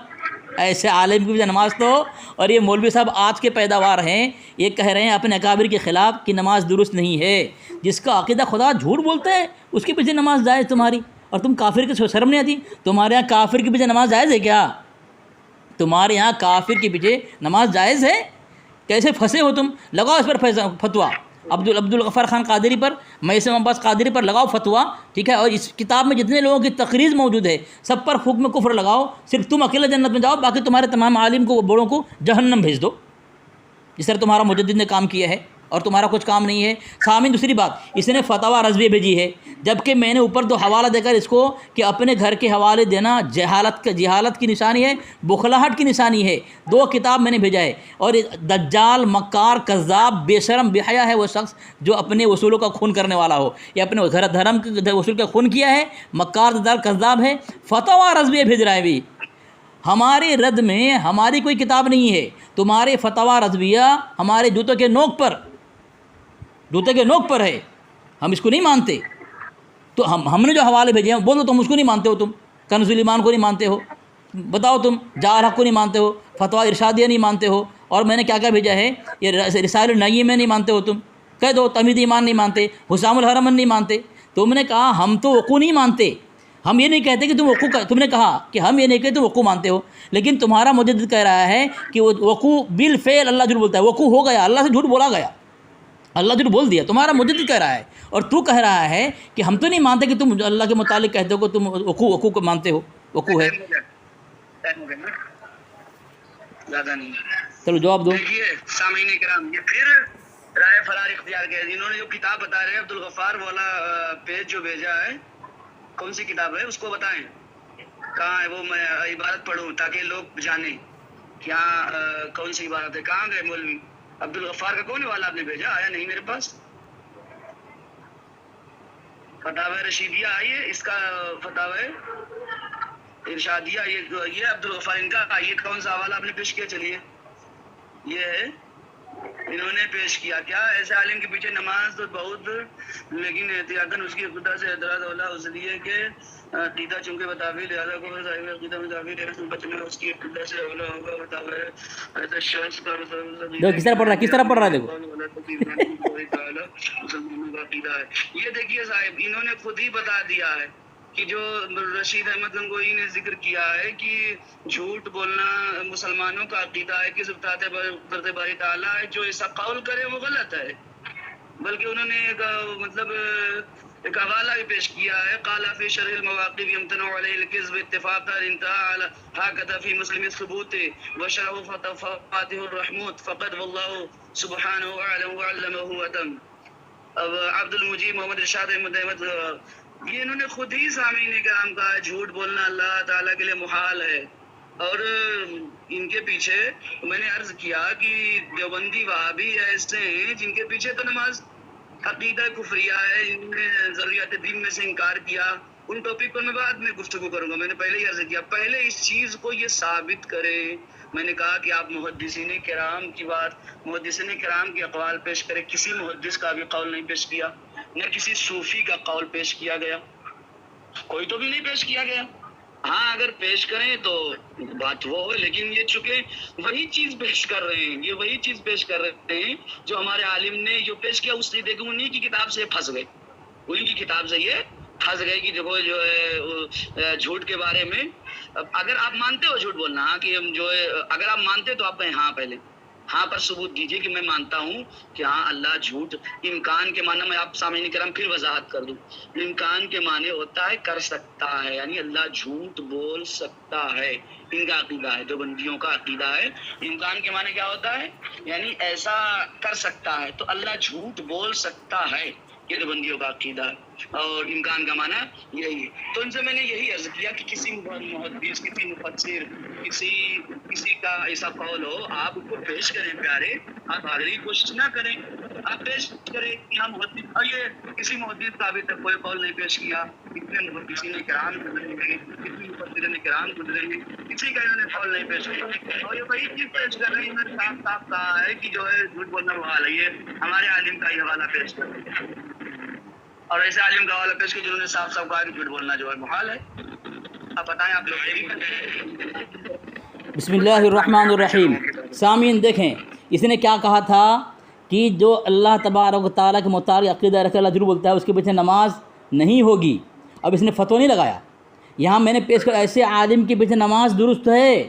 ایسے عالم کی بھی نماز تو، اور یہ مولوی صاحب آج کے پیداوار ہیں، یہ کہہ رہے ہیں اپنے اکابر کے خلاف کہ نماز درست نہیں ہے۔ جس کا عقیدہ خدا جھوٹ بولتا ہے اس کے پیچھے نماز جائز تمہاری، اور تم کافر کے شرم نہیں آتی؟ تمہارے یہاں کافر کے پیچھے نماز جائز ہے کیا؟ تمہارے یہاں کافر کے پیچھے نماز جائز ہے؟ کیسے پھنسے ہو تم؟ لگاؤ اس پر فتویٰ، عبد الغفار خان قادری پر، میثم عباس قادری پر لگاؤ فتویٰ، ٹھیک ہے، اور اس کتاب میں جتنے لوگوں کی تقریر موجود ہے سب پر حکم کفر لگاؤ، صرف تم اکیلے جنت میں جاؤ، باقی تمہارے تمام عالم کو بڑوں کو جہنم بھیج دو، جس طرح تمہارا مجدد نے کام کیا ہے اور تمہارا کچھ کام نہیں ہے۔ سامعین، دوسری بات، اس نے فتویٰ رضویہ بھیجی ہے، جبکہ میں نے اوپر 2 حوالہ دے کر اس کو کہ اپنے گھر کے حوالے دینا جہالت کی نشانی ہے، بخلاہٹ کی نشانی ہے۔ 2 کتاب میں نے بھیجا ہے، اور دجال، مکار، کذاب، بے شرم، بے حیا ہے وہ شخص جو اپنے اصولوں کا خون کرنے والا ہو، یا اپنے گھر دھرم کے اصول کا خون کیا ہے، مکار، دجال، کذاب ہے، فتویٰ رضویہ بھیج رہا ہے بھی۔ ہمارے رد میں ہماری کوئی کتاب نہیں ہے، تمہارے فتویٰ رضویہ ہمارے جوتوں کے نوک پر ہے، ہم اس کو نہیں مانتے۔ تو ہم نے جو حوالے بھیجے ہیں بولو، تم اس کو نہیں مانتے ہو، تم کنز ایمان کو نہیں مانتے ہو، بتاؤ تم جار حق کو نہیں مانتے ہو، فتویٰ ارشادیہ نہیں مانتے ہو، اور میں نے کیا کیا بھیجا ہے، یہ رسائل النعیم میں نہیں مانتے ہو، تم کہہ دو تمہید ایمان نہیں مانتے، حسام الحرمین نہیں مانتے۔ تم نے کہا ہم تو وقوع نہیں مانتے، ہم یہ نہیں کہتے کہ تم وقوع، تم نے کہا کہ ہم یہ نہیں کہتے تم وقوع مانتے ہو، لیکن تمہارا مجدد کہہ رہا ہے کہ وہ وقوع بالفعل اللہ جھوٹ بولتا ہے، وقوع ہو گیا، اللہ سے جھوٹ بولا گیا، اللہ جھوٹ بول دیا، تمہارا مجدد کہہ رہا ہے، اور تو کہہ رہا ہے کہ ہم تو نہیں مانتے کہ تم اللہ کے متعلق کہتے ہو کہ تم وقوع کو مانتے ہو، وقوع ہے۔ زیادہ نہیں، چلو جواب دو۔ دیکھیے سامعین کرام، یہ پھر رائے فرار اختیار کیا، انہوں نے جو کتاب بتا رہے ہیں عبد الغفار والا پیج جو بھیجا ہے، کون سی کتاب ہے اس کو بتائیں کہاں ہے، وہ میں عبارت پڑھوں تاکہ لوگ جانیں کہ ہاں کون سی عبارت ہے۔ کہاں گئے مولوی؟ عبد الغفار کا کون والا آپ نے بھیجا؟ آیا نہیں میرے پاس۔ فتاوی رشیدیہ آئیے، اس کا فتاوی ارشادیہ، یہ عبد الغفار ان کا، یہ کون سا حوالہ آپ نے پیش کیا؟ چلیے یہ ہے، انہوں نے پیش کیا کیا، ایسے عالم کے پیچھے نماز تو بہت، لیکن احتیاطاً اس کی خدا سے اعتراض اولا اس لیے کہ عقیدہ چونکہ بتاوی لہٰذا کو صاحب عقیدہ میں تعبیر ہے، بچنا اس کی خدا سے اولا ہوگا بتاوی ایسا شخص کا دیکھو کس طرح پڑھ رہا ہے، دیکھو مسلمانوں کا عقیدہ ہے۔ یہ دیکھیے صاحب، انہوں نے خود ہی بتا دیا ہے کہ جو رشید احمد گنگوہی نے ذکر کیا ہے کہ جھوٹ بولنا مسلمانوں کا عقیدہ ہے، کہ ذات باری تعالیٰ ہے، جو ایسا قول کرے وہ غلط ہے۔ بلکہ انہوں نے ایک مطلب ایک حوالہ بھی پیش کیا ہے، قال فی شرح المواقف یمتنع علیہ الکذب اتفاقا انتہا هكذا فی مسلم الثبوت وشرح فاتح الرحموت فقد واللہ سبحانہ اعلم وعلمہ وتم۔ اب عبد المجید محمد ارشاد احمد یہ انہوں نے خود ہی سامعین کرام کہا ہے جھوٹ بولنا اللہ تعالیٰ کے لیے محال ہے، اور ان کے پیچھے میں نے عرض کیا کہ دیوبندی وہابی ایسے ہیں جن کے پیچھے تو نماز عقیدہ کفریہ ہے، انہوں نے ضروریات دین میں سے انکار کیا۔ ان ٹاپک پر میں بعد میں گفتگو کروں گا، میں نے پہلے ہی عرض کیا، پہلے اس چیز کو یہ ثابت کریں۔ میں نے کہا کہ آپ محدثین کرام کی بات، محدثین کرام کے اقوال پیش کریں، کسی محدث کا بھی قول نہیں پیش کیا، نہ کسی صوفی کا قول پیش کیا گیا، کوئی تو بھی نہیں پیش کیا گیا۔ ہاں اگر پیش کریں تو بات وہ ہو، لیکن یہ چونکہ وہی چیز پیش کر رہے ہیں، یہ وہی چیز پیش کر رہے ہیں جو ہمارے عالم نے جو پیش کیا، اس لیے دیکھو انہیں کی کتاب سے پھنس گئے، انہیں کی کتاب سے یہ پھنس گئے کہ دیکھو جو ہے جھوٹ کے بارے میں اگر آپ مانتے ہو جھوٹ بولنا، ہاں کہ ہم جو ہے اگر آپ مانتے تو آپ کہیں ہاں، پہلے ہاں پر ثبوت دیجیے کہ میں مانتا ہوں کہ ہاں اللہ جھوٹ امکان کے معنی میں آپ سامعین کرام پھر وضاحت کر دوں، امکان کے معنی ہوتا ہے کر سکتا ہے، یعنی اللہ جھوٹ بول سکتا ہے، ان کا عقیدہ ہے، جو بندیوں کا عقیدہ ہے۔ امکان کے معنی کیا ہوتا ہے؟ یعنی ایسا کر سکتا ہے، تو اللہ جھوٹ بول سکتا ہے، یہ جو بندیوں کا عقیدہ ہے، اور امکان کا معنی یہی ہے۔ تو ان سے میں نے یہی عرض کیا کہ کسی محدث، کسی مفسر، کسی کا ایسا قول ہو، آپ اس کو پیش کریں پیارے، آپ بھاگنے کی کوشش نہ کریں، آپ پیش کریں کہ ہم محدث، اور یہ کسی محدث کا ابھی تک کوئی قول نہیں پیش کیا، اتنے محدثین کرام گزرے ہیں، اتنے مفسرین کرام گزرے ہیں، کسی کا انہوں نے قول نہیں پیش کیا، اور یہ وہی چیز پیش کر رہے ہیں۔ انہوں نے صاف صاف کہا ہے کہ جو ہے جھوٹ بولنا محال ہے، یہ ہمارے عالم کا یہ حوالہ پیش کر رہے ہیں، اور ایسے عالم کا حوالہ پیش کیا جنہوں نے صاف صاف کہا کہ جھوٹ بولنا جو ہے محال ہے۔ آپ بتائیں، آپ لوگ یہی کرتے ہیں؟ بسم اللہ الرحمن الرحیم۔ سامعین دیکھیں اس نے کیا کہا تھا کہ جو اللہ تبارک و تعالیٰ کے متعلق عقیدہ رکھ اللہ جھوٹ بولتا ہے اس کے پیچھے نماز نہیں ہوگی۔ اب اس نے فتویٰ نہیں لگایا، یہاں میں نے پیش کر ایسے عالم کے پیچھے نماز درست ہے،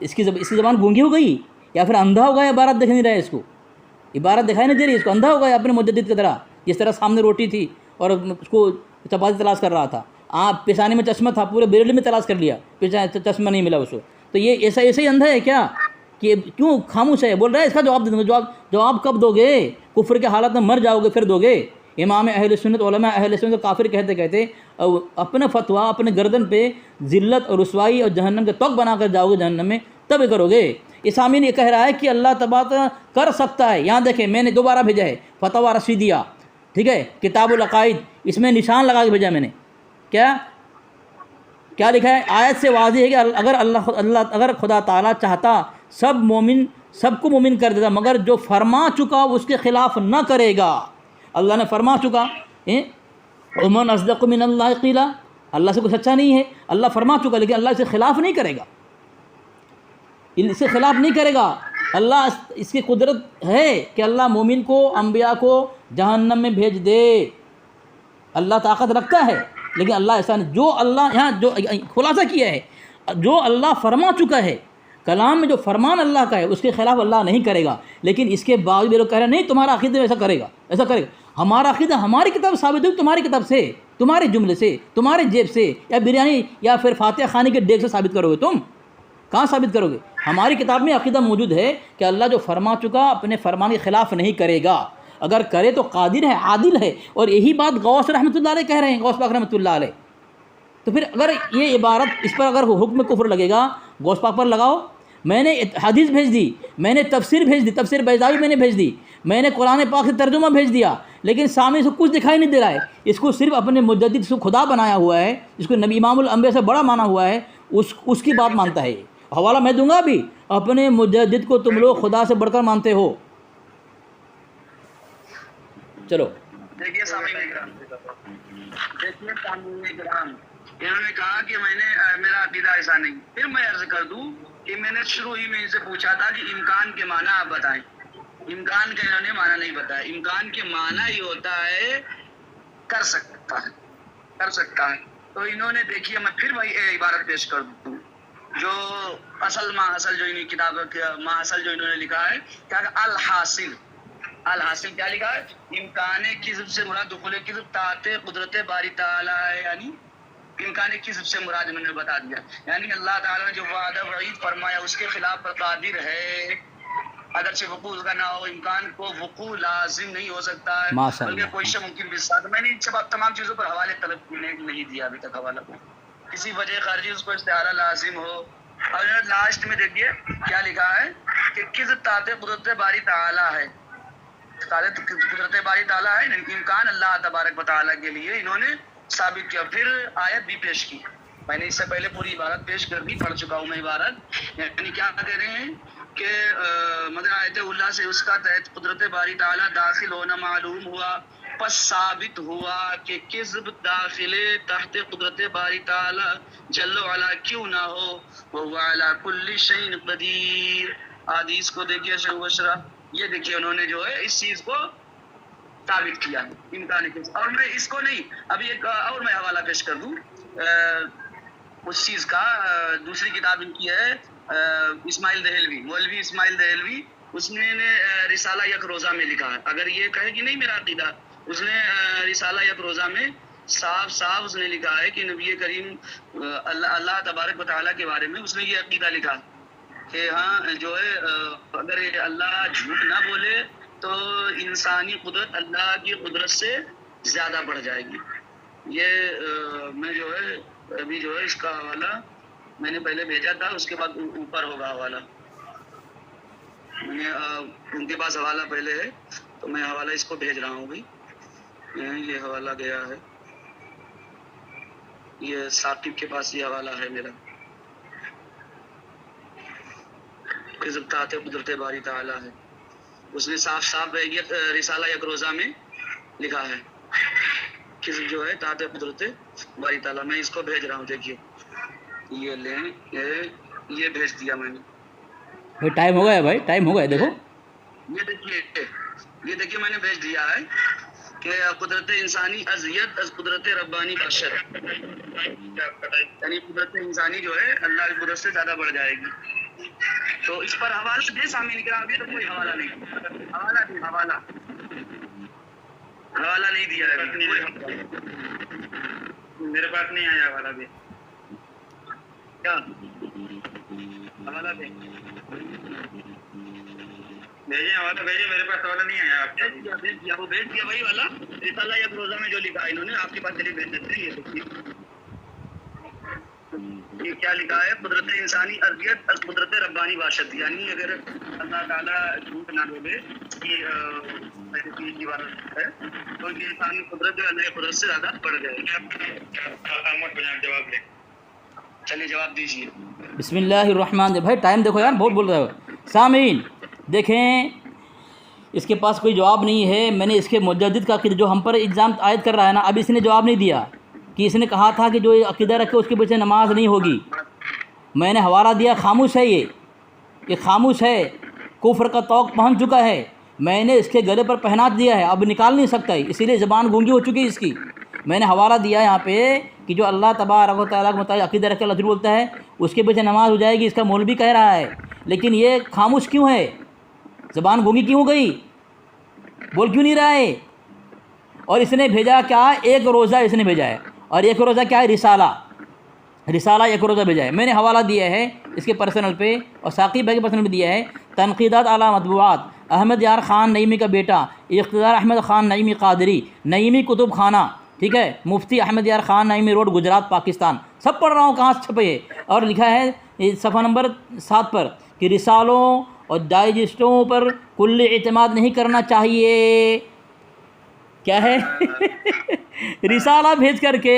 اس کی زبان گونگی ہو گئی یا پھر اندھا ہو گیا، عبارت دیکھ نہیں رہا ہے، اس کو عبارت دکھائی نہیں دے رہی، اس کو اندھا ہو گیا اپنے مجدد کی طرح، جس طرح سامنے روٹی تھی اور اس کو چپاتی تلاش کر رہا تھا، آپ پیشانی میں چشمہ تھا، پورے بریلی میں تلاش کر لیا، چشمہ نہیں ملا اس کو، تو یہ ایسا ہی اندھا ہے کیا کہ کیوں خاموش ہے؟ بول رہا ہے اس کا جواب دے دوں، جواب کب دو گے؟ کفر کے حالت میں مر جاؤ گے پھر دو گے؟ امام اہل سنت، علماء اہل سنت کافر کہتے اپنا فتویٰ اپنے گردن پہ ذلت اور رسوائی اور جہنم کے توق بنا کر جاؤ گے جہنم میں، تب کرو گے۔ اسامین یہ کہہ رہا ہے کہ اللہ تبارک کر سکتا ہے۔ یہاں دیکھیں میں نے دوبارہ بھیجا ہے فتویٰ رشیدیہ، ٹھیک ہے، کتاب العقائد، اس میں نشان لگا کے بھیجا میں نے، کیا لکھا ہے؟ آیت سے واضح ہے کہ اگر خدا تعالیٰ چاہتا سب کو مومن کر دیتا، مگر جو فرما چکا اس کے خلاف نہ کرے گا۔ اللہ نے فرما چکا، ومن اصدق من اللہ قیلا، اللہ سے کوئی سچا نہیں ہے، اللہ فرما چکا، لیکن اللہ اسے خلاف نہیں کرے گا، اس سے خلاف نہیں کرے گا۔ اللہ اس کی قدرت ہے کہ اللہ مومن کو، انبیاء کو جہنم میں بھیج دے، اللہ طاقت رکھتا ہے، لیکن اللہ ایسا نہیں۔ جو اللہ یہاں جو خلاصہ کیا ہے، جو اللہ فرما چکا ہے، کلام میں جو فرمان اللہ کا ہے اس کے خلاف اللہ نہیں کرے گا، لیکن اس کے باوجود بھی لوگ کہہ رہے ہیں نہیں تمہارا عقیدہ ایسا کرے گا، ایسا کرے گا۔ ہمارا عقیدہ ہماری کتاب ثابت ہوگی، تمہاری کتاب سے، تمہارے جملے سے، تمہارے جیب سے، یا بریانی یا پھر فاتحہ خانے کے ڈیگ سے ثابت کرو گے؟ تم کہاں ثابت کرو گے؟ ہماری کتاب میں عقیدہ موجود ہے کہ اللہ جو فرما چکا اپنے فرمان کے خلاف نہیں کرے گا، اگر کرے تو قادر ہے، عادل ہے، اور یہی بات غوث رحمۃ اللہ علیہ کہہ رہے ہیں، غوث پاک رحمۃ اللہ علیہ۔ تو پھر اگر یہ عبارت اس پر اگر حکم کفر لگے گا، غوث پاک پر لگاؤ۔ میں نے حدیث بھیج دی، میں نے تفسیر بھیج دی، تفسیر بیضاوی میں نے بھیج دی، میں نے قرآن پاک سے ترجمہ بھیج دیا، لیکن سامنے سے کچھ دکھائی نہیں دے رہا ہے۔ اس کو صرف اپنے مجدد سے خدا بنایا ہوا ہے، اس کو نبی امام الانبیاء سے بڑا مانا ہوا ہے، اس کی بات مانتا ہے۔ حوالہ میں دوں گا بھی، اپنے مجدد کو تم لوگ خدا سے بڑھ کر مانتے ہو۔ چلو دیکھیے سامعین کرام، انہوں نے کہا کہ میرا عقیدہ ایسا نہیں۔ پھر میں عرض کر دوں کہ میں نے شروع ہی میں ان سے پوچھا تھا کہ امکان کے معنی آپ بتائیں۔ امکان کا انہوں نے معنی نہیں بتایا۔ امکان کے معنی یہ ہوتا ہے کر سکتا ہے، کر سکتا ہے۔ تو انہوں نے دیکھیے، میں پھر وہی عبارت پیش کر دوں جو اصل ماحصل جو انہیں کتاب ماحصل جو انہوں نے لکھا ہے، کیا الحاصل الحاصل کیا لکھا ہے؟ امکان کذب سے مراد دخول کذب تحت قدرت باری تعالیٰ ہے، یعنی امکان کذب سے مراد میں نے بتا دیا، یعنی اللہ تعالیٰ نے جو وعدہ وعید فرمایا اس کے خلاف پر قادر ہے، اگرچہ وقوع کا نہ ہو، امکان کو وقوع لازم نہیں ہو سکتا ہے بلکہ کوئی شے ممکن بھی ساتھ۔ میں نے ان تمام چیزوں پر حوالے طلب نہیں دیا ابھی تک، حوالہ کو کسی وجہ خارجی اس کو استعارہ لازم ہو۔ اور لاسٹ میں دیکھیے کیا لکھا ہے کہ کذب تحت قدرت باری تعالیٰ ہے، قدرت باری تعالیٰ ہے، امکان اللہ تبارک و تعالیٰ کے لیے انہوں نے ثابت کیا۔ پھر آیت بھی پیش کی، میں نے اس سے پہلے پوری عبارت پیش کر دی، پڑھ چکا ہوں میں عبارت، یعنی کیا کہہ رہے ہیں کہ مگر آیت اللہ سے اس کا تحت قدرت باری تعالیٰ داخل ہونا معلوم ہوا، پس ثابت ہوا کہ کذب داخل تحت قدرت باری تعالیٰ جل وعلا کیوں نہ ہو، وہ علی کل شیء قدیر۔ حدیث کو دیکھیے شرح و شرح، یہ دیکھیے انہوں نے جو ہے اس چیز کو ثابت کیا امکان کے، اور میں اس کو نہیں ابھی ایک اور میں حوالہ پیش کر دوں اس چیز کا۔ دوسری کتاب ان کی ہے اسماعیل دہلوی، مولوی اسماعیل دہلوی، اس نے رسالہ یک روزہ میں لکھا ہے، اگر یہ کہے کہ نہیں میرا عقیدہ، اس نے رسالہ یک روزہ میں صاف صاف اس نے لکھا ہے کہ نبی کریم اللہ تبارک و تعالیٰ کے بارے میں اس نے یہ عقیدہ لکھا کہ ہاں جو ہے اگر اللہ جھوٹ نہ بولے تو انسانی قدرت اللہ کی قدرت سے زیادہ بڑھ جائے گی۔ یہ میں جو ہے ابھی جو ہے اس کا حوالہ میں نے پہلے بھیجا تھا، اس کے بعد اوپر ہوگا حوالہ، میں نے ان کے پاس حوالہ پہلے ہے تو میں حوالہ اس کو بھیج رہا ہوں ابھی۔ یہ حوالہ گیا ہے، یہ ثاقب کے پاس یہ حوالہ ہے میرا، کذب تحت قدرت باری تعالیٰ ہے، اس نے صاف صاف رسالہ یک روزہ میں لکھا ہے کذب جو ہے تحت قدرت باری تعالیٰ۔ میں اس کو بھیج رہا ہوں، دیکھیے یہ لیں، یہ بھیج دیا میں نے۔ بھائی ٹائم ہو گیا ہے، بھائی ٹائم ہو گیا ہے، دیکھو یہ دیکھیے میں نے بھیج دیا ہے کہ قدرت انسانی ازیت از قدرت ربانی بشر، یعنی قدرت انسانی جو ہے اللہ کی قدرت سے زیادہ بڑھ جائے گی۔ تو اس پر حوالہ دے سامنے نکلا، ابھی تو کوئی حوالہ نہیں، حوالہ نہیں دیا ہے میرے پاس نہیں آیا حوالہ بھی، کیا حوالہ دے بھیجے حوالہ بھیجے، میرے پاس حوالہ نہیں آیا۔ آپ بھیج دیا وہ بھیج دیا وہی والا رسالہ یک روزہ میں جو لکھا ہے انہوں نے، آپ کے پاس چلیے بھیج دیتے ہیں۔ یہ دیکھیے یہ کیا لکھا ہے، قدرت انسانی ارضیت از قدرت ربانی باشد، یعنی اگر اللہ تعالیٰ جھوٹ نہ بولے کہ عبارت ہے تو یہ انسانی قدرت جو اللہ کی قدرت سے زیادہ بڑھ جائے گی۔ جواب لے، چلیے جواب دیجیے۔ بسم اللہ الرحمن الرحیم۔ بھائی ٹائم دیکھو یار، بہت بول رہے ہو۔ سامعین دیکھیں، اس کے پاس کوئی جواب نہیں ہے۔ میں نے اس کے مجدد کا عقیدہ جو ہم پر الزام عائد کر رہا ہے نا، اب اس نے جواب نہیں دیا کہ اس نے کہا تھا کہ جو عقیدہ رکھے اس کے پیچھے نماز نہیں ہوگی۔ میں نے حوالہ دیا، خاموش ہے، یہ خاموش ہے، کفر کا طوق پہنچ چکا ہے۔ میں نے اس کے گلے پر پہنات دیا ہے، اب نکال نہیں سکتا ہے، اسی لیے زبان گونگی ہو چکی ہے اس کی۔ میں نے حوالہ دیا یہاں پہ کہ جو اللہ تبارک و تعالیٰ کے مطابق عقیدہ رکھ کے اللہ بولتا ہے اس کے پیچھے نماز ہو جائے گی، اس کا مولوی کہہ رہا ہے، لیکن یہ خاموش کیوں ہے؟ زبان گونگی کیوں ہو گئی؟ بول کیوں نہیں رہا ہے؟ اور اس نے بھیجا کیا؟ ایک روزہ اس نے بھیجا ہے، اور ایک روزہ کیا ہے؟ رسالہ ایک روزہ بھیجا ہے۔ میں نے حوالہ دیا ہے اس کے پرسنل پہ، اور ثاقب بھائی کے پرسنل پہ دیا ہے، تنقیدات اعلیٰ مطبوعات، احمد یار خان نعیمی کا بیٹا، اقتدار احمد خان نعیمی قادری، نعیمی کتب خانہ، ٹھیک ہے، مفتی احمد یار خان نعیمی روڈ، گجرات، پاکستان۔ سب پڑھ رہا ہوں کہاں سے چھپے ہے، اور لکھا ہے صفحہ نمبر 7 پر کہ رسالوں اور ڈائجسٹوں پر کل اعتماد نہیں کرنا چاہیے۔ کیا ہے؟ رسالہ بھیج کر کے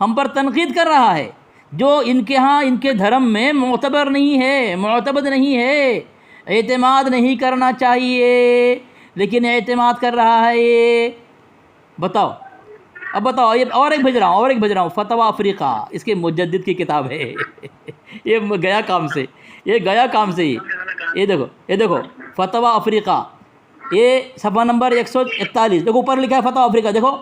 ہم پر تنقید کر رہا ہے، جو ان کے ہاں ان کے دھرم میں معتبر نہیں ہے، معتبر نہیں ہے، اعتماد نہیں کرنا چاہیے، لیکن اعتماد کر رہا ہے یہ۔ بتاؤ، اب بتاؤ، یہ اور ایک بھیج رہا ہوں، فتویٰ افریقہ، اس کے مجدد کی کتاب ہے۔ یہ گیا کام سے، یہ دیکھو فتویٰ افریقہ، یہ صفحہ نمبر 141، دیکھو اوپر لکھا ہے فتویٰ افریقہ، دیکھو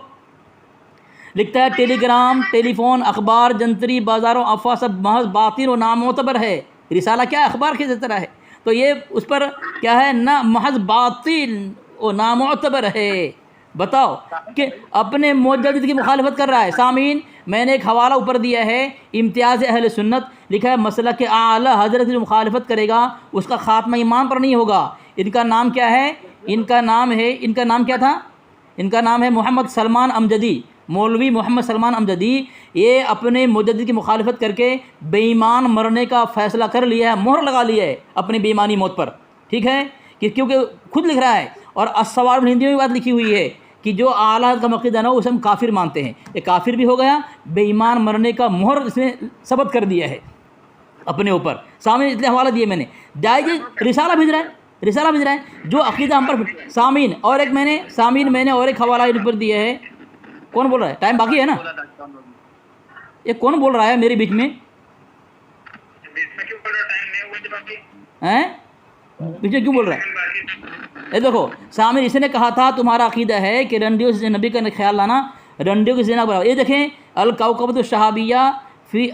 لکھتا ہے ٹیلی گرام، ٹیلی فون، اخبار، جنتری، بازاروں، افواہ سب محض باطل و نامعتبر ہے۔ رسالہ کیا ہے؟ اخبار کی طرح ہے، تو یہ اس پر کیا ہے؟ نہ محض باطل وہ نامعتبر ہے. بتاؤ کہ اپنے مجدد کی مخالفت کر رہا ہے. سامعین میں نے ایک حوالہ اوپر دیا ہے امتیاز اہل سنت، لکھا ہے مسلک کے اعلی حضرت جو مخالفت کرے گا اس کا خاتمہ ایمان پر نہیں ہوگا. ان کا نام کیا ہے؟ ان کا نام کیا تھا؟ ان کا نام ہے محمد سلمان امجدی، مولوی محمد سلمان امجدی. یہ اپنے مجدد کی مخالفت کر کے بے ایمان مرنے کا فیصلہ کر لیا ہے، مہر لگا لیا ہے اپنی بے ایمانی موت پر. ٹھیک ہے کہ کیونکہ خود لکھ رہا ہے، اور الصوارم ہندی میں بھی بات لکھی ہوئی ہے کہ جو اعلیٰ کا عقیدہ نا اسے ہم کافر مانتے ہیں. یہ کافر بھی ہو گیا، بے ایمان مرنے کا مہر اس نے ثبت کر دیا ہے اپنے اوپر. سامنے اتنے حوالہ دیے میں نے. جائیے رسالہ بھیج رہا ہے جو عقیدہ ہم پر. سامعین میں نے اور ایک حوالہ ان پر دیا ہے. کون بول رہا ہے؟ ٹائم باقی ہے نا؟ یہ کون بول رہا ہے میرے بیچ میں؟ بیچ میں کیوں بول رہا ہے؟ دیکھو سامعین، اس نے کہا تھا تمہارا عقیدہ ہے کہ رنڈیوں سے نبی کا خیال لانا رنڈیوں کی زنا برابر. یہ دیکھیں الکوکبۃ الشہابیہ فی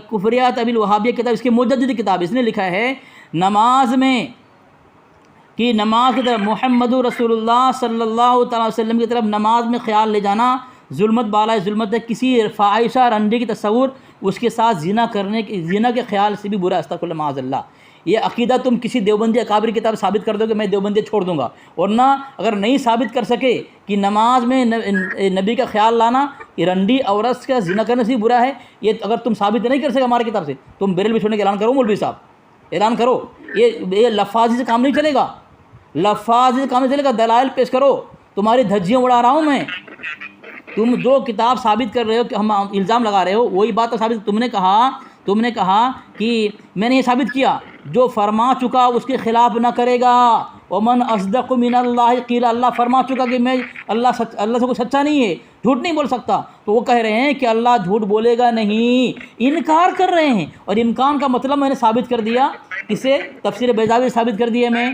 کفریات ابی الوہابیہ کتاب، اس کی مجدد کتاب. اس نے لکھا ہے نماز میں کہ نماز کی طرف محمد رسول اللہ صلی اللہ تعالی وسلم کی طرف نماز میں خیال لے جانا ظلمت بالائے ظلمت ہے. کسی فاحشہ رنڈے کی تصور اس کے ساتھ زنا کے خیال سے بھی برا. استغفر اللہ معاذ اللہ. یہ عقیدہ تم کسی دیوبندی اکابری کتاب ثابت کر دو کہ میں دیوبندی چھوڑ دوں گا، اور نہ اگر نہیں ثابت کر سکے کہ نماز میں نبی کا خیال لانا رنڈی عورت کا زنا کرنے سے بھی برا ہے، یہ اگر تم ثابت نہیں کر سکے ہماری کتاب سے، تم بریلوی چھوڑنے کا اعلان کرو. مولوی صاحب اعلان کرو. یہ لفاظی سے کام نہیں چلے گا، لفاظی سے کام نہیں چلے گا. دلائل پیش کرو. تمہاری دھجیاں اڑا رہا ہوں میں. تم جو کتاب ثابت کر رہے ہو کہ ہم الزام لگا رہے ہو وہی بات تو ثابت. تم نے کہا کہ میں نے یہ ثابت کیا جو فرما چکا اس کے خلاف نہ کرے گا. ومن اصدق من اللہ قیل، اللہ فرما چکا کہ میں اللہ سے کوئی سچا نہیں ہے، جھوٹ نہیں بول سکتا. تو وہ کہہ رہے ہیں کہ اللہ جھوٹ بولے گا نہیں، انکار کر رہے ہیں. اور امکان کا مطلب میں نے ثابت کر دیا، اسے تفسیر بیضاوی ثابت کر دیا میں.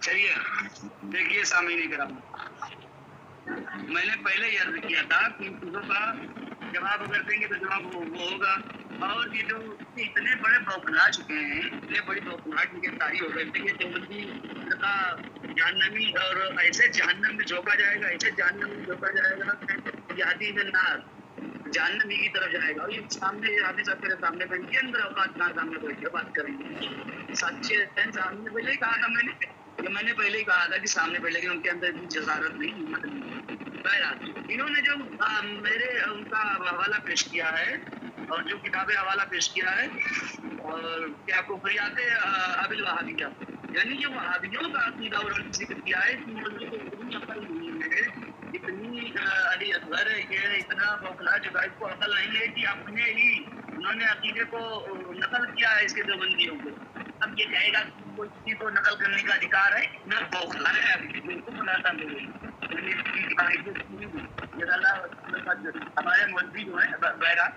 چلیے دیکھیے سامعین کرام، میں نے پہلے یہ عرض کیا تھا کہ ان چیزوں کا جواب اگر دیں گے تو جواب وہ ہوگا. اور یہ جو اتنے بڑے بوکھلا چکے ہیں، اتنے بڑی بوکھلاہٹ کی گرفتاری ہو گئی کہ دیوبندی کا جہنمی اور ایسے جہنم میں جھونکا جائے گا، ایسے جہنم میں جھونکا جائے گا کہ یادی میں نار جہنمی کی طرف جائے گا. اور یہ سامنے حافظ صاحب کے سامنے بیٹھ کے اندر اوقات نہ سامنے بیٹھ کے بات کریں گے. سچے سامنے پہلے ہی کہا تھا کہ سامنے بیٹھ، لیکن ان کے اندر اتنی جسارت نہیں. انہوں نے جو ان کا حوالہ پیش کیا ہے اور جو کتاب حوالہ پیش کیا ہے، اور کیا کفریات ابی الوہابیہ، یعنی جو وہابیوں کا عقیدہ اور ذکر کیا ہے کہ اتنی عقل نہیں ہے، اتنی علی اصغر ہے، یہ اتنا بوکھلا چکا، اس کو عقل نہیں ہے کہ اپنے ہی انہوں نے عقیدے کو نقل کیا ہے اس کے دیوبندیوں کو. اب یہ کہے گا کوئی کسی کو نقل کرنے کا ادھیکار ہے نہ بوکھلا ہے. ابھی بالکل بناتا نہیں. ہمارے مولوی جو ہیں بہرحال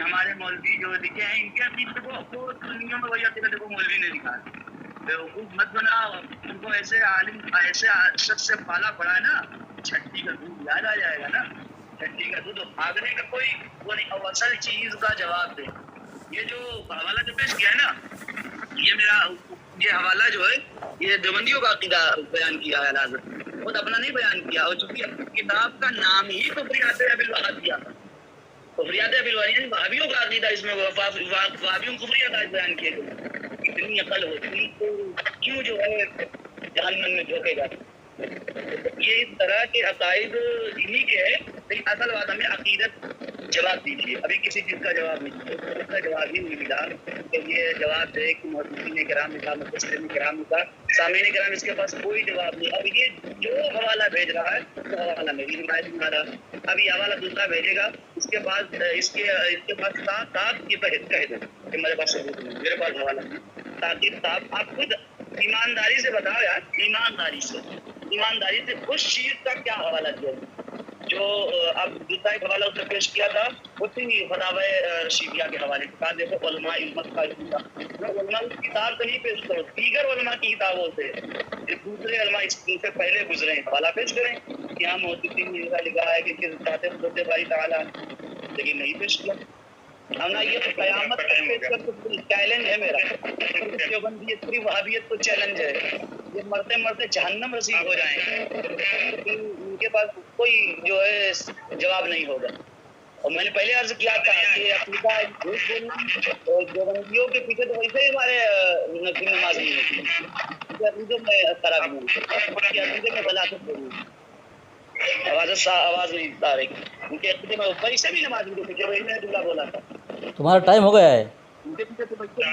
ہمارے مولوی جو لکھے ہیں ان کے عقیدے کو دنیا میں وہی عقیدے کو مولوی نے لکھا ہے. بیوقوف مت بنا، ان کو ایسے عالم ایسے شخص سے پالا پڑا ہے نا، چھٹی کا دودھ یاد آ جائے گا نا. چھٹی کا دودھ بھاگنے کا کوئی وہ نہیں. اصل چیز کا جواب دے. یہ جو حوالہ جو پیش کیا ہے نا، یہ حوالہ جو ہے یہ دیوبندیوں کا عقیدہ بیان کیا ہے حضرت، خود اپنا نہیں بیان کیا. اور چونکہ کتاب کا نام ہی کفریات ابی الوہابیہ، کفریات ابی الوہابیہ یعنی وہابیوں کا عقیدہ، اس میں وہابیوں کفریات بیان کیے گئے. اتنی عقل ہوتی تو کیوں جو ہے جہنم میں جھونکے گا. یہ اس طرح کے عقائد انہی کے ہے، لیکن اصل بات ہمیں عقیدت جواب دیجیے. ابھی کسی چیز کا جواب نہیں، اس کا جواب ہی نہیں ملا کہ یہ جواب دے کہ محدثین کرام کا، مفسرین کرام کا، سامعین کرام اس کے پاس کوئی جواب نہیں. اب یہ جو حوالہ بھیج رہا ہے وہ حوالہ میری روایت میں آ رہا ہے. اب یہ حوالہ دوسرا بھیجے گا، اس کے بعد اس کے پاس صاحب یہ کہہ دے کہ میرے پاس ثبوت نہیں، میرے پاس حوالہ نہیں. تاکہ صاحب آپ خود ایمانداری سے بتاؤ یار، ایمانداری سے اس چیز کا کیا حوالہ دیا جو اب دوسرا ایک حوالہ اس نے پیش کیا تھا اسی فتاوی رشیدیہ کے حوالے کے ساتھ. دیکھو علماء امت کا علماء کی کتاب سے نہیں پیش کرو، دیگر علماء کی کتابوں سے، دوسرے علماء اس سے پہلے گزرے ہیں حوالہ پیش کریں کہ ہم محدثین نے لکھا ہے کہ کس چاہتے ہیں باری تعالیٰ، لیکن نہیں پیش کیا. ہم یہ قیامت تک پیش کر سکتے. چیلنج ہے میرا دیوبندیت پوری وہابیت کو چیلنج ہے، یہ مرتے مرتے جہنم رسید ہو جائیں، ان کے پاس کوئی جو ہے جواب نہیں ہوگا۔ اور میں نے پہلے عرض کیا تھا کہ عقیدہ جھوٹ بولنا، اور دیوبندیوں کے پیچھے تو ویسے ہی ہمارے نفی نماز نہیں ہوتی، ان کے عقیدے میں خرابی ہوں، ان کے عقیدے میں غلاظت ہو رہی ہے، آواز نہیں آ رہی، ان کے عقیدے میں ویسے بھی نماز ان کے پیچھے وہی میں جملہ بولا تھا۔ تمہارا ٹائم ہو گیا ہے،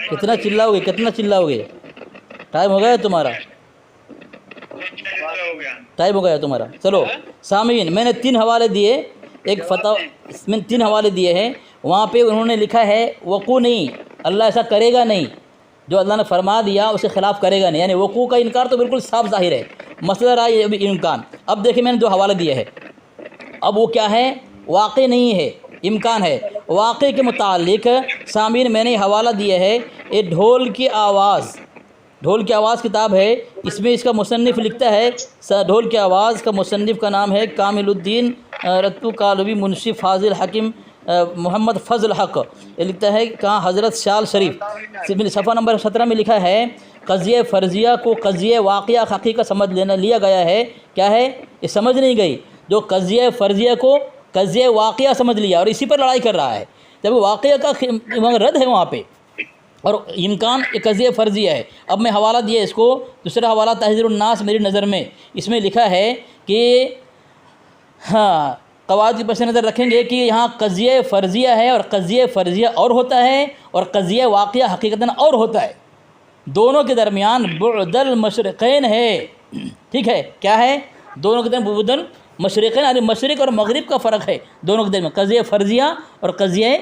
کتنا چلاؤ گے، کتنا چلاؤ گے؟ ٹائم ہو گیا ہے تمہارا، ٹائم ہو گیا ہے تمہارا۔ چلو سامعین، میں نے 3 حوالے دیے، ایک فتح میں 3 حوالے دیے ہیں، وہاں پہ انہوں نے لکھا ہے وقوع نہیں، اللہ ایسا کرے گا نہیں، جو اللہ نے فرما دیا اس کے خلاف کرے گا نہیں، یعنی وقوع کا انکار تو بالکل صاف ظاہر ہے، مسئلہ رہا یہ امکان۔ اب دیکھیں میں نے 2 حوالے دیے ہیں، اب وہ کیا ہے؟ واقع نہیں ہے، امکان ہے۔ واقع کے متعلق سامعین میں نے حوالہ دیا ہے، یہ ڈھول کی آواز، ڈھول کی آواز کتاب ہے، اس میں اس کا مصنف لکھتا ہے، ڈھول کی آواز کا مصنف کا نام ہے کامل الدین رتو کالوی، منشی فاضل حکیم محمد فضل حق، یہ لکھتا ہے کہاں حضرت شال شریف، صفحہ نمبر 17 میں لکھا ہے قضیہ فرضیہ کو قضیہ واقعہ حقیقت سمجھ لیا گیا ہے۔ کیا ہے؟ یہ سمجھ نہیں گئی، جو قضیہ فرضیہ کو قضیہ واقعہ سمجھ لیا اور اسی پر لڑائی کر رہا ہے، جب واقعہ کا رد ہے وہاں پہ، اور امکان ایک قضیہ فرضیہ ہے۔ اب میں حوالہ دیا اس کو، دوسرا حوالہ تحذیر الناس میری نظر میں، اس میں لکھا ہے کہ ہاں قواعد کی پس نظر رکھیں گے کہ یہاں قضیہ فرضیہ ہے، اور قضیہ فرضیہ اور ہوتا ہے، اور قضیہ واقعہ حقیقتاً اور ہوتا ہے، دونوں کے درمیان بعد المشرقین ہے، ٹھیک ہے؟ کیا ہے؟ دونوں کے درمیان بعد المشرقین، یعنی مشرق اور مغرب کا فرق ہے دونوں کے درمیان، قضیہ فرضیہ اور قضیہ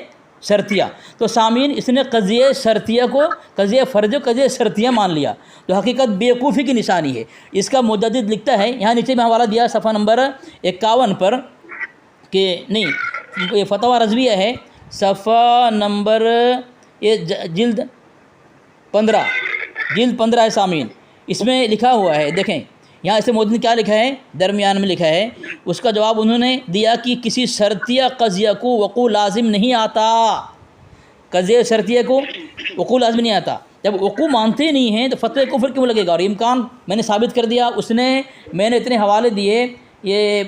شرطیہ۔ تو سامعین اس نے قضیہ شرطیہ کو قضیہ فرض و قضیہ شرطیہ مان لیا، تو حقیقت بیوقوفی کی نشانی ہے۔ اس کا مجدد لکھتا ہے، یہاں نیچے میں حوالہ دیا صفحہ نمبر 51 پر، کہ نہیں یہ فتویٰ رضویہ ہے، صفحہ نمبر یہ جلد 15 ہے سامعین، اس میں لکھا ہوا ہے، دیکھیں یہاں اسے مودی نے کیا لکھا ہے، درمیان میں لکھا ہے، اس کا جواب انہوں نے دیا کہ کسی شرطیہ قضیہ کو وقوع لازم نہیں آتا، قضیہ شرطیہ کو وقوع لازم نہیں آتا، جب وقوع مانتے نہیں ہیں تو فتوی کفر کیوں لگے گا؟ اور امکان میں نے ثابت کر دیا، اس نے میں نے اتنے حوالے دیے، یہ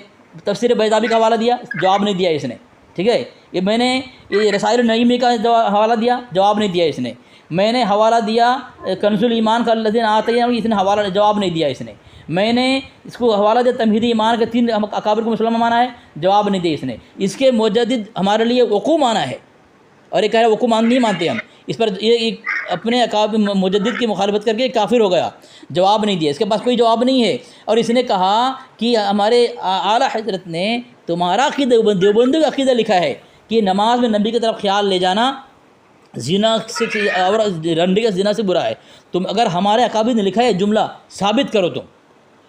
تفسیر بیضاوی کا حوالہ دیا، جواب نہیں دیا اس نے، ٹھیک ہے؟ یہ میں نے یہ رسائل النعیمی کا حوالہ دیا، جواب نہیں دیا اس نے، میں نے حوالہ دیا کنز الایمان کا الذین آتیناہم، اس نے حوالہ جواب نہیں دیا اس نے، میں نے اس کو حوالہ دیا تمہیدی ایمان کے 3 اکابر کو مسلمان مانا ہے، جواب نہیں دیا اس نے، اس کے مجدد ہمارے لیے وقوع مانا ہے، اور یہ کہہ رہا ہے وقوع نہیں مانتے ہم، اس پر یہ اپنے اکابر مجدد کی مخالفت کر کے کافر ہو گیا، جواب نہیں دیا، اس کے پاس کوئی جواب نہیں ہے۔ اور اس نے کہا کہ ہمارے اعلیٰ حضرت نے تمہارا عقیدہ دیوبندی کا عقیدہ لکھا ہے کہ نماز میں نبی کی طرف خیال لے جانا زنا سے اور رنڈی کا زنا سے برا ہے، تم اگر ہمارے اکابر نے لکھا ہے جملہ ثابت کرو تم،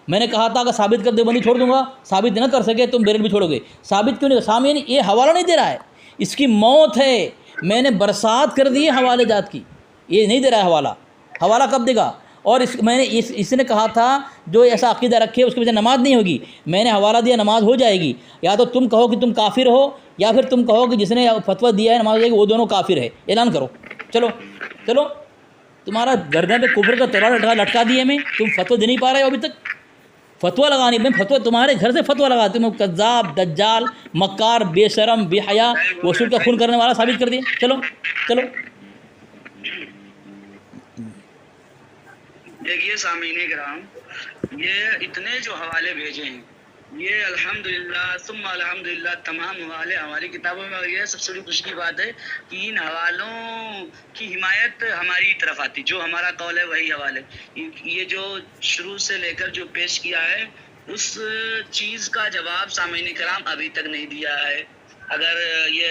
میں نے کہا تھا اگر ثابت کر دیوبندی چھوڑ دوں گا، ثابت نہ کر سکے تم بیرل بھی چھوڑو گے، ثابت کیوں نہیں؟ سامعین یہ حوالہ نہیں دے رہا ہے، اس کی موت ہے، میں نے برسات کر دی ہے حوالے جات کی، یہ نہیں دے رہا ہے حوالہ، حوالہ کب دے گا؟ اور میں نے اس نے کہا تھا جو ایسا عقیدہ رکھے اس کے وجہ نماز نہیں ہوگی، میں نے حوالہ دیا نماز ہو جائے گی، یا تو تم کہو کہ تم کافر ہو، یا پھر تم کہو کہ جس نے فتویٰ دیا ہے نماز ہو جائے گی وہ دونوں کافر ہے، اعلان کرو، چلو چلو، تمہارا گردن پہ کفر کا تلوار لٹکا دیا میں، تم فتویٰ دے نہیں پا رہے ہو ابھی تک، فتویٰ لگانی، میں فتویٰ تمہارے گھر سے فتویٰ لگاتے ہوں، کذاب دجال مکار بے شرم بے حیا رسول کا خون کرنے والا ثابت کر دیا، چلو چلو۔ دیکھیے سامعین کرام، یہ اتنے جو حوالے بھیجے ہیں، یہ الحمدللہ ثم الحمدللہ تمام حوالے ہماری کتابوں میں، اور یہ سب سے بڑی خوشی کی بات ہے کہ ان حوالوں کی حمایت ہماری طرف آتی، جو ہمارا قول ہے وہی حوالے، یہ جو شروع سے لے کر جو پیش کیا ہے اس چیز کا جواب سامعین کرام ابھی تک نہیں دیا ہے۔ اگر یہ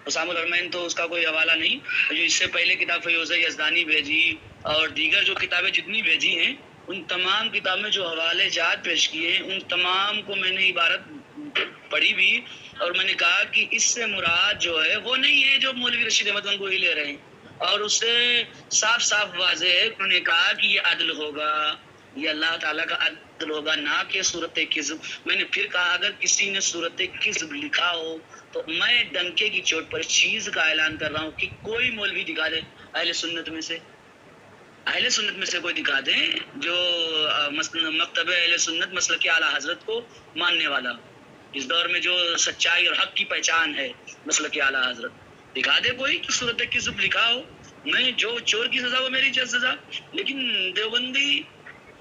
حسام الحرمین تو اس کا کوئی حوالہ نہیں، جو اس سے پہلے کتاب فیوضہ یزدانی بھیجی اور دیگر جو کتابیں جتنی بھیجی ہیں، ان تمام کتاب میں جو حوالے جات پیش کیے ہیں ان تمام کو میں نے عبارت پڑھی بھی، اور میں نے کہا کہ اس سے مراد جو ہے وہ نہیں ہے جو مولوی رشید احمد گنگوہی لے رہے ہیں، اور اس سے صاف صاف واضح ہے، انہوں نے کہا کہ یہ عدل ہوگا، یہ اللہ تعالیٰ کا عدل ہوگا، نہ کہ صورت کذب۔ میں نے پھر کہا اگر کسی نے صورت کذب لکھا ہو تو میں ڈنکے کی چوٹ پر اس چیز کا اعلان کر رہا ہوں کہ کوئی مولوی دکھا دے اہل سنت میں سے اہل سنت میں سے کوئی دکھا دیں جو مکتب اہل سنت مسلک اعلیٰ حضرت کو ماننے والا، اس دور میں جو سچائی اور حق کی پہچان ہے مسلک اعلیٰ حضرت، دکھا دے کوئی کہ صورت کذب لکھا ہو. میں جو چور کی سزا وہ میری سزا. لیکن دیوبندی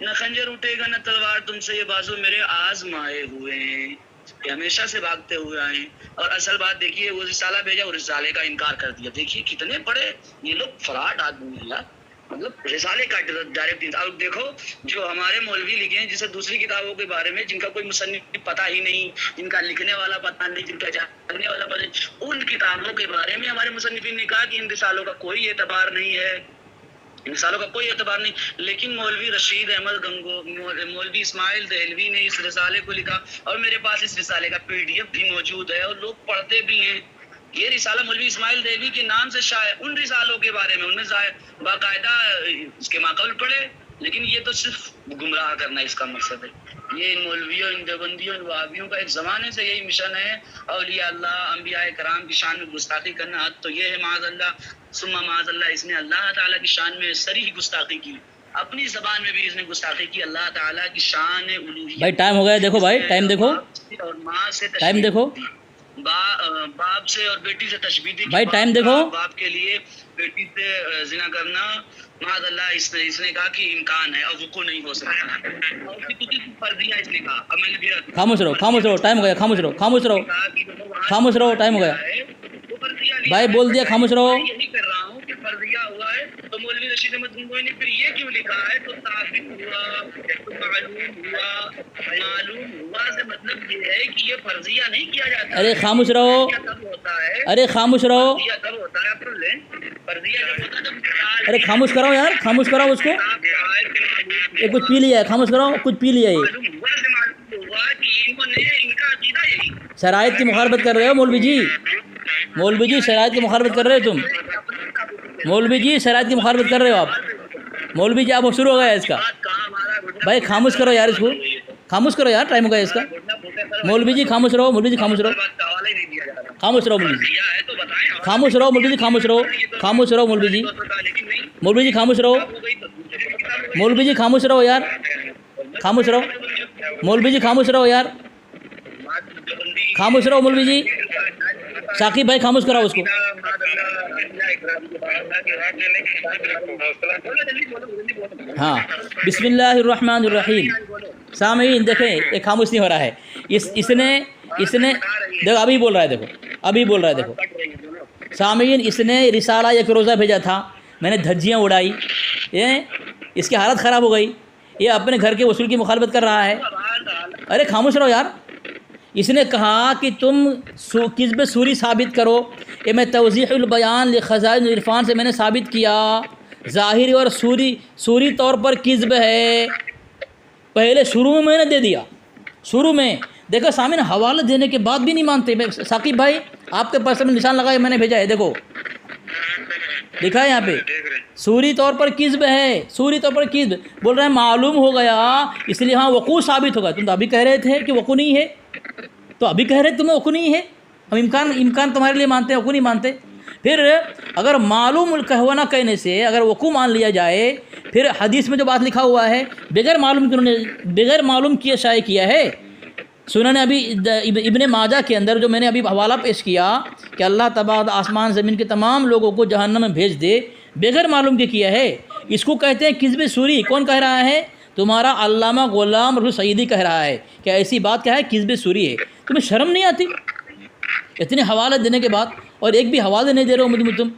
نہ خنجر اٹھے گا نہ تلوار تم سے یہ بازو میرے آزمائے ہوئے ہیں، کہ ہمیشہ سے بھاگتے ہوئے آئے ہیں. اور اصل بات دیکھیے، وہ رسالہ بھیجا، وہ رسالے کا انکار کر دیا. دیکھیے کتنے بڑے یہ لوگ فراڈ آدمی ہیں یار. مطلب رسالے کا ڈائریکٹ. اب دیکھو جو ہمارے مولوی لکھے ہیں، جسے دوسری کتابوں کے بارے میں جن کا کوئی مصنف پتہ ہی نہیں، جن کا لکھنے والا پتہ نہیں، جن کا جاننے والا پتہ نہیں، ان کتابوں کے بارے میں ہمارے مصنفین نے کہا کہ ان رسالوں کا کوئی اعتبار نہیں ہے، ان رسالوں کا کوئی اعتبار نہیں. لیکن مولوی رشید احمد گنگو، مولوی اسماعیل دہلوی نے اس رسالے کو لکھا، اور میرے پاس اس رسالے کا PDF بھی موجود ہے اور لوگ پڑھتے بھی ہیں. یہ رسالہ مولوی اسماعیل دہلوی کے نام سے شائع. ان رسالوں کے بارے میں انہوں نے باقاعدہ اس کے ماقبل پڑھے، لیکن یہ تو صرف گمراہ کرنا اس کا مقصد ہے. یہ ان مولویوں، ان دیوبندیوں، ان وہابیوں کا ایک زمانے سے یہی مشن ہے. اولیاء اللہ، انبیاء کرام کی شان میں گستاخی کرنا. حد تو یہ ہے معاذ اللہ ثم معاذ اللہ، اس نے اللہ تعالیٰ کی شان میں صریح گستاخی کی. اپنی زبان میں بھی اس نے گستاخی کی اللہ تعالیٰ کی شان الوہیت. بھائی ٹائم ہو گیا، دیکھو بھائی ٹائم دیکھو، اور ماں سے ٹائم دیکھو، باپ سے اور بیٹی سے تشبیہ دی. بھائی ٹائم دیکھو. باپ کے لیے بیٹی سے زنا کرنا معاذ اللہ اس نے کہا کہ امکان ہے اور وقوع نہیں ہو سکتا. اور کسی فرضیہ اس نے کہا. اب میں نے بھی خاموش رہو، خاموش رہو، ٹائم ہو گیا، خاموش رہو، خاموش رہو، خاموش رہو، ٹائم ہو گیا. بھائی بول دیا، خاموش رہو. یہی کر رہا ہوں کہ فرضیہ ہوا ہے تو مولوی رشید احمد گنگوئی نے پھر یہ کیوں لکھا ہے تو ثابت ہوا، تو معلوم ہوا سے مطلب یہ ہے کہ یہ فرضیہ نہیں کیا جاتا. ارے خاموش رہو، ارے خاموش رہو، کب ہوتا ہے فرضیہ جب ہوتا ہے جب ارے خاموش کراؤ یار، خاموش کراؤ اس کو. یہ کچھ پی لیا ہے، خاموش کراؤ، کچھ پی لیا ہے. شرائط کی مخالفت کر رہے ہو مولوی جی، مولوی جی شرائط کی مخالفت کر رہے ہو تم. مولوی جی شرائط کی مخالفت کر رہے ہو آپ. مولوی جی آپ شروع ہو گیا اس کا. بھائی خاموش کرو یار اس کو، خاموش کرو یار، ٹائم ہو گیا اس کا. مولوی جی خاموش رہو، مولوی جی خاموش رہو، خاموش رہو مولوی جی، خاموش رہو مولوی جی، خاموش رہو، خاموش رہو مولوی جی، مولوی جی خاموش رہو، مولوی جی خاموش رہو یار، خاموش رہو مولوی جی، خاموش رہو یار، خاموش رہو مولوی جی. ثاقب بھائی خاموش کراؤ اس کو. ہاں بسم اللہ الرحمن الرحیم. سامعین دیکھیں یہ خاموش نہیں ہو رہا ہے. اس نے دیکھو ابھی بول رہا ہے، دیکھو ابھی بول رہا ہے. دیکھو سامعین، اس نے رسالہ ایک روزہ بھیجا تھا، میں نے دھجیاں اڑائی، اس کی حالت خراب ہو گئی. یہ اپنے گھر کے اصول کی مخالفت کر رہا ہے. ارے خاموش رہو یار. اس نے کہا کہ تم کذب سوری ثابت کرو. یہ میں توضیح البیان لخزائن العرفان سے میں نے ثابت کیا، ظاہری اور سوری طور پر کذب ہے. پہلے شروع میں نے دے دیا، شروع میں. دیکھو سامنے حوالہ دینے کے بعد بھی نہیں مانتے. ثاقب بھائی آپ کے پاس میں نشان لگایا، میں نے بھیجا ہے، دیکھو لکھا ہے یہاں پہ سوری طور پر کذب ہے، سوری طور پر کذب. بول رہے ہیں معلوم ہو گیا، اس لیے ہاں وقوع ثابت ہوگا. تم تو ابھی کہہ رہے تھے کہ وقوع نہیں ہے، تو ابھی کہہ رہے تمہیں وقوع نہیں ہے. ہم امکان تمہارے لیے مانتے ہیں، وقوع نہیں مانتے. پھر اگر معلوم القہوہ نہ کہنے سے اگر وقوع مان لیا جائے، پھر حدیث میں جو بات لکھا ہوا ہے بغیر معلوم کیا شائع کیا ہے. سنن ابھی ابن ماجہ کے اندر جو میں نے ابھی حوالہ پیش کیا کہ اللہ تبارک آسمان زمین کے تمام لوگوں کو جہنم میں بھیج دے، بغیر معلوم کے کیا ہے. اس کو کہتے ہیں کذب سوری. کون کہہ رہا ہے؟ تمہارا علامہ غلام رسول سعیدی کہہ رہا ہے کہ ایسی بات کیا ہے، کذب سوری ہے. تمہیں شرم نہیں آتی اتنے حوالے دینے کے بعد؟ اور ایک بھی حوالہ نہیں دے رہے ہو تم،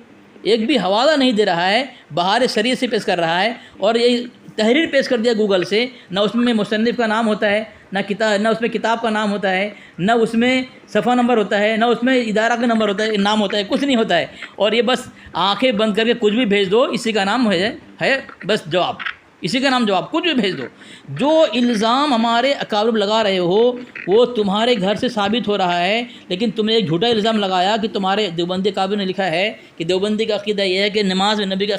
ایک بھی حوالہ نہیں دے رہا ہے، بہار شریعت سے پیش کر رہا ہے. اور یہ تحریر پیش کر دیا گوگل سے، نہ اس میں مصنف کا نام ہوتا ہے، نہ اس میں کتاب کا نام ہوتا ہے، نہ اس میں صفحہ نمبر ہوتا ہے، نہ اس میں ادارہ کا نمبر ہوتا ہے، نام ہوتا ہے، کچھ نہیں ہوتا ہے. اور یہ بس آنکھیں بند کر کے کچھ بھی بھیج دو، اسی کا نام ہے بس جواب، اسی کا نام جواب، کچھ بھی بھیج دو. جو الزام ہمارے اکابر لگا رہے ہو وہ تمہارے گھر سے ثابت ہو رہا ہے. لیکن تم نے ایک جھوٹا الزام لگایا کہ تمہارے دیوبندی اکابر نے لکھا ہے کہ دیوبندی کا عقیدہ یہ ہے کہ نماز میں نبی کا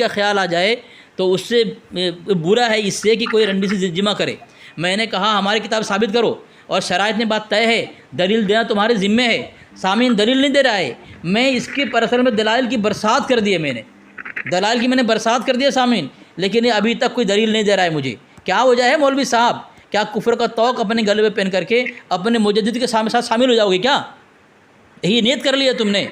خیال آ جائے تو اس سے برا ہے اس سے کہ کوئی رنڈی سے جمع کرے. میں نے کہا ہماری کتاب ثابت کرو، اور شرائط میں بات طے ہے، دلیل دینا تمہارے ذمے ہے. سامعین دلیل نہیں دے رہا ہے، میں اس کے پر اصل میں دلائل کی برسات کر دی ہے، میں نے دلائل کی میں نے برسات کر دیا سامعین، لیکن یہ ابھی تک کوئی دلیل نہیں دے رہا ہے مجھے۔ کیا وجہ ہے مولوی صاحب؟ کیا کفر کا توق اپنے گلے میں پہن کر کے اپنے مجدد کے ساتھ شامل ہو جاؤ گے کیا؟ یہی نیت کر لیا تم نے؟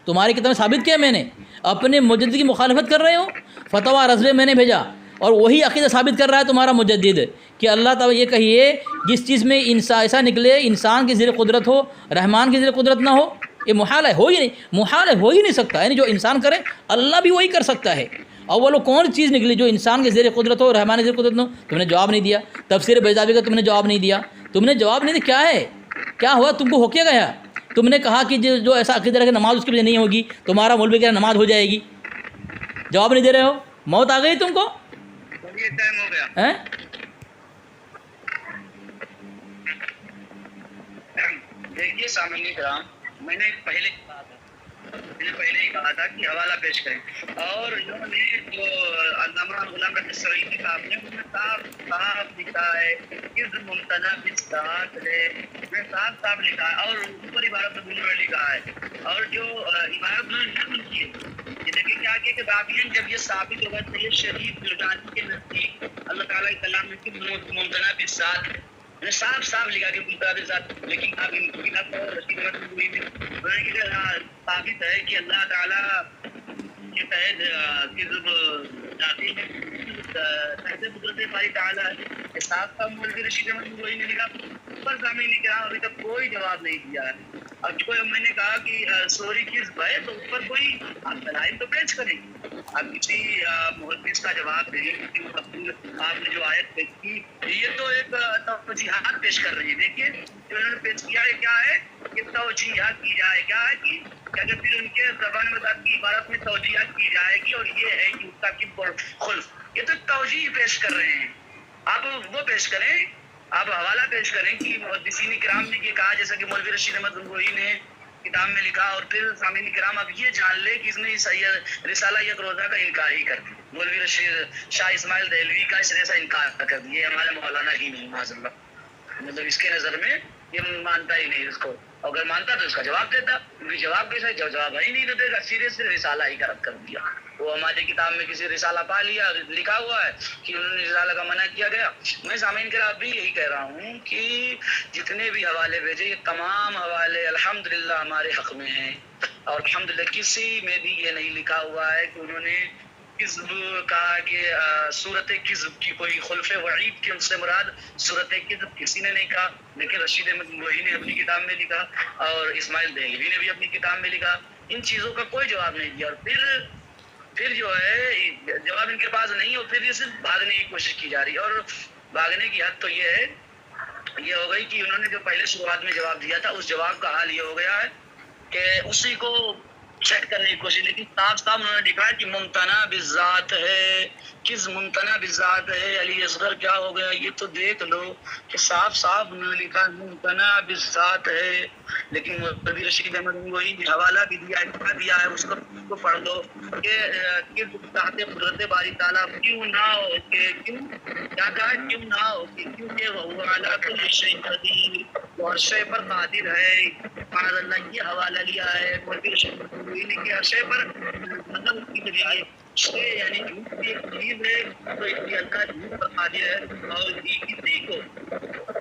تمہاری کتاب میں ثابت کیا میں نے اپنے مجدد کی مخالفت کر رہے ہو؟ فتویٰ رضویہ میں نے بھیجا اور وہی عقیدہ ثابت کر رہا ہے تمہارا مجدد کہ اللہ تعالیٰ یہ کہیے جس چیز میں ایسا نکلے انسان کی زیر قدرت ہو، رحمان کی زیر قدرت نہ ہو، یہ محال ہے، ہو ہی نہیں، محال ہے، ہو ہی نہیں سکتا، یعنی جو انسان کرے اللہ بھی وہی کر سکتا ہے۔ اور وہ کون چیز نکلی جو انسان کے زیر قدرت ہو، رحمان کی زیر قدرت نہ ہو؟ تم نے جواب نہیں دیا۔ تفسیر بیضاوی کا تم نے جواب نہیں دیا، تم نے جواب نہیں دیا۔ کیا ہے؟ کیا ہوا؟ تم کو ہو کیا گیا؟ تم نے کہا کہ جو ایسا عقیدہ رکھے نماز اس کے لیے نہیں ہوگی، تمہارا مولوی کہہ رہا نماز ہو جائے گی، جواب نہیں دے رہے ہو، موت آ گئی تم کو؟ دیکھیے سامعین کرام، میں نے پہلے ہی کہا تھا کہ حوالہ پیش کریں، اور انہوں نے جو علامہ غلام رحمت سعید کی کتاب میں صاف لکھا ہے کہ ممتنع بالذات ہے، میں صاف لکھا ہے، اور اوپر عبارت میں لکھا ہے، اور جو عبارت میں نقل کی ہے یہ دیکھیں کیا کہ بابین جب یہ ثابت ہوگا تو یہ شریف جلدانی کے نزدیک اللہ تعالیٰ کے کلام میں کہ ممتنع بالذات ہے، میں نے صاف لکھا کہ ممتنع بالذات، لیکن آپ ان کی کتاب کو رشید احمد ہوئی میں ثابت ہے کہ اللہ تعالیٰ کے تحت کذب ذاتی ہے، تحت قدرت باری تعالیٰ ہے، صاف مولوی رشید احمد ہوئی نے لکھا، پر سامعین کرام ابھی تک کوئی جواب نہیں دیا ہے۔ اب کوئی میں نے کہا کہ سوری کذب ہے تو اوپر کوئی آپ دلائل تو پیش کریں، آپ کسی محدث کا جواب دیں، آپ نے جو آیت پیش کی یہ تو ایک توجیحات پیش کر رہی ہے۔ دیکھیے جو انہوں نے پیش کیا ہے کیا ہے کہ توجیحات کی جائے، کیا ہے کہ اگر پھر ان کے زبان مذہب کی عبارت میں توجیحات کی جائے گی، اور یہ ہے کہ مستقب اور خلف، یہ تو توجیح پیش کر رہے ہیں، آپ وہ پیش کریں، آپ حوالہ پیش کریں کہ محدثین کرام نے یہ کہا، جیسا کہ مولوی رشید احمد گنگوہی نے کتاب میں لکھا، اور پھر سامعین کرام اب یہ جان لے کہ اس نے رسالہ یک روزہ کا انکار ہی کر دیا، مولوی رشید شاہ اسماعیل دہلوی کا اس سے انکار کر دیا، یہ ہمارے مولانا ہی نہیں معاذ اللہ، مطلب اس کے نظر میں یہ مانتا ہی نہیں اس کو، اگر مانتا تو اس کا جواب دیتا، کیونکہ جواب کیسا ہے، جواب ہی نہیں دیتے گا، سیدھے سے رسالہ ہی کا رد کر دیا۔ وہ ہماری کتاب میں کسی رسالہ پا لیا، لکھا ہوا ہے کہ انہوں نے رسالہ کا منع کیا گیا۔ میں سامعین کرام بھی یہی کہہ رہا ہوں کہ جتنے بھی حوالے بھیجے یہ تمام حوالے الحمدللہ ہمارے حق میں ہیں، اور الحمدللہ کسی میں بھی یہ نہیں لکھا ہوا ہے کہ انہوں نے کذب کہا کہ صورت کذب کی کوئی خلف وعید کی ان سے مراد صورت کذب کسی نے نہیں کہا، لیکن رشید احمد گنگوہی نے اپنی کتاب میں لکھا اور اسماعیل دہلوی نے بھی اپنی کتاب میں لکھا، ان چیزوں کا کوئی جواب نہیں دیا، اور پھر جو ہے جواب ان کے پاس نہیں ہو، پھر یہ صرف بھاگنے کی کوشش کی جا رہی ہے، اور بھاگنے کی حد تو یہ ہے، یہ ہو گئی کہ انہوں نے جو پہلے شروعات میں جواب دیا تھا اس جواب کا حال یہ ہو گیا ہے کہ اسی کو سیٹ کرنے کی کوشش، لیکن صاف انہوں نے لکھا ہے کہ ممتنع بالذات ہے، کس ممتنع بالذات ہے، علی اصغر کیا ہو گیا، یہ تو دیکھ لو کہ صاف انہوں نے لکھا ممتنع بالذات ہے، لیکن مولوی رشید احمد گنگوہی نے حوالہ بھی دیا ہے، اس کو پڑھ دو کہ تحت قدرت باری تعالیٰ کیوں نہ ہو کہ کیا کہا کیوں نہ ہو کہ کیونکہ وہ اعلیٰ کل شیء قدیر، اور شے پر قادر ہے، معاذ اللہ یہ حوالہ لیا ہے مولوی رشید احمد گنگوہی نے کہ شے پر مطلب اس کی بجائے شے یعنی جھوٹ کی ایک چیز ہے تو اس کی اللہ جھوٹ پر قادر ہے، اور کسی کو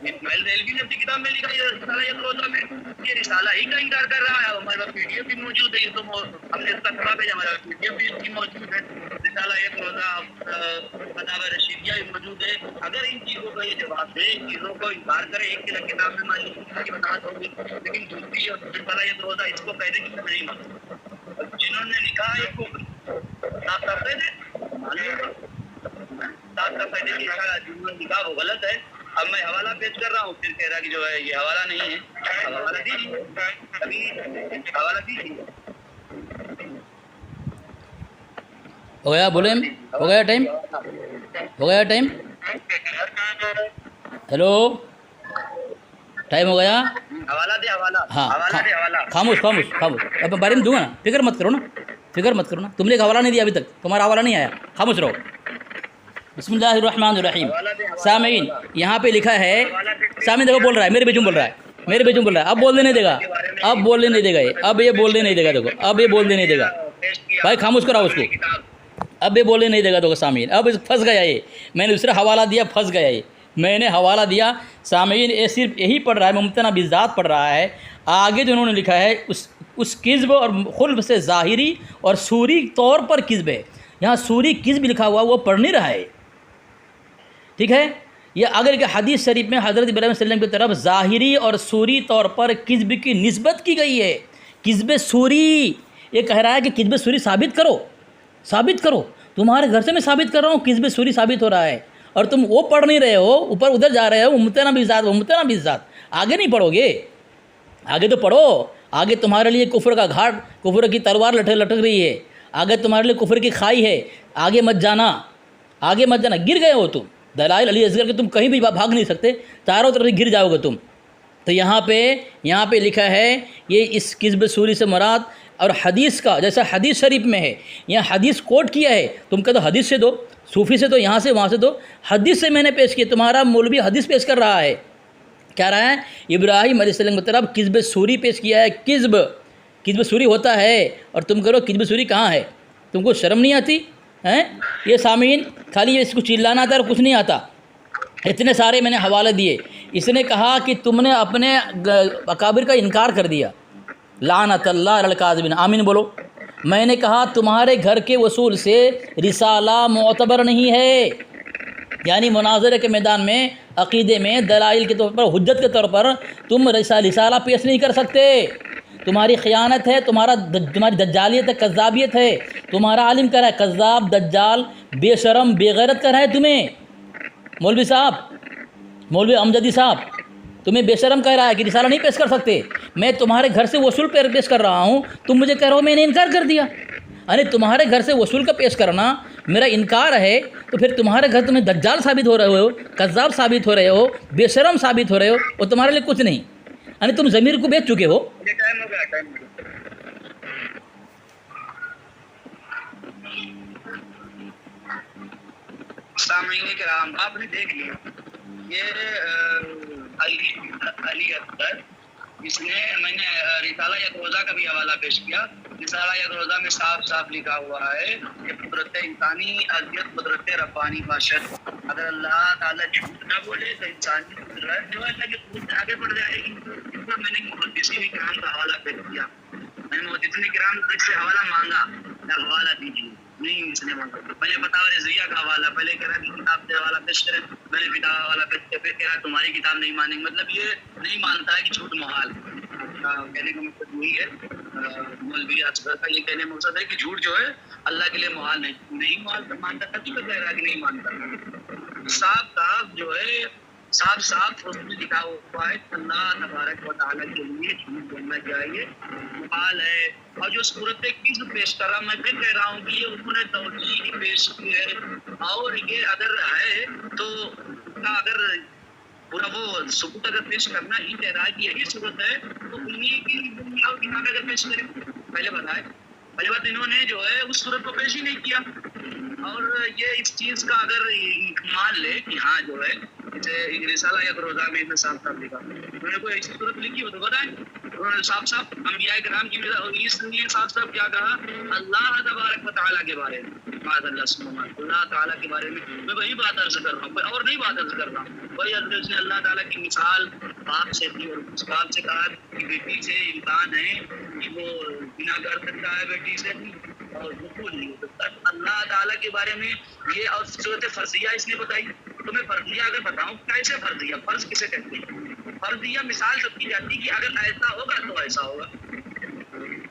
اسماعیل دہلوی نے اپنی کتاب میں لکھا یہ رسالہ یک روزہ میں یہ رسالہ ہی کا انکار کر رہا ہے، ہمارے پاس پی ڈی ایف بھی موجود ہے، یہ تو ہم نے اس کا کتاب ہے، ہمارے پاس پی ڈی ایف بھی اس کی موجود ہے، رسالہ یک روزہ فتاوی رشیدیہ بھی موجود ہے۔ اگر ان چیزوں کا یہ جواب دے، ان چیزوں کو انکار کرے، ایک کی کتاب میں مان لیجیے کی وضاحت ہوگی، لیکن دوسری اور رسالہ یک روزہ اس کو پہلے کی نہیں مانتے، جنہوں نے لکھا ہے کو صاف پہلے جنہوں نے لکھا وہ غلط ہے۔ اب میں حوالہ پیش کر رہا ہوں، پھر کہہ رہا کہ جو ہے یہ حوالہ نہیں ہے، اب حوالہ دیجیے، ابھی حوالہ دیجیے۔ ہو گیا بولیں، ہو گیا ٹائم، ہو گیا ٹائم، ہیلو ٹائم ہو گیا، حوالہ دے حوالہ، ہاں حوالہ دے حوالہ، خاموش اب میں بارے میں دوں گا نا، فکر مت کرو نا، تم نے ایک حوالہ نہیں دیا ابھی تک، تمہارا حوالہ نہیں آیا، خاموش رہو۔ بسم اللہ الرحمن الرحیم۔ سامعین یہاں پہ لکھا ہے، سامعین دیکھو بول رہا ہے، میرے بیچوں بول رہا ہے، اب بولنے نہیں دے گا، اب بولنے نہیں دے گا یہ، اب یہ بولنے نہیں دے گا، دیکھو اب یہ بولنے نہیں دے گا بھائی، خاموش کراؤ اس کو، اب یہ بولنے نہیں دے گا، دیکھو سامعین اب پھنس گیا یہ، میں نے دوسرا حوالہ دیا، پھنس گیا یہ، میں نے حوالہ دیا سامعین، یہ صرف یہی پڑھ رہا ہے، ممتنع بالذات پڑھ رہا ہے، آگے جو انہوں نے لکھا ہے اس کذب اور خلف سے ظاہری اور صوری طور پر کذب ہے، یہاں صوری کذب لکھا ہوا وہ پڑھ نہیں رہا ہے، ٹھیک ہے؟ یہ اگر کہ حدیث شریف میں حضرت ابراہیم صلی اللہ علیہ وسلم کی طرف ظاہری اور صوری طور پر کذب کی نسبت کی گئی ہے، کذب صوری، یہ کہہ رہا ہے کہ کذب صوری ثابت کرو، تمہارے گھر سے میں ثابت کر رہا ہوں کذب صوری ثابت ہو رہا ہے، اور تم وہ پڑھ نہیں رہے ہو، اوپر ادھر جا رہے ہو، ممتنع بالذات، آگے نہیں پڑھو گے، آگے تو پڑھو، آگے تمہارے لیے کفر کا گھاٹ، کفر کی تلوار لٹک رہی ہے، آگے تمہارے لیے کفر کی کھائی ہے، آگے مت جانا، گر گئے ہو تم، دلائل علی اصغر کہ تم کہیں بھی بھاگ نہیں سکتے، چاروں طرف گر جاؤ گے تم۔ تو یہاں پہ لکھا ہے یہ اس کذب صوری سے مراد، اور حدیث کا جیسا حدیث شریف میں ہے، یہاں حدیث کوٹ کیا ہے، تم کہتے حدیث سے دو، صوفی سے دو، یہاں سے وہاں سے دو، حدیث سے میں نے پیش کیا، تمہارا مولوی حدیث پیش کر رہا ہے، کیا رہا ہے؟ ابراہیم علیہ السلام کی طرف کذب صوری پیش کیا ہے، کذب صوری ہوتا ہے، اور تم کرو کذب صوری کہاں ہے؟ تم کو شرم نہیں آتی ہیں؟ یہ سامعین خالی اس کو چلانا آتا ہے اور کچھ نہیں آتا، اتنے سارے میں نے حوالے دیے، اس نے کہا کہ تم نے اپنے اکابر کا انکار کر دیا، لعنت اللہ علی الکاذبین، آمین بولو۔ میں نے کہا تمہارے گھر کے اصول سے رسالہ معتبر نہیں ہے، یعنی مناظرے کے میدان میں، عقیدے میں، دلائل کے طور پر، حجت کے طور پر تم رسالہ پیش نہیں کر سکتے، تمہاری خیانت ہے، تمہاری دجالیت ہے، کذابیت ہے، تمہارا عالم کہہ رہا ہے کذاب، دجال، بے شرم، بے غیرت کہہ رہا ہے تمہیں، مولوی صاحب، مولوی امجدی صاحب تمہیں بے شرم کہہ رہا ہے کہ رسالہ نہیں پیش کر سکتے، میں تمہارے گھر سے وصول پیش کر رہا ہوں، تم مجھے کہہ رہے ہو میں نے انکار کر دیا، یعنی تمہارے گھر سے وصول کا پیش کرنا میرا انکار ہے، تو پھر تمہارے گھر تمہیں دجال ثابت ہو رہے ہو، کذاب ثابت ہو رہے ہو، بے شرم ثابت ہو رہے ہو، اور تمہارے لیے کچھ نہیں، یعنی تم ضمیر کو بیچ چکے ہو۔ سامعین کرام آپ نے دیکھ لیا، یہ علی اکبر، اس نے، میں نے رسالہ یدروزہ کا بھی حوالہ پیش کیا، رسالہ یدروزہ میں صاف صاف لکھا ہوا ہے کہ قدرت انسانی اذیت قدرت ربانی باشد، اگر اللہ تعالیٰ جھوٹ نہ بولے تو انسانی قدرت جو ہے اللہ کی قدرت آگے بڑھ جائے گی۔ میں نے محدثین کرام کا حوالہ پیش کیا، میں نے محدثین کرام سے حوالہ مانگا، حوالہ دیجیے، نہیں اس نے مانگا، پہلے فتاوی رضویہ کا حوالہ، پہلے کہہ رہا کہ کتاب سے حوالہ پیش کریں، میں نے کتاب حوالہ پیش کیا، پھر کہہ رہا تمہاری کتاب نہیں مانیں گے، مطلب یہ نہیں مانتا ہے کہ جھوٹ محال ہے، کہنے کا مقصد وہی ہے، مولوی اصغر کا یہ کہنے کا مقصد ہے کہ جھوٹ جو ہے اللہ کے لیے محال نہیں محال مانتا تھا، تو کہہ رہا کہ نہیں مانتا، صاف جو ہے صاف اس میں لکھا ہوا ہے اللہ تبارک و تعالیٰ کے لیے جھوٹ بولنا چاہیے محال ہے، اور جو صورت کذب پیش کر رہا، میں پھر کہہ رہا ہوں کہ یہ انہوں نے توجیہ پیش کی ہے، اور یہ اگر ہے تو اگر پورا وہ ثبوت اگر پیش کرنا ہی کہہ رہا ہے کہ یہی صورت ہے، تو انہیں کی کتاب اگر پیش کریں، پہلے بتائے، پہلے بات انہوں نے جو ہے اس صورت کو پیش ہی نہیں کیا، اور یہ اس چیز کا اگر مان لے کہ ہاں جو ہے رسالہ یا روزہ میں صاف صاف لکھا، انہوں نے کوئی ایسی صورت لکھی ہو تو بتائیں، انہوں نے صاف صاف انبیاء کرام کی اس لیے صاف صاف کیا کہا، اللہ تبارک و تعالیٰ کے بارے میں، اللہ تعالیٰ کے بارے میں وہی بات عرض کر رہا ہوں، کوئی اور نہیں بات عرض کر رہا ہوں، وہی عرض نے اللہ تعالیٰ کی مثال باپ سے دی، اور اس باپ سے کہا کہ بیٹی سے امکان ہے کہ وہ بنا کر سکتا ہے بیٹی سے اور بالکل نہیں ہو سکتا، اللہ تعالیٰ کے بارے میں یہ، اور صورت فرضیہ اس نے بتائی، تمہیں فرضیہ اگر بتاؤں کیسے فرضیہ، فرض کسے کہتے ہیں، فرضیہ مثال سب کی جاتی ہے کہ اگر ایسا ہوگا تو ایسا ہوگا،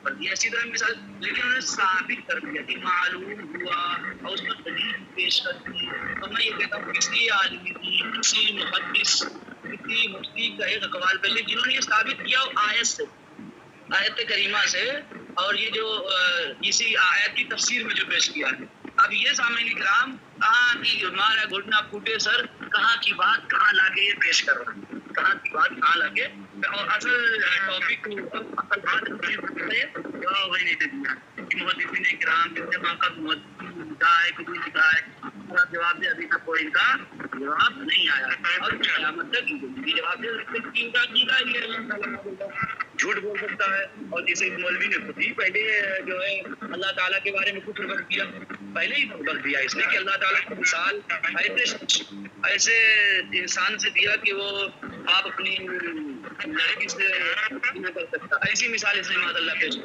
فرضیہ اسی طرح مثال، لیکن انہوں نے ثابت کر دیا کہ معلوم ہوا اور اس پر دلیل پیش کر دی، تو میں یہ کہتا ہوں کسی عالمی کی، کسی محدث، کسی مفتی کا ایک اقوال پہلے جنہوں نے یہ ثابت کیا آیت سے، آیت کریمہ سے، اور یہ جو اسی آیت کی تفسیر میں جو پیش کیا ہے، اب یہ سامعین کرام کہاں کی ہمارا گھٹنا پھوٹے سر، کہاں کی بات کہاں لا کے یہ پیش کر رہا ہے، کہاں کی بات کہاں لا کے، اور اصل ٹاپک اصل بات وہی نہیں دیا کہ محدثین کرام کا جواب دے، ابھی تک کوئی ان کا جواب نہیں آیا، اور قیامت تک جواب دے جھوٹ بول سکتا ہے. اور جیسے مولوی نے خود ہی پہلے جو ہے اللہ تعالیٰ کے بارے میں کفر وقت کیا, پہلے ہی وقت دیا اس نے کہ اللہ تعالیٰ کی مثال ایسے انسان سے دیا کہ وہ آپ اپنی لڑکی سے نہ کر سکتا. ایسی مثال اس نے معاذ اللہ پیش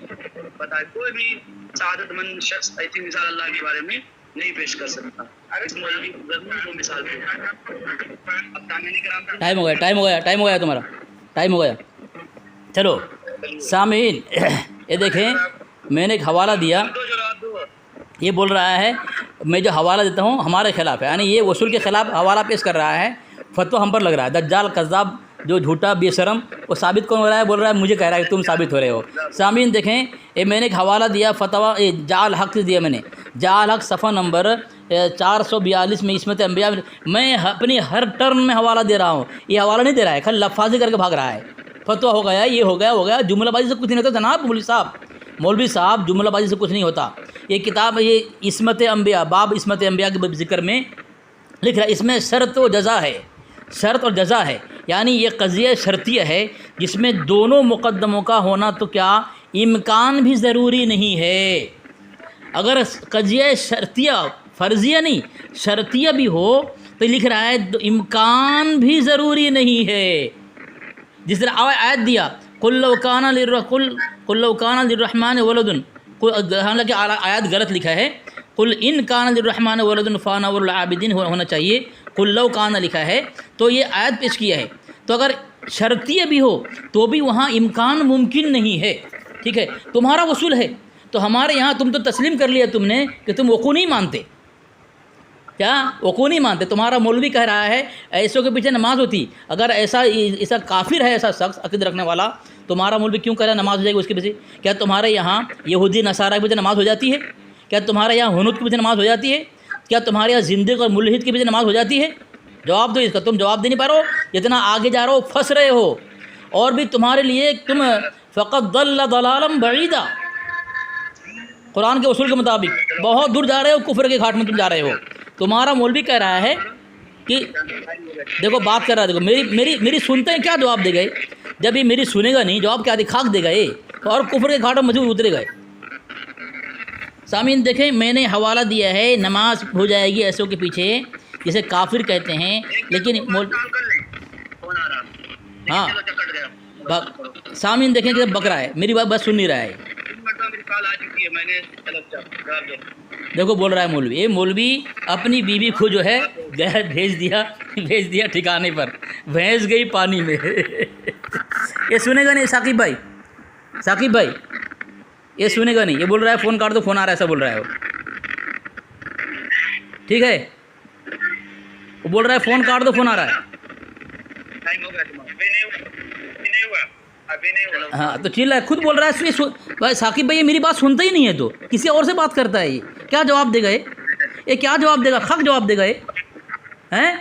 بتائے. کوئی بھی سعادت مند شخص ایسی مثال اللہ کے بارے میں نہیں پیش کر سکتا. اس مولوی کو مثال دے. اب سامعین کرام ٹائم ہو گیا تمہارا, ٹائم ہو گیا. چلو سامعین یہ دیکھیں میں نے ایک حوالہ دیا, یہ بول رہا ہے میں جو حوالہ دیتا ہوں ہمارے خلاف ہے, یعنی یہ وصول کے خلاف حوالہ پیش کر رہا ہے, فتویٰ ہم پر لگ رہا ہے. دجال کذاب جو جھوٹا بے شرم, وہ ثابت کون ہو رہا ہے؟ بول رہا ہے مجھے کہہ رہا ہے کہ تم ثابت ہو رہے ہو. سامعین دیکھیں یہ میں نے ایک حوالہ دیا فتویٰ جاء الحق سے دیا میں نے, جاء الحق صفحہ نمبر 442 میں عصمت انبیاء. میں اپنی ہر ٹرن میں حوالہ دے رہا ہوں, یہ حوالہ نہیں دے رہا ہے, خالی لفاظی کر کے بھاگ رہا ہے. فتویٰ ہو گیا, یہ ہو گیا, جملہ بازی سے کچھ نہیں ہوتا جناب مولوی صاحب, جملہ بازی سے کچھ نہیں ہوتا. یہ کتاب یہ عصمت انبیاء, باب عصمت انبیاء کے ذکر میں لکھ رہا ہے, اس میں شرط و جزا ہے, شرط اور جزا ہے, یعنی یہ قضیہ شرطیہ ہے جس میں دونوں مقدموں کا ہونا تو کیا امکان بھی ضروری نہیں ہے. اگر قضیہ شرطیہ فرضیہ نہیں شرطیہ بھی ہو تو لکھ رہا ہے امکان بھی ضروری نہیں ہے. جس طرح آیت دیا قل لو کان للرحمن ولد, حالانکہ آیت غلط لکھا ہے, قل ان کان للرحمن ولد فانا اول العابدین ہونا چاہیے, قل لو کان لکھا ہے. تو یہ آیت پیش کیا ہے, تو اگر شرطیہ بھی ہو تو بھی وہاں امکان ممکن نہیں ہے. ٹھیک ہے, تمہارا وصول ہے تو ہمارے یہاں تم تو تسلیم کر لیا تم نے کہ تم وقوع نہیں مانتے. کیا وقوع نہیں مانتے؟ تمہارا مولوی کہہ رہا ہے ایسوں کے پیچھے نماز ہوتی. اگر ایسا کافر ہے, ایسا شخص عقیدہ رکھنے والا, تمہارا مولوی کیوں کہہ رہا ہے نماز ہو جائے گی اس کے پیچھے؟ کیا تمہارے یہاں یہودی نصارہ کے پیچھے نماز ہو جاتی ہے؟ کیا تمہارے یہاں ہنود کے پیچھے نماز ہو جاتی ہے؟ کیا تمہارے یہاں زندق اور ملحد کے پیچھے نماز ہو جاتی ہے؟ جواب دو اس کا. تم جواب دے نہیں پا رہے ہو, جتنا آگے جا رہے ہو پھنس رہے ہو. اور بھی تمہارے لیے تم فقط ضل ضلالا بعیدا, قرآن کے اصول کے مطابق بہت دور جا رہے ہو, کفر کے گھاٹ میں تم جا رہے ہو. تمہارا مولوی کہہ رہا ہے کہ دیکھو بات کر رہا ہے, دیکھو میری سنتے ہیں کیا جواب دے گئے؟ جب یہ میری سنے گا نہیں جواب کیا دے, خاک دے گئے اور کفر کے گھاٹ میں مجبور اترے گئے. سامعین دیکھیں میں نے حوالہ دیا ہے, نماز ہو جائے گی ایسوں کے پیچھے جسے کافر کہتے ہیں. لیکن ہاں سامعین دیکھیں کہ بک رہا ہے, میری بات سن نہیں رہا ہے. دیکھو بول رہا ہے مولوی, یہ مولوی اپنی بیوی کو جو ہے بھیج دیا ٹھکانے پر, بھینس گئی پانی میں. یہ سنے گا نہیں ثاقب بھائی یہ سنے گا نہیں. یہ بول رہا ہے فون کاٹ دو, فون آ رہا ہے, ایسا بول رہا ہے وہ. ٹھیک ہے, وہ بول رہا ہے فون کاٹ دو, فون آ رہا ہے. ہاں تو چل رہا ہے, خود بول رہا ہے. بھائی ثاقب بھائی یہ میری بات سنتا ہی نہیں ہے, تو کسی اور سے بات کرتا ہے. یہ کیا جواب دے گا؟ یہ کیا جواب دے گا؟ خاک جواب دے گا ہیں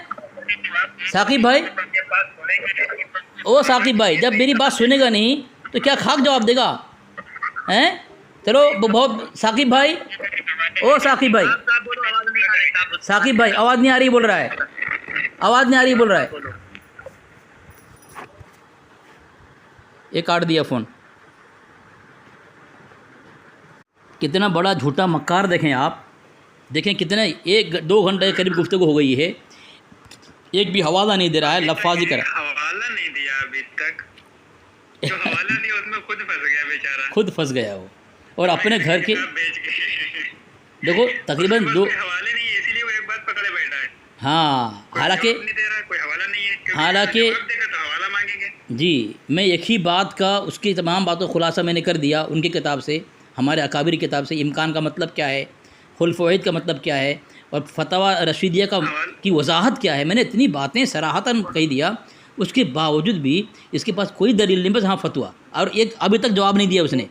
ثاقب بھائی. او ثاقب بھائی جب میری بات سنے گا نہیں تو کیا خاک جواب دے گا ہیں؟ چلو بہت ثاقب بھائی, او ثاقب بھائی آواز نہیں آ رہی بول رہا ہے, آواز نہیں آ رہی بول رہا ہے. یہ کاٹ دیا فون. کتنا بڑا جھوٹا مکار دیکھیں آپ, دیکھیں کتنے 1-2 گھنٹے کے قریب گفتگو ہو گئی ہے, ایک بھی حوالہ نہیں دے رہا ہے, لفاظی کر حوالہ نہیں دیا ابھی تک. جو حوالہ نہیں اس میں خود پھنس گیا بیچارہ, خود پھنس گیا وہ, اور اپنے گھر کے دیکھو تقریباً 2 حوالے نہیں, اسی لیے وہ ایک بات پکڑے بیٹھا ہے. ہاں حالانکہ کوئی حوالہ نہیں ہے, حالانکہ حوالہ مانگیں گے. جی میں ایک ہی بات کا اس کی تمام باتوں خلاصہ میں نے کر دیا ان کی کتاب سے, ہمارے اکابر کی کتاب سے. امکان کا مطلب کیا ہے, خلف و عید کا مطلب کیا ہے, اور فتویٰ رشیدیہ کی وضاحت کیا ہے. میں نے اتنی باتیں صراحتاً کہہ دیا, اس کے باوجود بھی اس کے پاس کوئی دلیل نہیں, بس ہاں فتویٰ. اور ایک ابھی تک جواب نہیں دیا اس نے.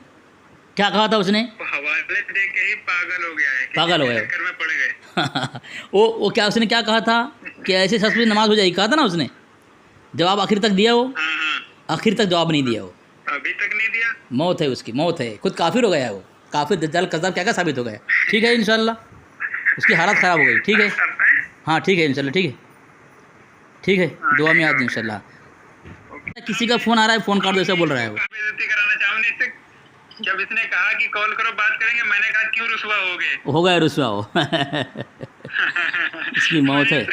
کیا کہا تھا اس نے؟ حوالے دیکھ کے ہی پاگل ہو گیا ہے, پاگل ہو گیا چکر میں پڑ گئے. وہ کیا اس نے کیا کہا تھا کہ ایسے شخص پہ نماز ہو جائے گی, کہا تھا نا اس نے. جواب آخر تک دیا وہ, آخر تک جواب نہیں دیا وہ, ابھی تک نہیں دیا. موت ہے اس کی, موت ہے. خود کافر ہو گیا ہے وہ, کافر دجال کذاب کیا ثابت ہو گیا. ٹھیک ہے انشاءاللہ, اس کی حالت خراب ہو گئی. ٹھیک ہے, ہاں ٹھیک ہے انشاءاللہ, ٹھیک ہے دعا میں یاد انشاءاللہ. کسی کا فون آ رہا ہے, فون کاٹ دو, ایسا بول رہا ہے وہ. بےعزتی کرانا چاہوں نہیں اس سے. جب اس نے کہا کہ کال کرو بات کریں گے, میں نے کہا کیوں رسوا ہو گئے, ہو گیا رسوا ہو. اس کی موت ہے.